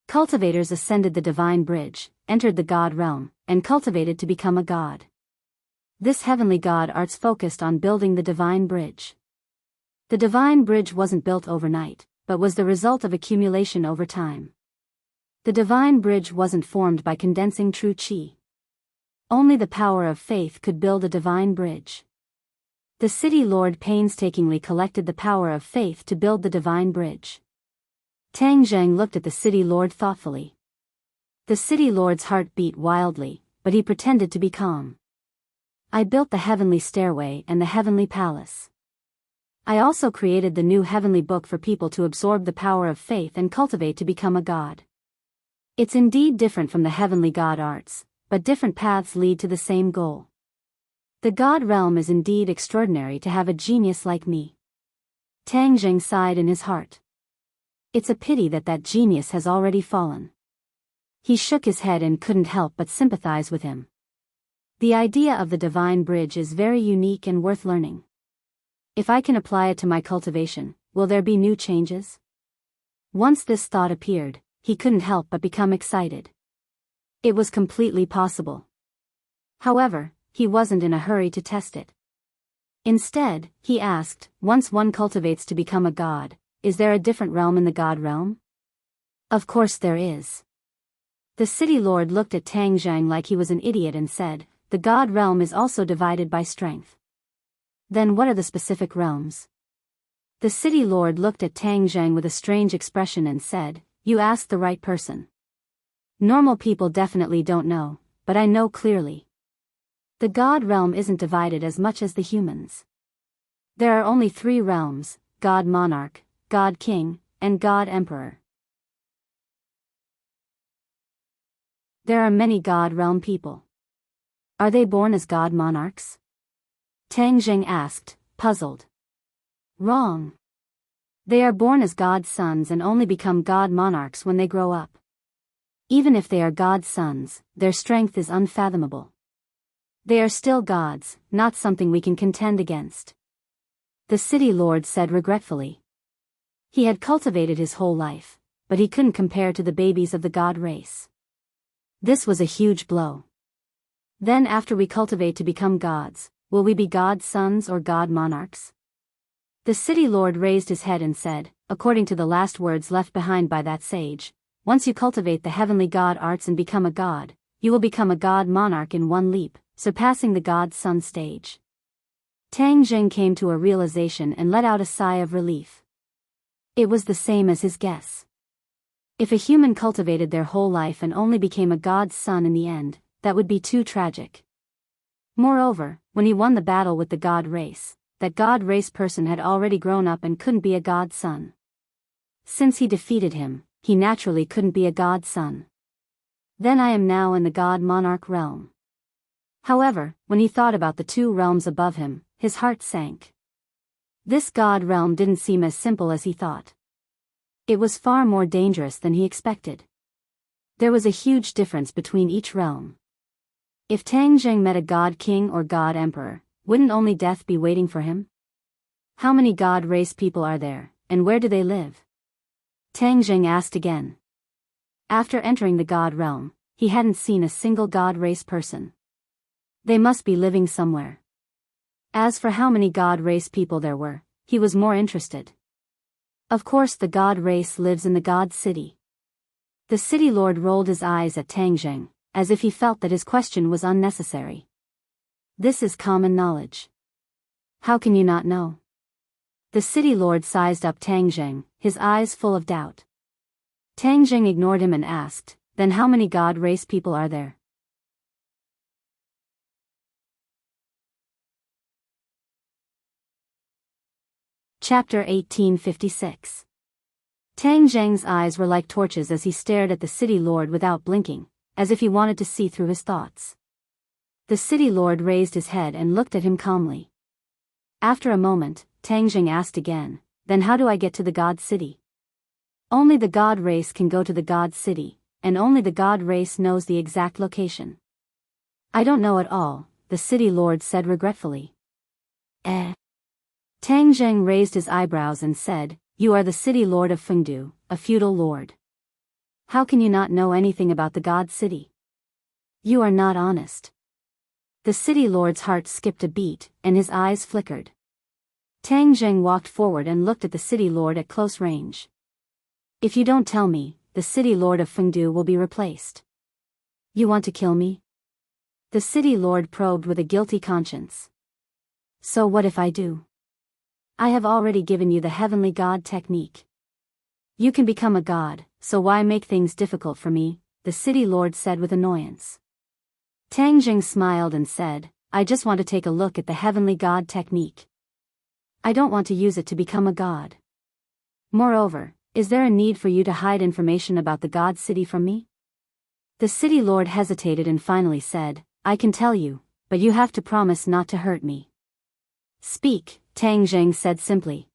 Cultivators ascended the divine bridge, entered the god realm, and cultivated to become a god. This heavenly god arts focused on building the divine bridge. The divine bridge wasn't built overnight, but was the result of accumulation over time. The divine bridge wasn't formed by condensing true qi. Only the power of faith could build a divine bridge. The city lord painstakingly collected the power of faith to build the divine bridge. Tang Zheng looked at the city lord thoughtfully. The city lord's heart beat wildly, but he pretended to be calm. "I built the heavenly stairway and the heavenly palace. I also created the new heavenly book for people to absorb the power of faith and cultivate to become a god. It's indeed different from the heavenly god arts, but different paths lead to the same goal." The God realm is indeed extraordinary to have a genius like me. Tang Jing sighed in his heart. It's a pity that genius has already fallen. He shook his head and couldn't help but sympathize with him. The idea of the divine bridge is very unique and worth learning. If I can apply it to my cultivation, will there be new changes? Once this thought appeared, he couldn't help but become excited. It was completely possible. However, he wasn't in a hurry to test it. Instead, he asked, once one cultivates to become a god, is there a different realm in the god realm? Of course there is. The city lord looked at Tang Zhang like he was an idiot and said, the god realm is also divided by strength. Then what are the specific realms? The city lord looked at Tang Zhang with a strange expression and said, you asked the right person. Normal people definitely don't know, but I know clearly. The god realm isn't divided as much as the humans. There are only 3 realms, God Monarch, God King, and God Emperor. There are many God realm people. Are they born as God Monarchs? Tang Jing asked, puzzled. Wrong. They are born as God's sons and only become God Monarchs when they grow up. Even if they are God's sons, their strength is unfathomable. They are still gods, not something we can contend against. The city lord said regretfully. He had cultivated his whole life, but he couldn't compare to the babies of the god race. This was a huge blow. Then after we cultivate to become gods, will we be God's sons or God monarchs? The city lord raised his head and said, according to the last words left behind by that sage, once you cultivate the heavenly god arts and become a god, you will become a god monarch in one leap, surpassing the God's Son stage. Tang Jing came to a realization and let out a sigh of relief. It was the same as his guess. If a human cultivated their whole life and only became a God's son in the end, that would be too tragic. Moreover, when he won the battle with the God race, that God race person had already grown up and couldn't be a God's son. Since he defeated him, he naturally couldn't be a God's son. Then I am now in the God monarch realm. However, when he thought about the 2 realms above him, his heart sank. This god realm didn't seem as simple as he thought. It was far more dangerous than he expected. There was a huge difference between each realm. If Tang Jing met a god king or god emperor, wouldn't only death be waiting for him? How many god race people are there, and where do they live? Tang Jing asked again. After entering the god realm, he hadn't seen a single god race person. They must be living somewhere. As for how many god race people there were, he was more interested. Of course the god race lives in the god city. The city lord rolled his eyes at Tang Jing, as if he felt that his question was unnecessary. This is common knowledge. How can you not know? The city lord sized up Tang Jing, his eyes full of doubt. Tang Jing ignored him and asked, then how many god race people are there? Chapter 1856. Tang Jing's eyes were like torches as he stared at the city lord without blinking, as if he wanted to see through his thoughts. The city lord raised his head and looked at him calmly. After a moment, Tang Jing asked again, then how do I get to the god city? Only the god race can go to the god city, and only the god race knows the exact location. I don't know at all, the city lord said regretfully. Tang Jing raised his eyebrows and said, you are the city lord of Fengdu, a feudal lord. How can you not know anything about the god city? You are not honest. The city lord's heart skipped a beat, and his eyes flickered. Tang Jing walked forward and looked at the city lord at close range. If you don't tell me, the city lord of Fengdu will be replaced. You want to kill me? The city lord probed with a guilty conscience. So what if I do? I have already given you the heavenly god technique. You can become a god, so why make things difficult for me? The city lord said with annoyance. Tang Jing smiled and said, I just want to take a look at the heavenly god technique. I don't want to use it to become a god. Moreover, is there a need for you to hide information about the god city from me? The city lord hesitated and finally said, I can tell you, but you have to promise not to hurt me. Speak, Tang Zheng said simply.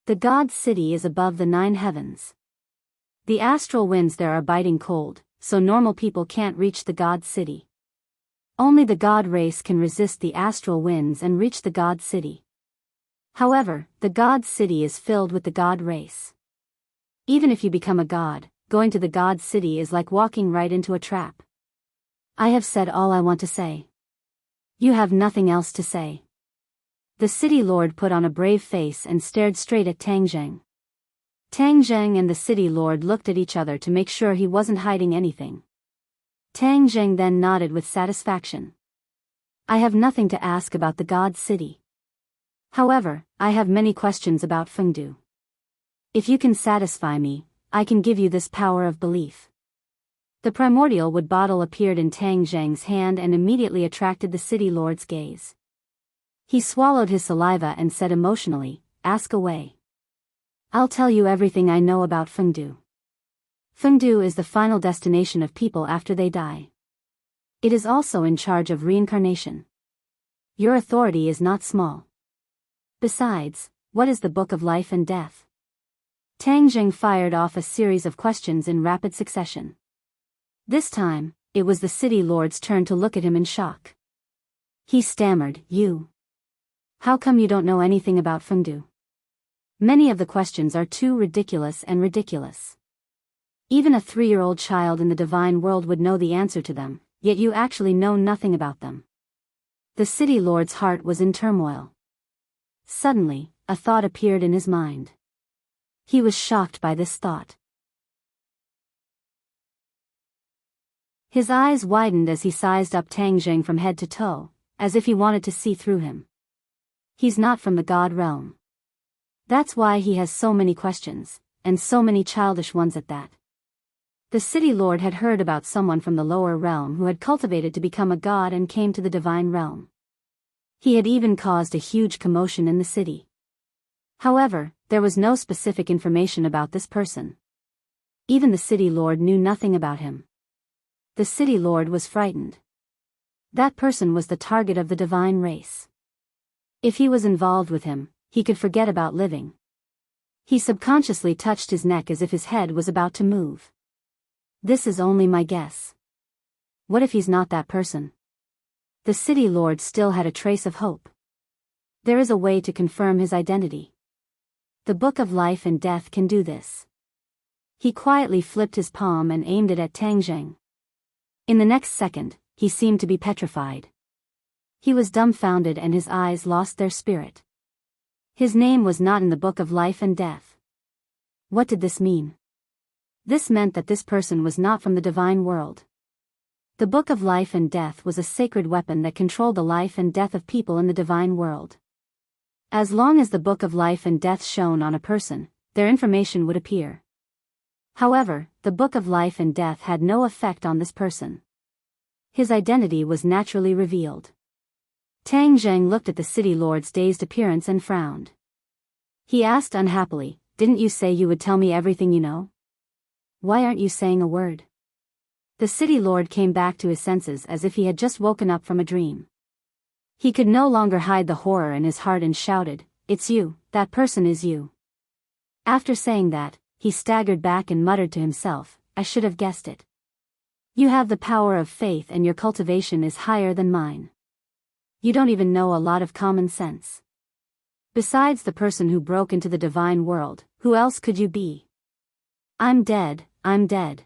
The god city is above the 9 heavens. The astral winds there are biting cold, so normal people can't reach the god city. Only the god race can resist the astral winds and reach the god city. However, the god city is filled with the god race. Even if you become a god, going to the god city is like walking right into a trap. I have said all I want to say. You have nothing else to say. The city lord put on a brave face and stared straight at Tang Zheng. Tang Zheng and the city lord looked at each other to make sure he wasn't hiding anything. Tang Zheng then nodded with satisfaction. I have nothing to ask about the god city. However, I have many questions about Fengdu. If you can satisfy me, I can give you this power of belief. The primordial wood bottle appeared in Tang Zheng's hand and immediately attracted the city lord's gaze. He swallowed his saliva and said emotionally, ask away. I'll tell you everything I know about Fengdu. Fengdu is the final destination of people after they die. It is also in charge of reincarnation. Your authority is not small. Besides, what is the Book of Life and Death? Tang Zheng fired off a series of questions in rapid succession. This time, it was the city lord's turn to look at him in shock. He stammered, You. How come you don't know anything about Fengdu? Many of the questions are too ridiculous and ridiculous. Even a 3-year-old child in the divine world would know the answer to them, yet you actually know nothing about them. The city lord's heart was in turmoil. Suddenly, a thought appeared in his mind. He was shocked by this thought. His eyes widened as he sized up Tang Zheng from head to toe, as if he wanted to see through him. He's not from the god realm. That's why he has so many questions, and so many childish ones at that. The city lord had heard about someone from the lower realm who had cultivated to become a god and came to the divine realm. He had even caused a huge commotion in the city. However, there was no specific information about this person. Even the city lord knew nothing about him. The city lord was frightened. That person was the target of the divine race. If he was involved with him, he could forget about living. He subconsciously touched his neck as if his head was about to move. This is only my guess. What if he's not that person? The city lord still had a trace of hope. There is a way to confirm his identity. The Book of Life and Death can do this. He quietly flipped his palm and aimed it at Tang Zheng. In the next second, he seemed to be petrified. He was dumbfounded and his eyes lost their spirit. His name was not in the Book of Life and Death. What did this mean? This meant that this person was not from the divine world. The Book of Life and Death was a sacred weapon that controlled the life and death of people in the divine world. As long as the Book of Life and Death shone on a person, their information would appear. However, the Book of Life and Death had no effect on this person. His identity was naturally revealed. Tang Zheng looked at the city lord's dazed appearance and frowned. He asked unhappily, Didn't you say you would tell me everything you know? Why aren't you saying a word? The city lord came back to his senses as if he had just woken up from a dream. He could no longer hide the horror in his heart and shouted, It's you, that person is you. After saying that, he staggered back and muttered to himself, I should have guessed it. You have the power of faith and your cultivation is higher than mine. You don't even know a lot of common sense. Besides the person who broke into the divine world, who else could you be? I'm dead, I'm dead.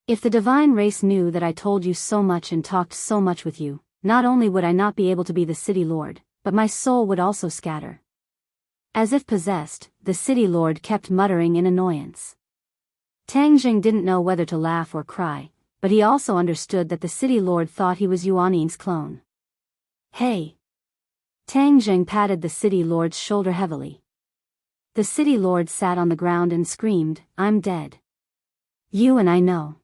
If the divine race knew that I told you so much and talked so much with you, not only would I not be able to be the city lord, but my soul would also scatter. As if possessed, the city lord kept muttering in annoyance. Tang Zheng didn't know whether to laugh or cry, but he also understood that the city lord thought he was Yuaning's clone. Hey! Tang Zheng patted the city lord's shoulder heavily. The city lord sat on the ground and screamed, I'm dead. You and I know.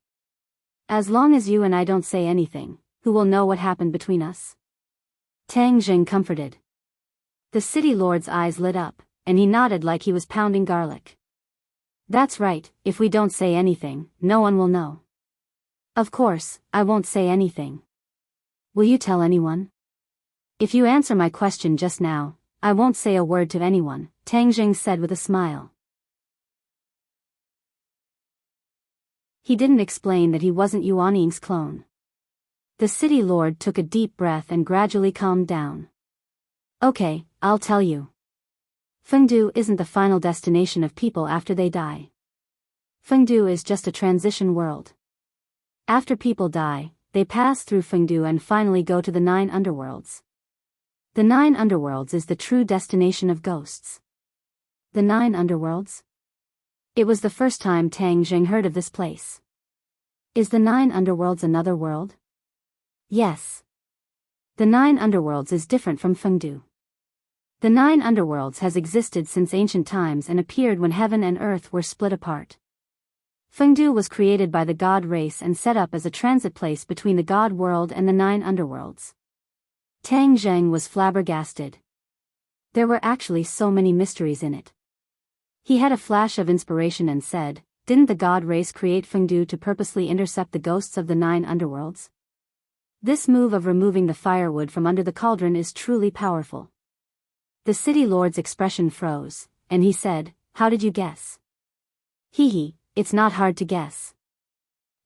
As long as you and I don't say anything, who will know what happened between us? Tang Zheng comforted. The city lord's eyes lit up, and he nodded like he was pounding garlic. That's right, if we don't say anything, no one will know. Of course, I won't say anything. Will you tell anyone? If you answer my question just now, I won't say a word to anyone, Tang Jing said with a smile. He didn't explain that he wasn't Yuan Ying's clone. The city lord took a deep breath and gradually calmed down. Okay, I'll tell you. Fengdu isn't the final destination of people after they die. Fengdu is just a transition world. After people die, they pass through Fengdu and finally go to the 9 underworlds. The 9 underworlds is the true destination of ghosts. The 9 underworlds? It was the first time Tang Jing heard of this place. Is the 9 underworlds another world? Yes. The 9 underworlds is different from Fengdu. The 9 underworlds has existed since ancient times and appeared when heaven and earth were split apart. Fengdu was created by the god race and set up as a transit place between the god world and the 9 underworlds. Tang Zheng was flabbergasted. There were actually so many mysteries in it. He had a flash of inspiration and said, didn't the god race create Fengdu to purposely intercept the ghosts of the 9 underworlds? This move of removing the firewood from under the cauldron is truly powerful. The city lord's expression froze, and he said, how did you guess? Hee, it's not hard to guess.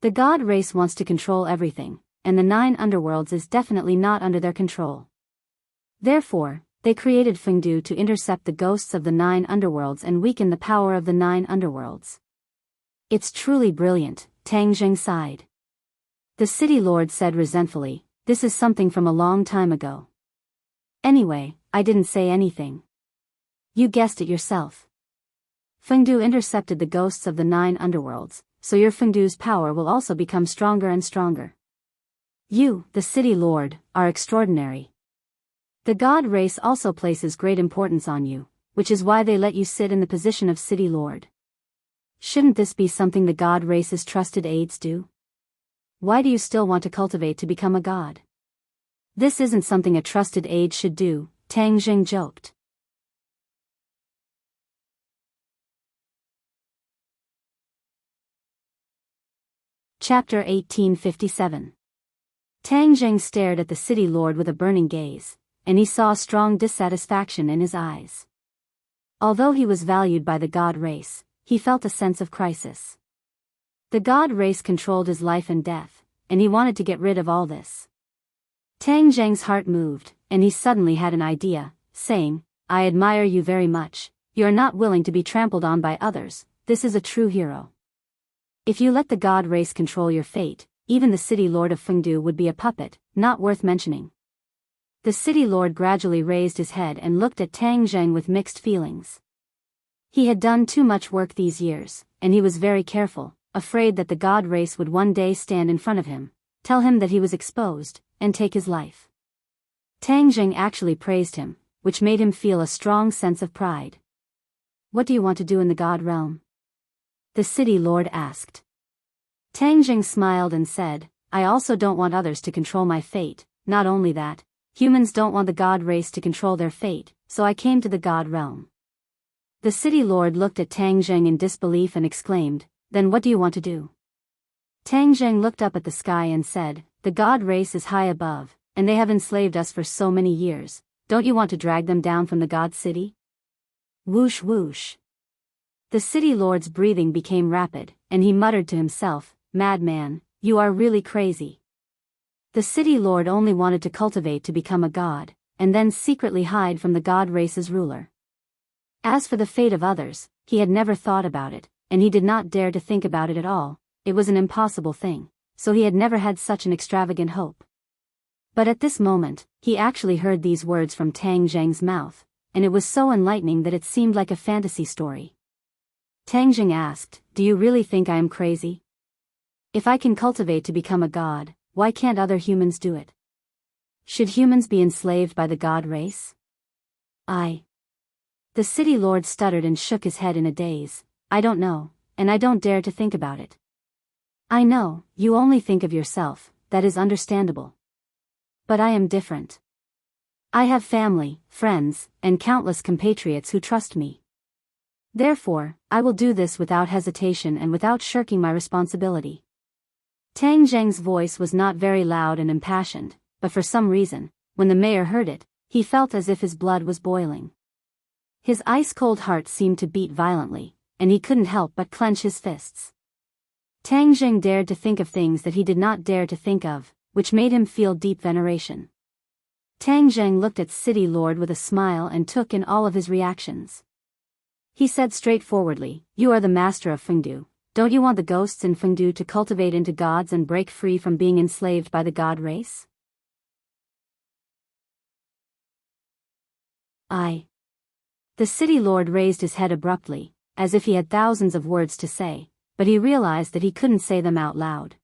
The god race wants to control everything, and the 9 underworlds is definitely not under their control. Therefore, they created Fengdu to intercept the ghosts of the 9 underworlds and weaken the power of the 9 underworlds. It's truly brilliant, Tang Jing sighed. The city lord said resentfully, this is something from a long time ago. Anyway, I didn't say anything. You guessed it yourself. Fengdu intercepted the ghosts of the 9 underworlds, so your Fengdu's power will also become stronger and stronger. You, the city lord, are extraordinary. The god race also places great importance on you, which is why they let you sit in the position of city lord. Shouldn't this be something the god race's trusted aides do? Why do you still want to cultivate to become a god? This isn't something a trusted aide should do, Tang Jing joked. Chapter 1857. Tang Jing stared at the city lord with a burning gaze, and he saw strong dissatisfaction in his eyes. Although he was valued by the god race, he felt a sense of crisis. The god race controlled his life and death, and he wanted to get rid of all this. Tang Jing's heart moved, and he suddenly had an idea, saying, I admire you very much, you are not willing to be trampled on by others, this is a true hero. If you let the god race control your fate, even the city lord of Fengdu would be a puppet, not worth mentioning. The city lord gradually raised his head and looked at Tang Jing with mixed feelings. He had done too much work these years, and he was very careful, afraid that the god race would one day stand in front of him, tell him that he was exposed, and take his life. Tang Jing actually praised him, which made him feel a strong sense of pride. What do you want to do in the god realm? The city lord asked. Tang Jing smiled and said, I also don't want others to control my fate, not only that, humans don't want the god race to control their fate, so I came to the god realm. The city lord looked at Tang Jing in disbelief and exclaimed, then what do you want to do? Tang Jing looked up at the sky and said, the god race is high above, and they have enslaved us for so many years, don't you want to drag them down from the god city? Whoosh whoosh. The city lord's breathing became rapid, and he muttered to himself, madman, you are really crazy. The city lord only wanted to cultivate to become a god, and then secretly hide from the god race's ruler. As for the fate of others, he had never thought about it, and he did not dare to think about it at all, it was an impossible thing, so he had never had such an extravagant hope. But at this moment, he actually heard these words from Tang Jing's mouth, and it was so enlightening that it seemed like a fantasy story. Tang Jing asked, do you really think I am crazy? If I can cultivate to become a god, why can't other humans do it? Should humans be enslaved by the god race? The city lord stuttered and shook his head in a daze, I don't know, and I don't dare to think about it. I know, you only think of yourself, that is understandable. But I am different. I have family, friends, and countless compatriots who trust me. Therefore, I will do this without hesitation and without shirking my responsibility. Tang Jing's voice was not very loud and impassioned, but for some reason, when the mayor heard it, he felt as if his blood was boiling. His ice-cold heart seemed to beat violently, and he couldn't help but clench his fists. Tang Jing dared to think of things that he did not dare to think of, which made him feel deep veneration. Tang Jing looked at City Lord with a smile and took in all of his reactions. He said straightforwardly, "You are the master of Fengdu. Don't you want the ghosts in Fengdu to cultivate into gods and break free from being enslaved by the god race?" The City Lord raised his head abruptly, as if he had thousands of words to say, but he realized that he couldn't say them out loud.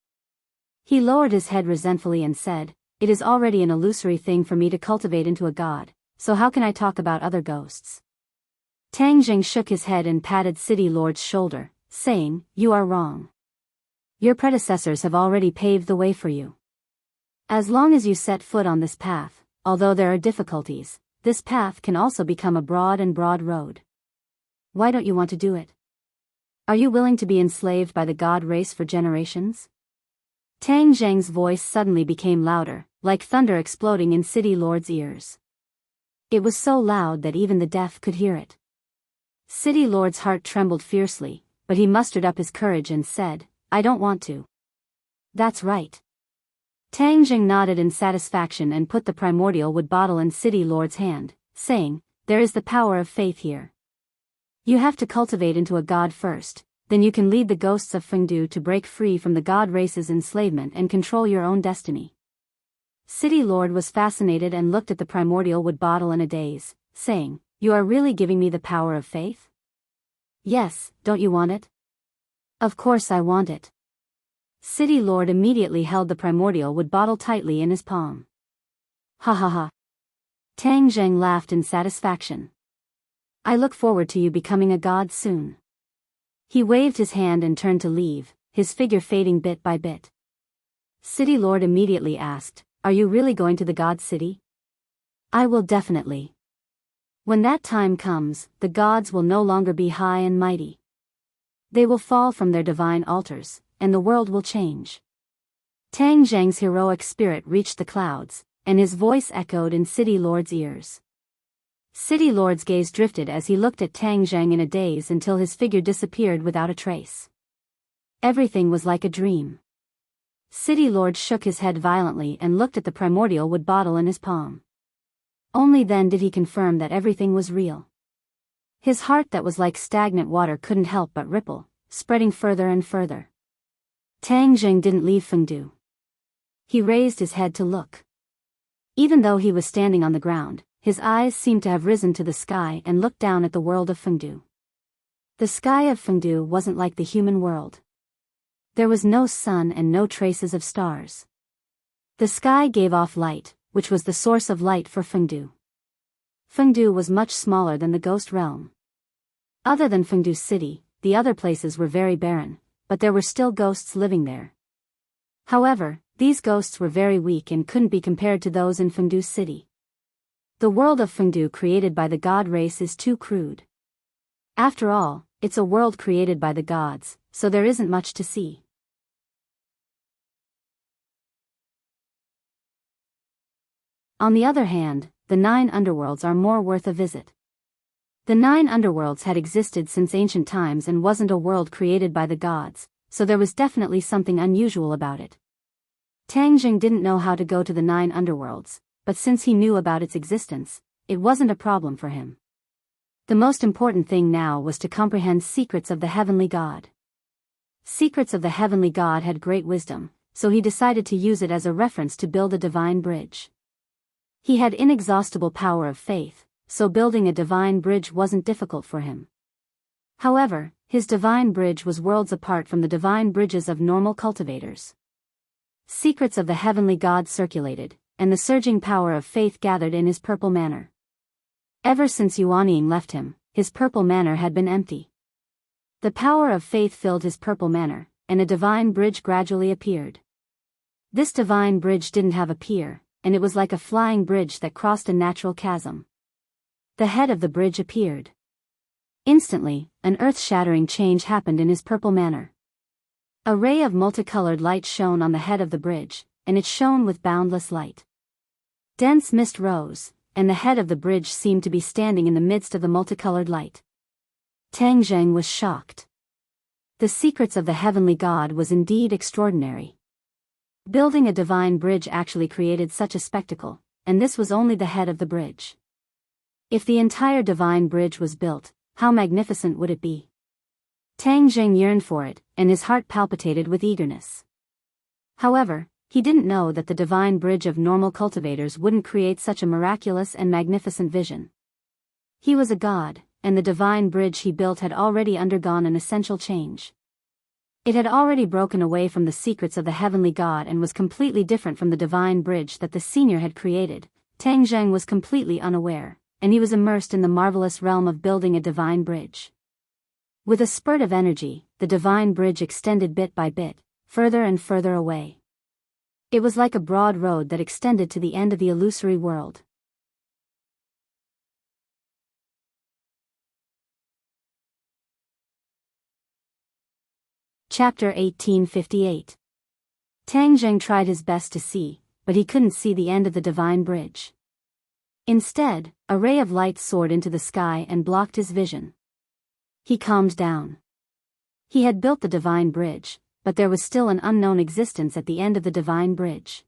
He lowered his head resentfully and said, "It is already an illusory thing for me to cultivate into a god, so how can I talk about other ghosts?" Tang Jing shook his head and patted City Lord's shoulder, saying, "You are wrong. Your predecessors have already paved the way for you. As long as you set foot on this path, although there are difficulties, this path can also become a broad road. Why don't you want to do it? Are you willing to be enslaved by the god race for generations?" Tang Zheng's voice suddenly became louder, like thunder exploding in City Lord's ears. It was so loud that even the deaf could hear it. City Lord's heart trembled fiercely, but he mustered up his courage and said, "I don't want to." "That's right." Tang Jing nodded in satisfaction and put the primordial wood bottle in City Lord's hand, saying, "There is the power of faith here. You have to cultivate into a god first, then you can lead the ghosts of Fengdu to break free from the god race's enslavement and control your own destiny." City Lord was fascinated and looked at the primordial wood bottle in a daze, saying, "You are really giving me the power of faith?" "Yes, don't you want it?" "Of course I want it." City Lord immediately held the primordial wood bottle tightly in his palm. "Ha ha ha." Tang Zheng laughed in satisfaction. "I look forward to you becoming a god soon." He waved his hand and turned to leave, his figure fading bit by bit. City Lord immediately asked, "Are you really going to the god city?" "I will definitely. When that time comes, the gods will no longer be high and mighty. They will fall from their divine altars, and the world will change." Tang Zheng's heroic spirit reached the clouds, and his voice echoed in City Lord's ears. City Lord's gaze drifted as he looked at Tang Zheng in a daze until his figure disappeared without a trace. Everything was like a dream. City Lord shook his head violently and looked at the primordial wood bottle in his palm. Only then did he confirm that everything was real. His heart that was like stagnant water couldn't help but ripple, spreading further and further. Tang Jing didn't leave Fengdu. He raised his head to look. Even though he was standing on the ground, his eyes seemed to have risen to the sky and looked down at the world of Fengdu. The sky of Fengdu wasn't like the human world. There was no sun and no traces of stars. The sky gave off light, which was the source of light for Fengdu. Fengdu was much smaller than the ghost realm. Other than Fengdu City, the other places were very barren, but there were still ghosts living there. However, these ghosts were very weak and couldn't be compared to those in Fengdu City. The world of Fengdu created by the god race is too crude. After all, it's a world created by the gods, so there isn't much to see. On the other hand, the 9 underworlds are more worth a visit. The 9 underworlds had existed since ancient times and wasn't a world created by the gods, so there was definitely something unusual about it. Tang Jing didn't know how to go to the 9 underworlds, but since he knew about its existence, it wasn't a problem for him. The most important thing now was to comprehend secrets of the heavenly god. Secrets of the heavenly god had great wisdom, so he decided to use it as a reference to build a divine bridge. He had inexhaustible power of faith, so building a divine bridge wasn't difficult for him. However, his divine bridge was worlds apart from the divine bridges of normal cultivators. Secrets of the heavenly god circulated, and the surging power of faith gathered in his purple manor. Ever since Yuanying left him, his purple manor had been empty. The power of faith filled his purple manor, and a divine bridge gradually appeared. This divine bridge didn't have a pier, and it was like a flying bridge that crossed a natural chasm. The head of the bridge appeared. Instantly, an earth-shattering change happened in his purple manor. A ray of multicolored light shone on the head of the bridge, and it shone with boundless light. Dense mist rose, and the head of the bridge seemed to be standing in the midst of the multicolored light. Tang Zheng was shocked. The secrets of the heavenly god was indeed extraordinary. Building a divine bridge actually created such a spectacle, and this was only the head of the bridge. If the entire divine bridge was built, how magnificent would it be? Tang Zheng yearned for it, and his heart palpitated with eagerness. However, he didn't know that the divine bridge of normal cultivators wouldn't create such a miraculous and magnificent vision. He was a god, and the divine bridge he built had already undergone an essential change. It had already broken away from the secrets of the heavenly god and was completely different from the divine bridge that the senior had created. Tang Zheng was completely unaware, and he was immersed in the marvelous realm of building a divine bridge. With a spurt of energy, the divine bridge extended bit by bit, further and further away. It was like a broad road that extended to the end of the illusory world. Chapter 1858. Tang Zheng tried his best to see, but he couldn't see the end of the divine bridge. Instead, a ray of light soared into the sky and blocked his vision. He calmed down. He had built the divine bridge, but there was still an unknown existence at the end of the divine bridge.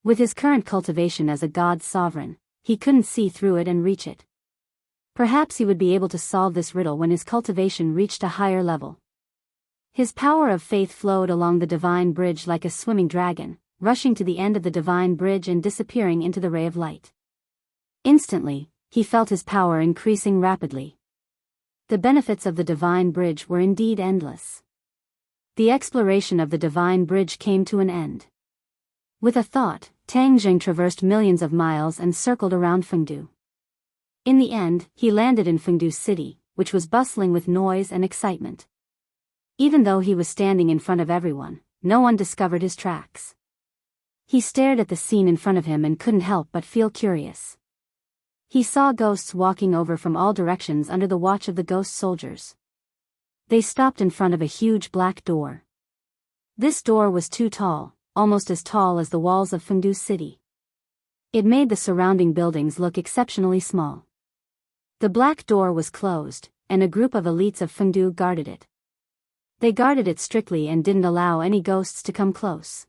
With his current cultivation as a god sovereign, he couldn't see through it and reach it. Perhaps he would be able to solve this riddle when his cultivation reached a higher level. His power of faith flowed along the divine bridge like a swimming dragon, rushing to the end of the divine bridge and disappearing into the ray of light. Instantly, he felt his power increasing rapidly. The benefits of the divine bridge were indeed endless. The exploration of the divine bridge came to an end. With a thought, Tang Zheng traversed millions of miles and circled around Fengdu. In the end, he landed in Fengdu city, which was bustling with noise and excitement. Even though he was standing in front of everyone, no one discovered his tracks. He stared at the scene in front of him and couldn't help but feel curious. He saw ghosts walking over from all directions under the watch of the ghost soldiers. They stopped in front of a huge black door. This door was too tall, almost as tall as the walls of Fengdu city. It made the surrounding buildings look exceptionally small. The black door was closed, and a group of elites of Fengdu guarded it. They guarded it strictly and didn't allow any ghosts to come close.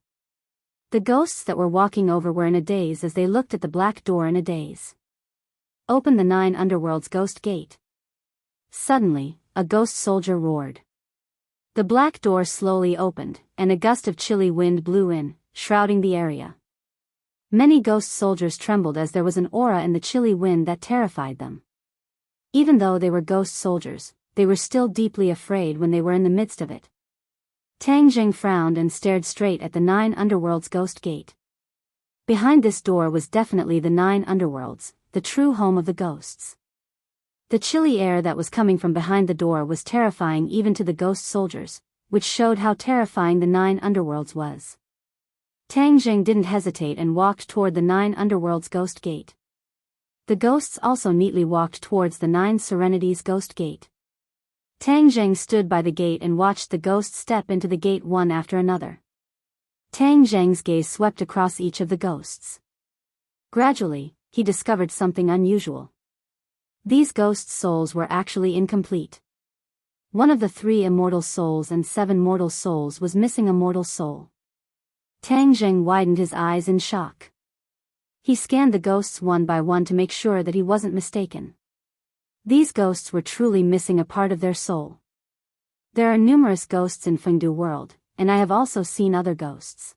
The ghosts that were walking over were in a daze as they looked at the black door in a daze. Open the 9 underworld's ghost gate. Suddenly, a ghost soldier roared. The black door slowly opened, and a gust of chilly wind blew in, shrouding the area. Many ghost soldiers trembled as there was an aura in the chilly wind that terrified them. Even though they were ghost soldiers, they were still deeply afraid when they were in the midst of it. Tang Zheng frowned and stared straight at the 9 underworld's ghost gate. Behind this door was definitely the 9 underworlds, the true home of the ghosts. The chilly air that was coming from behind the door was terrifying even to the ghost soldiers, which showed how terrifying the 9 underworlds was. Tang Zheng didn't hesitate and walked toward the 9 underworld's ghost gate. The ghosts also neatly walked towards the 9 serenities ghost gate. Tang Zheng stood by the gate and watched the ghosts step into the gate one after another. Tang Zheng's gaze swept across each of the ghosts. Gradually, he discovered something unusual. These ghosts' souls were actually incomplete. One of the 3 immortal souls and 7 mortal souls was missing a mortal soul. Tang Zheng widened his eyes in shock. He scanned the ghosts one by one to make sure that he wasn't mistaken. These ghosts were truly missing a part of their soul. There are numerous ghosts in Fengdu world, and I have also seen other ghosts.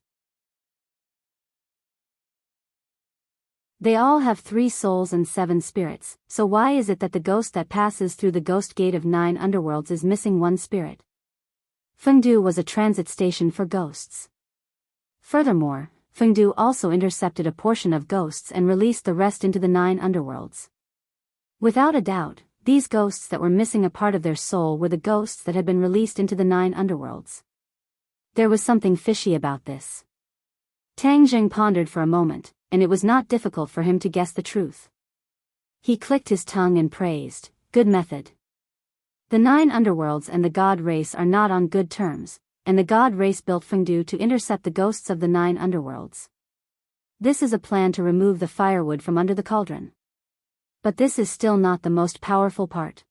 They all have 3 souls and 7 spirits, so why is it that the ghost that passes through the ghost gate of 9 underworlds is missing 1 spirit? Fengdu was a transit station for ghosts. Furthermore, Fengdu also intercepted a portion of ghosts and released the rest into the 9 underworlds. Without a doubt, these ghosts that were missing a part of their soul were the ghosts that had been released into the 9 underworlds. There was something fishy about this. Tang Zheng pondered for a moment, and it was not difficult for him to guess the truth. He clicked his tongue and praised, "Good method." The 9 underworlds and the god race are not on good terms, and the god race built Fengdu to intercept the ghosts of the 9 underworlds. This is a plan to remove the firewood from under the cauldron. But this is still not the most powerful part.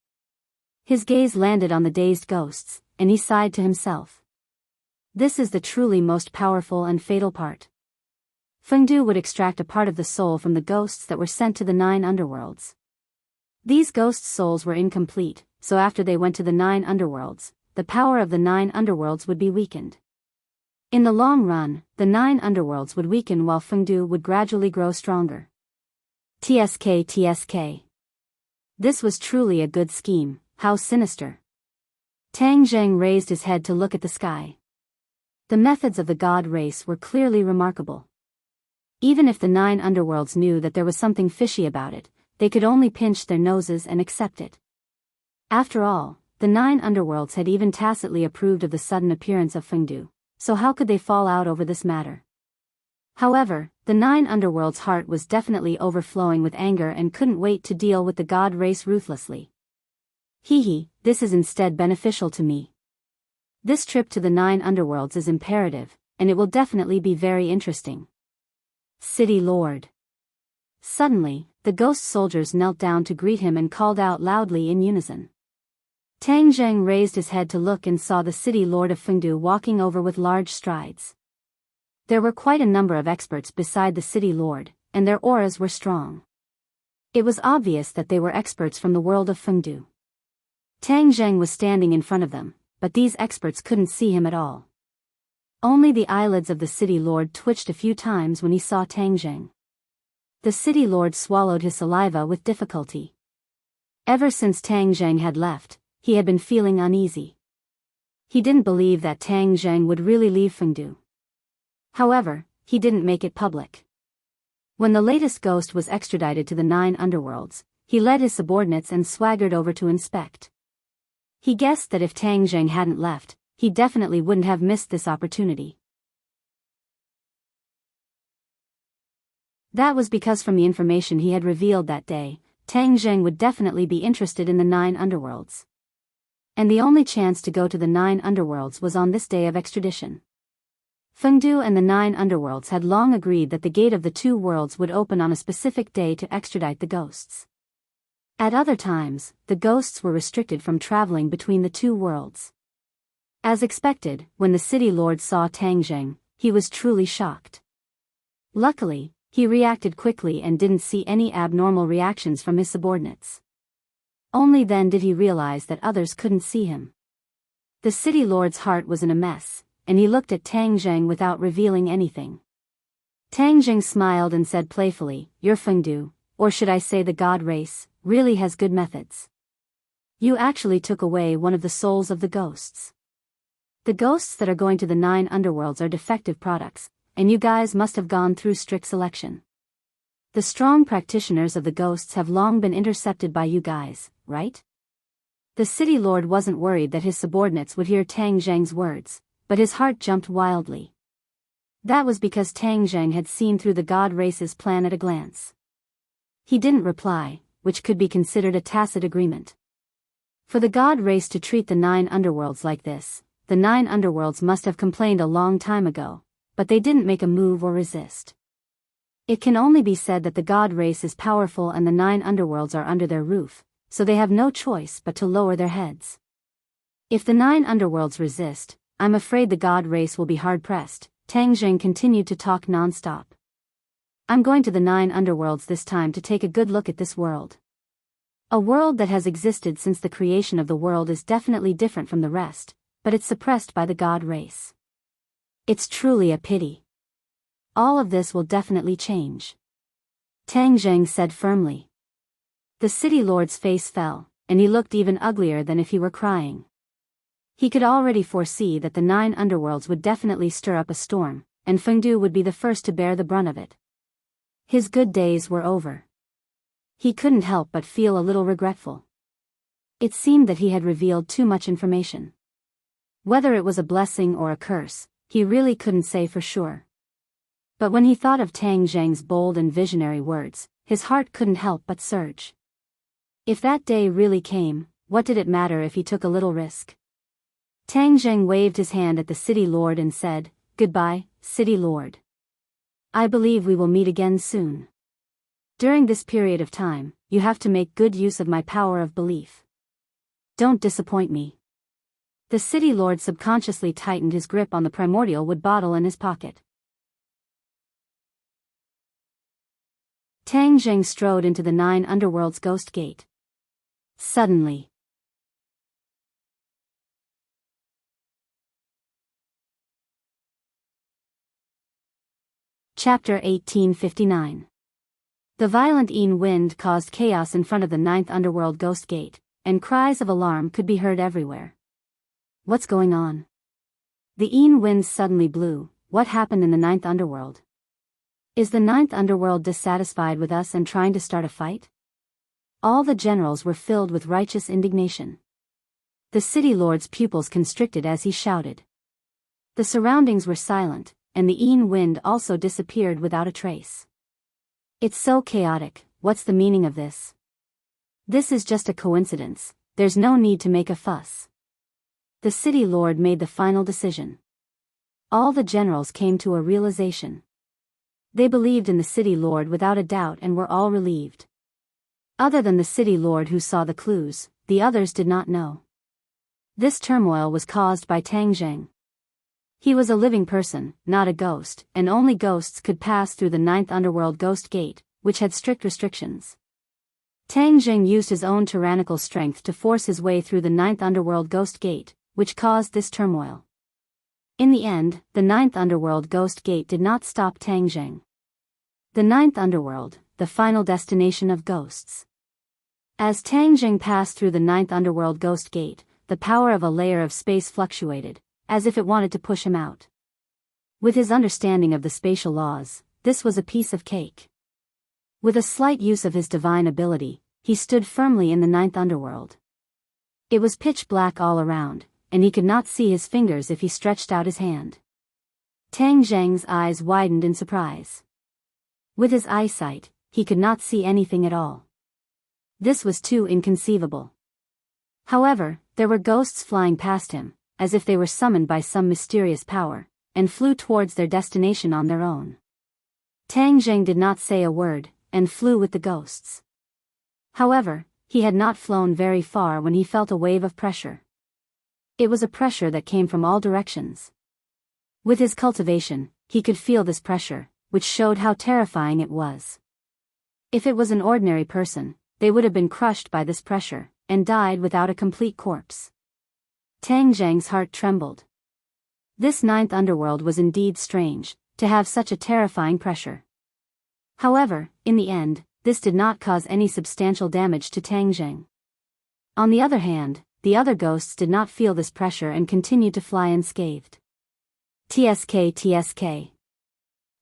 His gaze landed on the dazed ghosts, and he sighed to himself. This is the truly most powerful and fatal part. Fengdu would extract a part of the soul from the ghosts that were sent to the 9 underworlds. These ghosts' souls were incomplete, so after they went to the 9 underworlds, the power of the 9 underworlds would be weakened. In the long run, the 9 underworlds would weaken while Fengdu would gradually grow stronger. TSK. This was truly a good scheme. How sinister. Tang Zheng raised his head to look at the sky. The methods of the god race were clearly remarkable. Even if the 9 underworlds knew that there was something fishy about it, they could only pinch their noses and accept it. After all, the 9 underworlds had even tacitly approved of the sudden appearance of Fengdu, so how could they fall out over this matter? However, the 9 underworlds' heart was definitely overflowing with anger and couldn't wait to deal with the god race ruthlessly. This is instead beneficial to me. This trip to the 9 underworlds is imperative, and it will definitely be very interesting. City Lord. Suddenly, the ghost soldiers knelt down to greet him and called out loudly in unison. Tang Zheng raised his head to look and saw the city lord of Fengdu walking over with large strides. There were quite a number of experts beside the city lord, and their auras were strong. It was obvious that they were experts from the world of Fengdu. Tang Zheng was standing in front of them, but these experts couldn't see him at all. Only the eyelids of the city lord twitched a few times when he saw Tang Zheng. The city lord swallowed his saliva with difficulty. Ever since Tang Zheng had left, he had been feeling uneasy. He didn't believe that Tang Zheng would really leave Fengdu. However, he didn't make it public. When the latest ghost was extradited to the 9 underworlds, he led his subordinates and swaggered over to inspect. He guessed that if Tang Zheng hadn't left, he definitely wouldn't have missed this opportunity. That was because from the information he had revealed that day, Tang Zheng would definitely be interested in the 9 underworlds. And the only chance to go to the 9 underworlds was on this day of extradition. Fengdu and the 9 underworlds had long agreed that the gate of the 2 worlds would open on a specific day to extradite the ghosts. At other times, the ghosts were restricted from traveling between the 2 worlds. As expected, when the city lord saw Tang Zheng, he was truly shocked. Luckily, he reacted quickly and didn't see any abnormal reactions from his subordinates. Only then did he realize that others couldn't see him. The city lord's heart was in a mess, and he looked at Tang Zheng without revealing anything. Tang Zheng smiled and said playfully, "Your Fengdu, or should I say the god race, really has good methods. You actually took away one of the souls of the ghosts. The ghosts that are going to the 9 underworlds are defective products, and you guys must have gone through strict selection. The strong practitioners of the ghosts have long been intercepted by you guys, right?" The city lord wasn't worried that his subordinates would hear Tang Zheng's words, but his heart jumped wildly. That was because Tang Zheng had seen through the god race's plan at a glance. He didn't reply, which could be considered a tacit agreement. For the god race to treat the 9 underworlds like this, the 9 underworlds must have complained a long time ago, but they didn't make a move or resist. It can only be said that the god race is powerful and the 9 underworlds are under their roof, so they have no choice but to lower their heads. If the 9 underworlds resist, I'm afraid the god race will be hard-pressed. Tang Zheng continued to talk non-stop. I'm going to the 9 underworlds this time to take a good look at this world. A world that has existed since the creation of the world is definitely different from the rest, but it's suppressed by the god race. It's truly a pity. All of this will definitely change. Tang Zheng said firmly. The city lord's face fell, and he looked even uglier than if he were crying. He could already foresee that the 9 underworlds would definitely stir up a storm, and Fengdu would be the first to bear the brunt of it. His good days were over. He couldn't help but feel a little regretful. It seemed that he had revealed too much information. Whether it was a blessing or a curse, he really couldn't say for sure. But when he thought of Tang Zheng's bold and visionary words, his heart couldn't help but surge. If that day really came, what did it matter if he took a little risk? Tang Zheng waved his hand at the city lord and said, "Goodbye, city lord. I believe we will meet again soon. During this period of time, you have to make good use of my power of belief. Don't disappoint me. The city lord subconsciously tightened his grip on the primordial wood bottle in his pocket. Tang Jing strode into the 9 underworlds ghost gate. Suddenly. Chapter 1859. The violent wind caused chaos in front of the 9th underworld ghost gate, and cries of alarm could be heard everywhere. What's going on? The wind suddenly blew. What happened in the 9th underworld? Is the 9th underworld dissatisfied with us and trying to start a fight? All the generals were filled with righteous indignation. The city lord's pupils constricted as he shouted. The surroundings were silent, and the wind also disappeared without a trace. It's so chaotic. What's the meaning of this? This is just a coincidence. There's no need to make a fuss. The city lord made the final decision. All the generals came to a realization. They believed in the city lord without a doubt and were all relieved. Other than the city lord who saw the clues, the others did not know. This turmoil was caused by Tang Jing. He was a living person, not a ghost, and only ghosts could pass through the 9th underworld ghost gate, which had strict restrictions. Tang Jing used his own tyrannical strength to force his way through the 9th underworld ghost gate, which caused this turmoil. In the end, the 9th underworld ghost gate did not stop Tang Jing. The 9th underworld, the final destination of ghosts. As Tang Jing passed through the 9th underworld ghost gate, the power of a layer of space fluctuated, as if it wanted to push him out. With his understanding of the spatial laws, this was a piece of cake. With a slight use of his divine ability, he stood firmly in the 9th underworld. It was pitch black all around, and he could not see his fingers if he stretched out his hand. Tang Jing's eyes widened in surprise. With his eyesight, he could not see anything at all. This was too inconceivable. However, there were ghosts flying past him, as if they were summoned by some mysterious power, and flew towards their destination on their own. Tang Jing did not say a word, and flew with the ghosts. However, he had not flown very far when he felt a wave of pressure. It was a pressure that came from all directions. With his cultivation, he could feel this pressure, which showed how terrifying it was. If it was an ordinary person, they would have been crushed by this pressure, and died without a complete corpse. Tang Jing's heart trembled. This 9th underworld was indeed strange, to have such a terrifying pressure. However, in the end, this did not cause any substantial damage to Tang Jing. On the other hand, the other ghosts did not feel this pressure and continued to fly unscathed. TSK.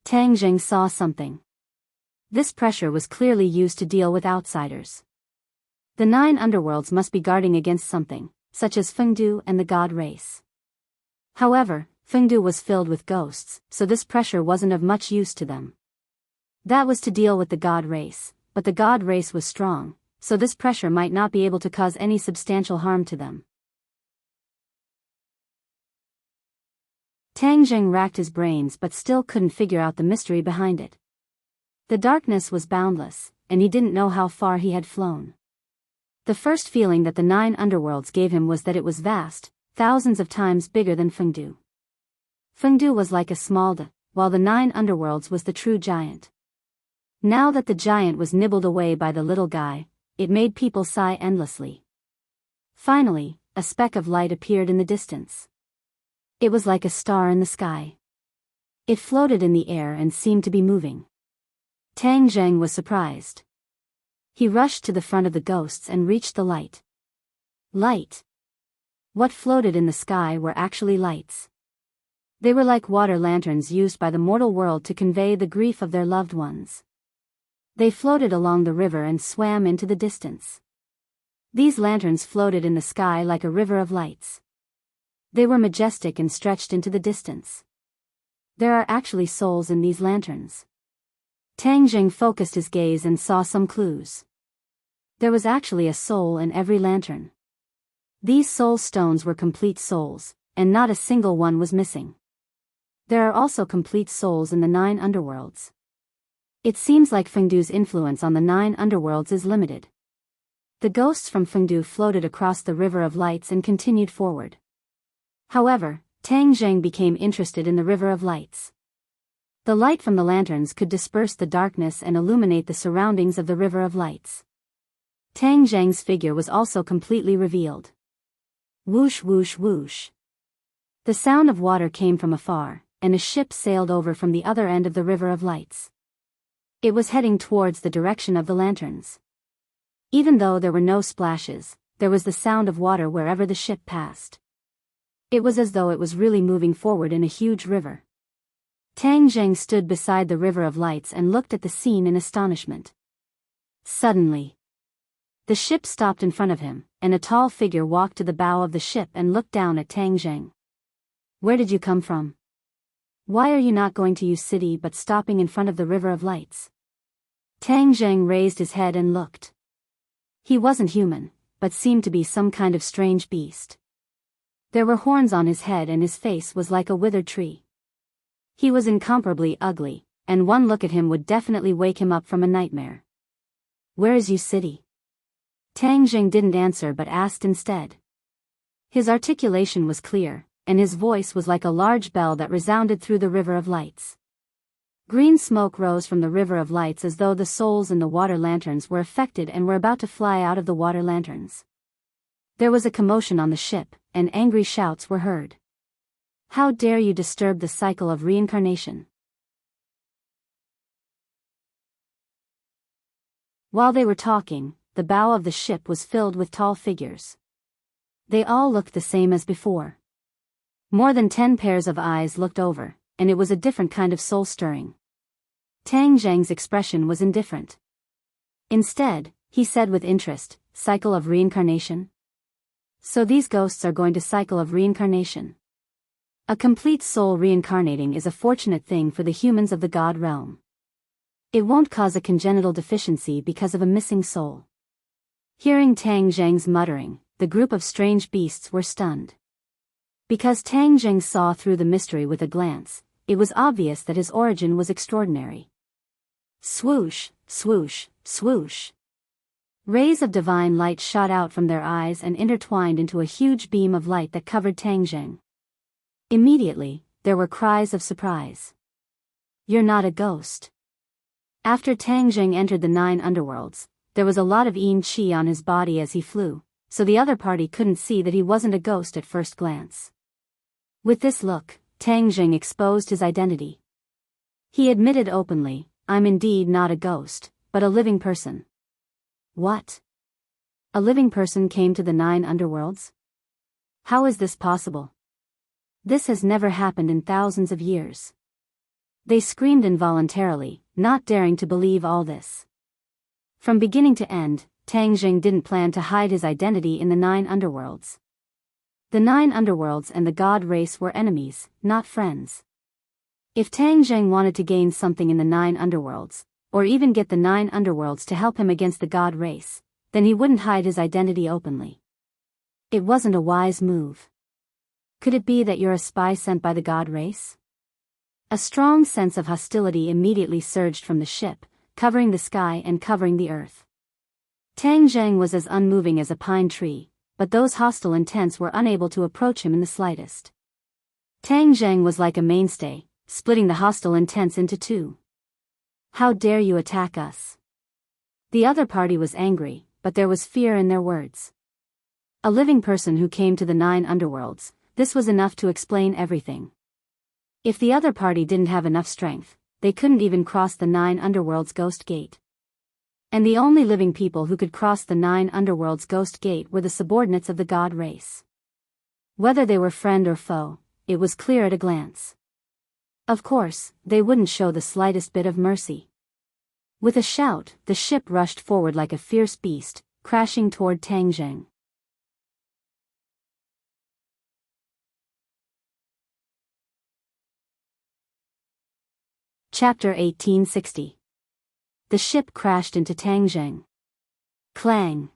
Tang Jing saw something. This pressure was clearly used to deal with outsiders. The 9 underworlds must be guarding against something, such as Fengdu and the god race. However, Fengdu was filled with ghosts, so this pressure wasn't of much use to them. That was to deal with the god race, but the god race was strong, so this pressure might not be able to cause any substantial harm to them. Tang Jing racked his brains but still couldn't figure out the mystery behind it. The darkness was boundless, and he didn't know how far he had flown. The first feeling that the 9 underworlds gave him was that it was vast, thousands of times bigger than Fengdu. Fengdu was like a small de, while the 9 underworlds was the true giant. Now that the giant was nibbled away by the little guy, it made people sigh endlessly. Finally, a speck of light appeared in the distance. It was like a star in the sky. It floated in the air and seemed to be moving. Tang Jing was surprised. He rushed to the front of the ghosts and reached the light. Light. What floated in the sky were actually lights. They were like water lanterns used by the mortal world to convey the grief of their loved ones. They floated along the river and swam into the distance. These lanterns floated in the sky like a river of lights. They were majestic and stretched into the distance. There are actually souls in these lanterns. Tang Jing focused his gaze and saw some clues. There was actually a soul in every lantern. These soul stones were complete souls, and not a single one was missing. There are also complete souls in the 9 underworlds. It seems like Fengdu's influence on the 9 underworlds is limited. The ghosts from Fengdu floated across the River of Lights and continued forward. However, Tang Zheng became interested in the River of Lights. The light from the lanterns could disperse the darkness and illuminate the surroundings of the River of Lights. Tang Zheng's figure was also completely revealed. Whoosh whoosh whoosh. The sound of water came from afar, and a ship sailed over from the other end of the River of Lights. It was heading towards the direction of the lanterns. Even though there were no splashes, there was the sound of water wherever the ship passed. It was as though it was really moving forward in a huge river. Tang Zheng stood beside the River of Lights and looked at the scene in astonishment. Suddenly, the ship stopped in front of him, and a tall figure walked to the bow of the ship and looked down at Tang Zheng. Where did you come from? Why are you not going to your city but stopping in front of the River of Lights? Tang Zheng raised his head and looked. He wasn't human, but seemed to be some kind of strange beast. There were horns on his head and his face was like a withered tree. He was incomparably ugly, and one look at him would definitely wake him up from a nightmare. Where is your city? Tang Zheng didn't answer but asked instead. His articulation was clear, and his voice was like a large bell that resounded through the River of Lights. Green smoke rose from the River of Lights as though the souls in the water lanterns were affected and were about to fly out of the water lanterns. There was a commotion on the ship, and angry shouts were heard. How dare you disturb the cycle of reincarnation? While they were talking, the bow of the ship was filled with tall figures. They all looked the same as before. More than 10 pairs of eyes looked over, and it was a different kind of soul-stirring. Tang Zheng's expression was indifferent. Instead, he said with interest, cycle of reincarnation? So these ghosts are going to cycle of reincarnation. A complete soul reincarnating is a fortunate thing for the humans of the God realm. It won't cause a congenital deficiency because of a missing soul. Hearing Tang Zheng's muttering, the group of strange beasts were stunned. Because Tang Zheng saw through the mystery with a glance, it was obvious that his origin was extraordinary. Swoosh, swoosh, swoosh. Rays of divine light shot out from their eyes and intertwined into a huge beam of light that covered Tang Zheng. Immediately, there were cries of surprise. You're not a ghost. After Tang Zheng entered the 9 underworlds, there was a lot of yin qi on his body as he flew, so the other party couldn't see that he wasn't a ghost at first glance. With this look, Tang Zheng exposed his identity. He admitted openly, I'm indeed not a ghost, but a living person. What? A living person came to the 9 underworlds? How is this possible? This has never happened in thousands of years. They screamed involuntarily, not daring to believe all this. From beginning to end, Tang Zheng didn't plan to hide his identity in the 9 underworlds. The 9 underworlds and the god race were enemies, not friends. If Tang Zheng wanted to gain something in the 9 underworlds, or even get the 9 underworlds to help him against the god race, then he wouldn't hide his identity openly. It wasn't a wise move. Could it be that you're a spy sent by the god race? A strong sense of hostility immediately surged from the ship, covering the sky and covering the earth. Tang Zheng was as unmoving as a pine tree, but those hostile intents were unable to approach him in the slightest. Tang Zheng was like a mainstay, splitting the hostile intents into two. How dare you attack us? The other party was angry, but there was fear in their words. A living person who came to the 9 underworlds, this was enough to explain everything. If the other party didn't have enough strength, they couldn't even cross the 9 underworlds ghost gate. And the only living people who could cross the 9 underworlds ghost gate were the subordinates of the god race. Whether they were friend or foe, it was clear at a glance. Of course, they wouldn't show the slightest bit of mercy. With a shout, the ship rushed forward like a fierce beast, crashing toward Tang Zheng. Chapter 1860. The ship crashed into Tang Zheng. Clang!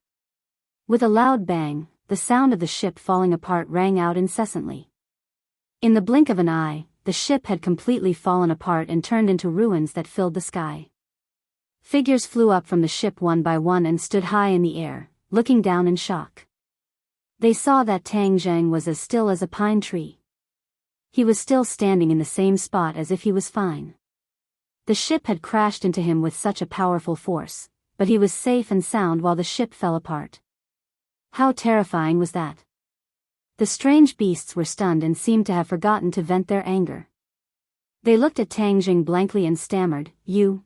With a loud bang, the sound of the ship falling apart rang out incessantly. In the blink of an eye, the ship had completely fallen apart and turned into ruins that filled the sky. Figures flew up from the ship one by one and stood high in the air, looking down in shock. They saw that Tang Zheng was as still as a pine tree. He was still standing in the same spot as if he was fine. The ship had crashed into him with such a powerful force, but he was safe and sound while the ship fell apart. How terrifying was that? The strange beasts were stunned and seemed to have forgotten to vent their anger. They looked at Tang Jing blankly and stammered, You.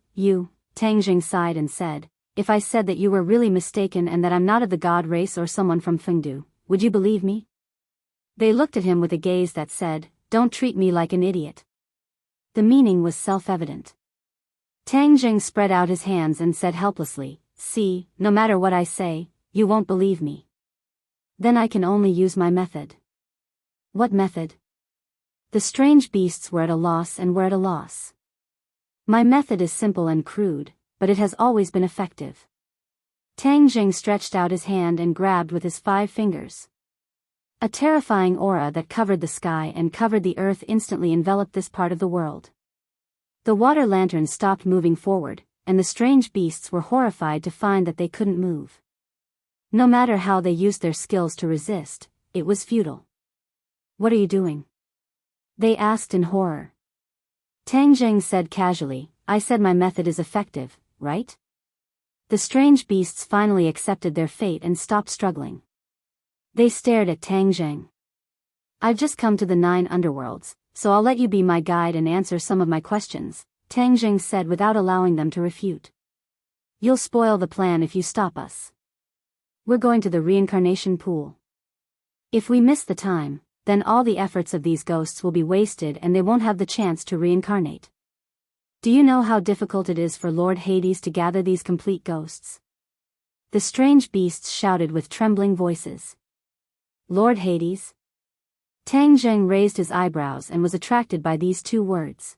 Tang Jing sighed and said, If I said that you were really mistaken and that I'm not of the god race or someone from Fengdu, would you believe me? They looked at him with a gaze that said, Don't treat me like an idiot. The meaning was self-evident. Tang Jing spread out his hands and said helplessly, See, no matter what I say, you won't believe me. Then I can only use my method. What method? The strange beasts were at a loss and were at a loss. My method is simple and crude, but it has always been effective. Tang Jing stretched out his hand and grabbed with his 5 fingers. A terrifying aura that covered the sky and covered the earth instantly enveloped this part of the world. The water lanterns stopped moving forward, and the strange beasts were horrified to find that they couldn't move. No matter how they used their skills to resist, it was futile. What are you doing? They asked in horror. Tang Jing said casually, I said my method is effective, right? The strange beasts finally accepted their fate and stopped struggling. They stared at Tang Jing. I've just come to the 9 underworlds, so I'll let you be my guide and answer some of my questions, Tang Jing said without allowing them to refute. You'll spoil the plan if you stop us. We're going to the reincarnation pool. If we miss the time, then all the efforts of these ghosts will be wasted and they won't have the chance to reincarnate. Do you know how difficult it is for Lord Hades to gather these complete ghosts? The strange beasts shouted with trembling voices. Lord Hades? Tang Zheng raised his eyebrows and was attracted by these 2 words.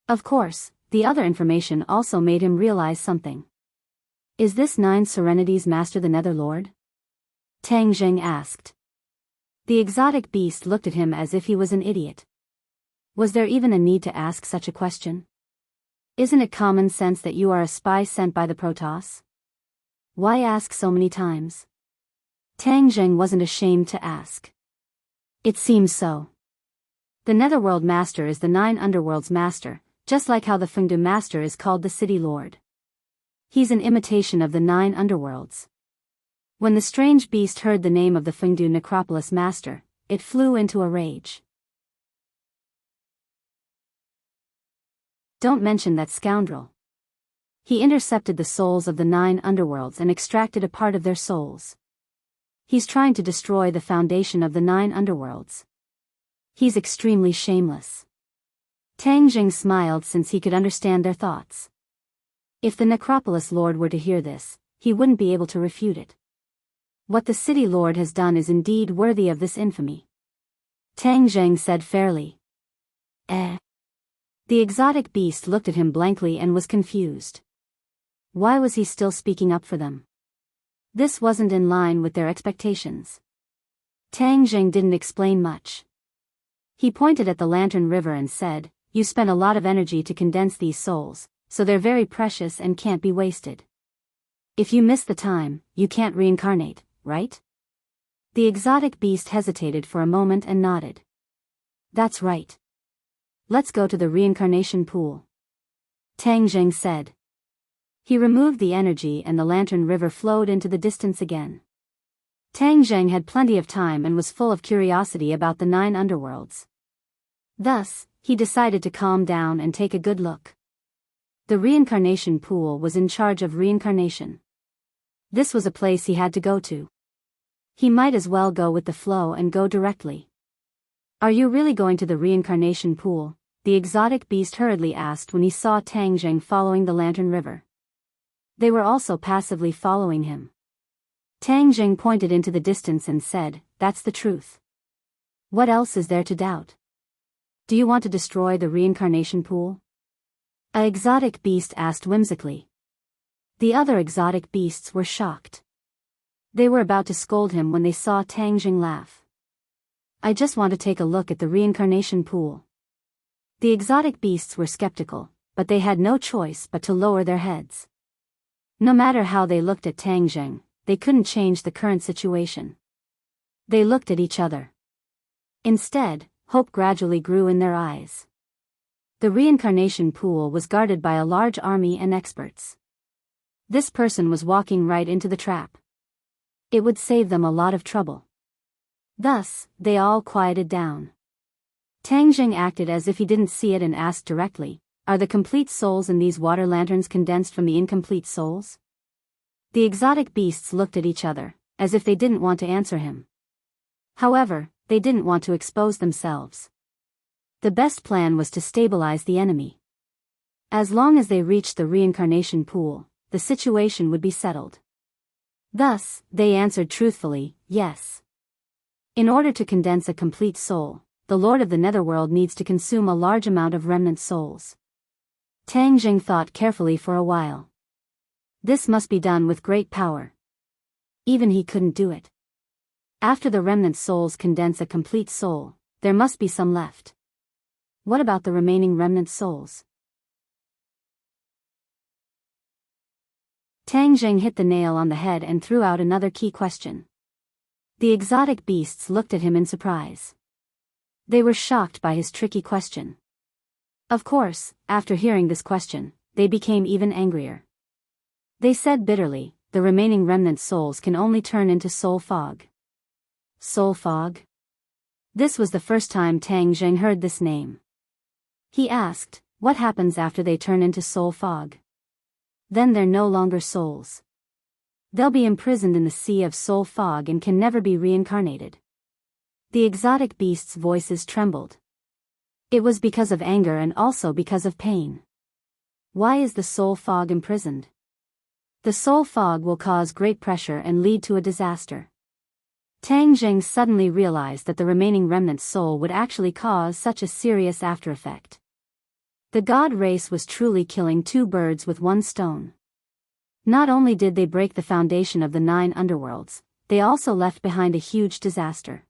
Of course, the other information also made him realize something. Is this 9 Serenity's master the Nether Lord? Tang Zheng asked. The exotic beast looked at him as if he was an idiot. Was there even a need to ask such a question? Isn't it common sense that you are a spy sent by the Protoss? Why ask so many times? Tang Zheng wasn't ashamed to ask. It seems so. The Netherworld Master is the 9 Underworlds Master, just like how the Fengdu Master is called the City Lord. He's an imitation of the 9 Underworlds. When the strange beast heard the name of the Fengdu Necropolis Master, it flew into a rage. Don't mention that scoundrel. He intercepted the souls of the 9 Underworlds and extracted a part of their souls. He's trying to destroy the foundation of the 9 Underworlds. He's extremely shameless. Tang Jing smiled since he could understand their thoughts. If the Necropolis Lord were to hear this, he wouldn't be able to refute it. What the City Lord has done is indeed worthy of this infamy. Tang Zheng said fairly. The exotic beast looked at him blankly and was confused. Why was he still speaking up for them? This wasn't in line with their expectations. Tang Zheng didn't explain much. He pointed at the Lantern River and said, You spent a lot of energy to condense these souls, so they're very precious and can't be wasted. If you miss the time, you can't reincarnate, right? The exotic beast hesitated for a moment and nodded. That's right. Let's go to the reincarnation pool. Tang Zheng said. He removed the energy and the Lantern River flowed into the distance again. Tang Zheng had plenty of time and was full of curiosity about the 9 underworlds. Thus, he decided to calm down and take a good look. The reincarnation pool was in charge of reincarnation. This was a place he had to go to. He might as well go with the flow and go directly. Are you really going to the reincarnation pool? The exotic beast hurriedly asked when he saw Tang Zheng following the Lantern River. They were also passively following him. Tang Zheng pointed into the distance and said, That's the truth. What else is there to doubt? Do you want to destroy the reincarnation pool? An exotic beast asked whimsically. The other exotic beasts were shocked. They were about to scold him when they saw Tang Zheng laugh. I just want to take a look at the reincarnation pool. The exotic beasts were skeptical, but they had no choice but to lower their heads. No matter how they looked at Tang Zheng, they couldn't change the current situation. They looked at each other. Instead, hope gradually grew in their eyes. The reincarnation pool was guarded by a large army and experts. This person was walking right into the trap. It would save them a lot of trouble. Thus, they all quieted down. Tang Zheng acted as if he didn't see it and asked directly, "Are the complete souls in these water lanterns condensed from the incomplete souls?" The exotic beasts looked at each other, as if they didn't want to answer him. However, they didn't want to expose themselves. The best plan was to stabilize the enemy. As long as they reached the reincarnation pool, the situation would be settled. Thus, they answered truthfully, yes. In order to condense a complete soul, the Lord of the Netherworld needs to consume a large amount of remnant souls. Tang Zheng thought carefully for a while. This must be done with great power. Even he couldn't do it. After the remnant souls condense a complete soul, there must be some left. What about the remaining remnant souls? Tang Zheng hit the nail on the head and threw out another key question. The exotic beasts looked at him in surprise. They were shocked by his tricky question. Of course, after hearing this question, they became even angrier. They said bitterly, "The remaining remnant souls can only turn into soul fog." Soul fog? This was the first time Tang Zheng heard this name. He asked, what happens after they turn into soul fog? Then they're no longer souls. They'll be imprisoned in the sea of soul fog and can never be reincarnated. The exotic beasts' voices trembled. It was because of anger and also because of pain. Why is the soul fog imprisoned? The soul fog will cause great pressure and lead to a disaster. Tang Zheng suddenly realized that the remaining remnant soul would actually cause such a serious aftereffect. The god race was truly killing two birds with one stone. Not only did they break the foundation of the 9 underworlds, they also left behind a huge disaster.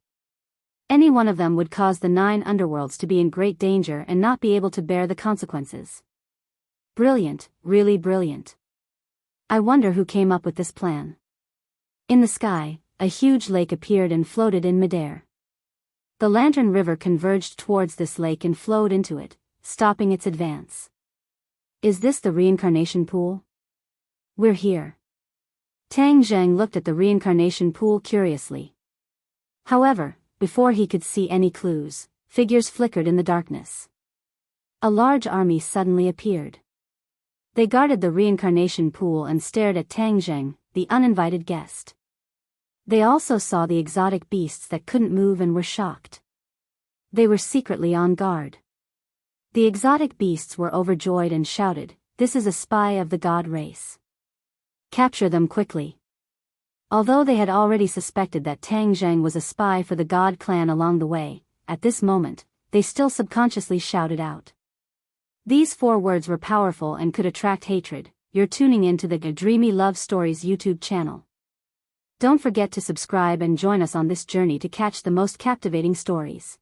Any one of them would cause the 9 underworlds to be in great danger and not be able to bear the consequences. Brilliant, really brilliant. I wonder who came up with this plan. In the sky, a huge lake appeared and floated in midair. The Lantern River converged towards this lake and flowed into it, stopping its advance. Is this the reincarnation pool? We're here. Tang Zheng looked at the reincarnation pool curiously. However, before he could see any clues, figures flickered in the darkness. A large army suddenly appeared. They guarded the reincarnation pool and stared at Tang Zheng, the uninvited guest. They also saw the exotic beasts that couldn't move and were shocked. They were secretly on guard. The exotic beasts were overjoyed and shouted, "This is a spy of the god race. Capture them quickly." Although they had already suspected that Tang Zheng was a spy for the god clan along the way, at this moment, they still subconsciously shouted out. These 4 words were powerful and could attract hatred. You're tuning into the Dreamy Love Stories YouTube channel. Don't forget to subscribe and join us on this journey to catch the most captivating stories.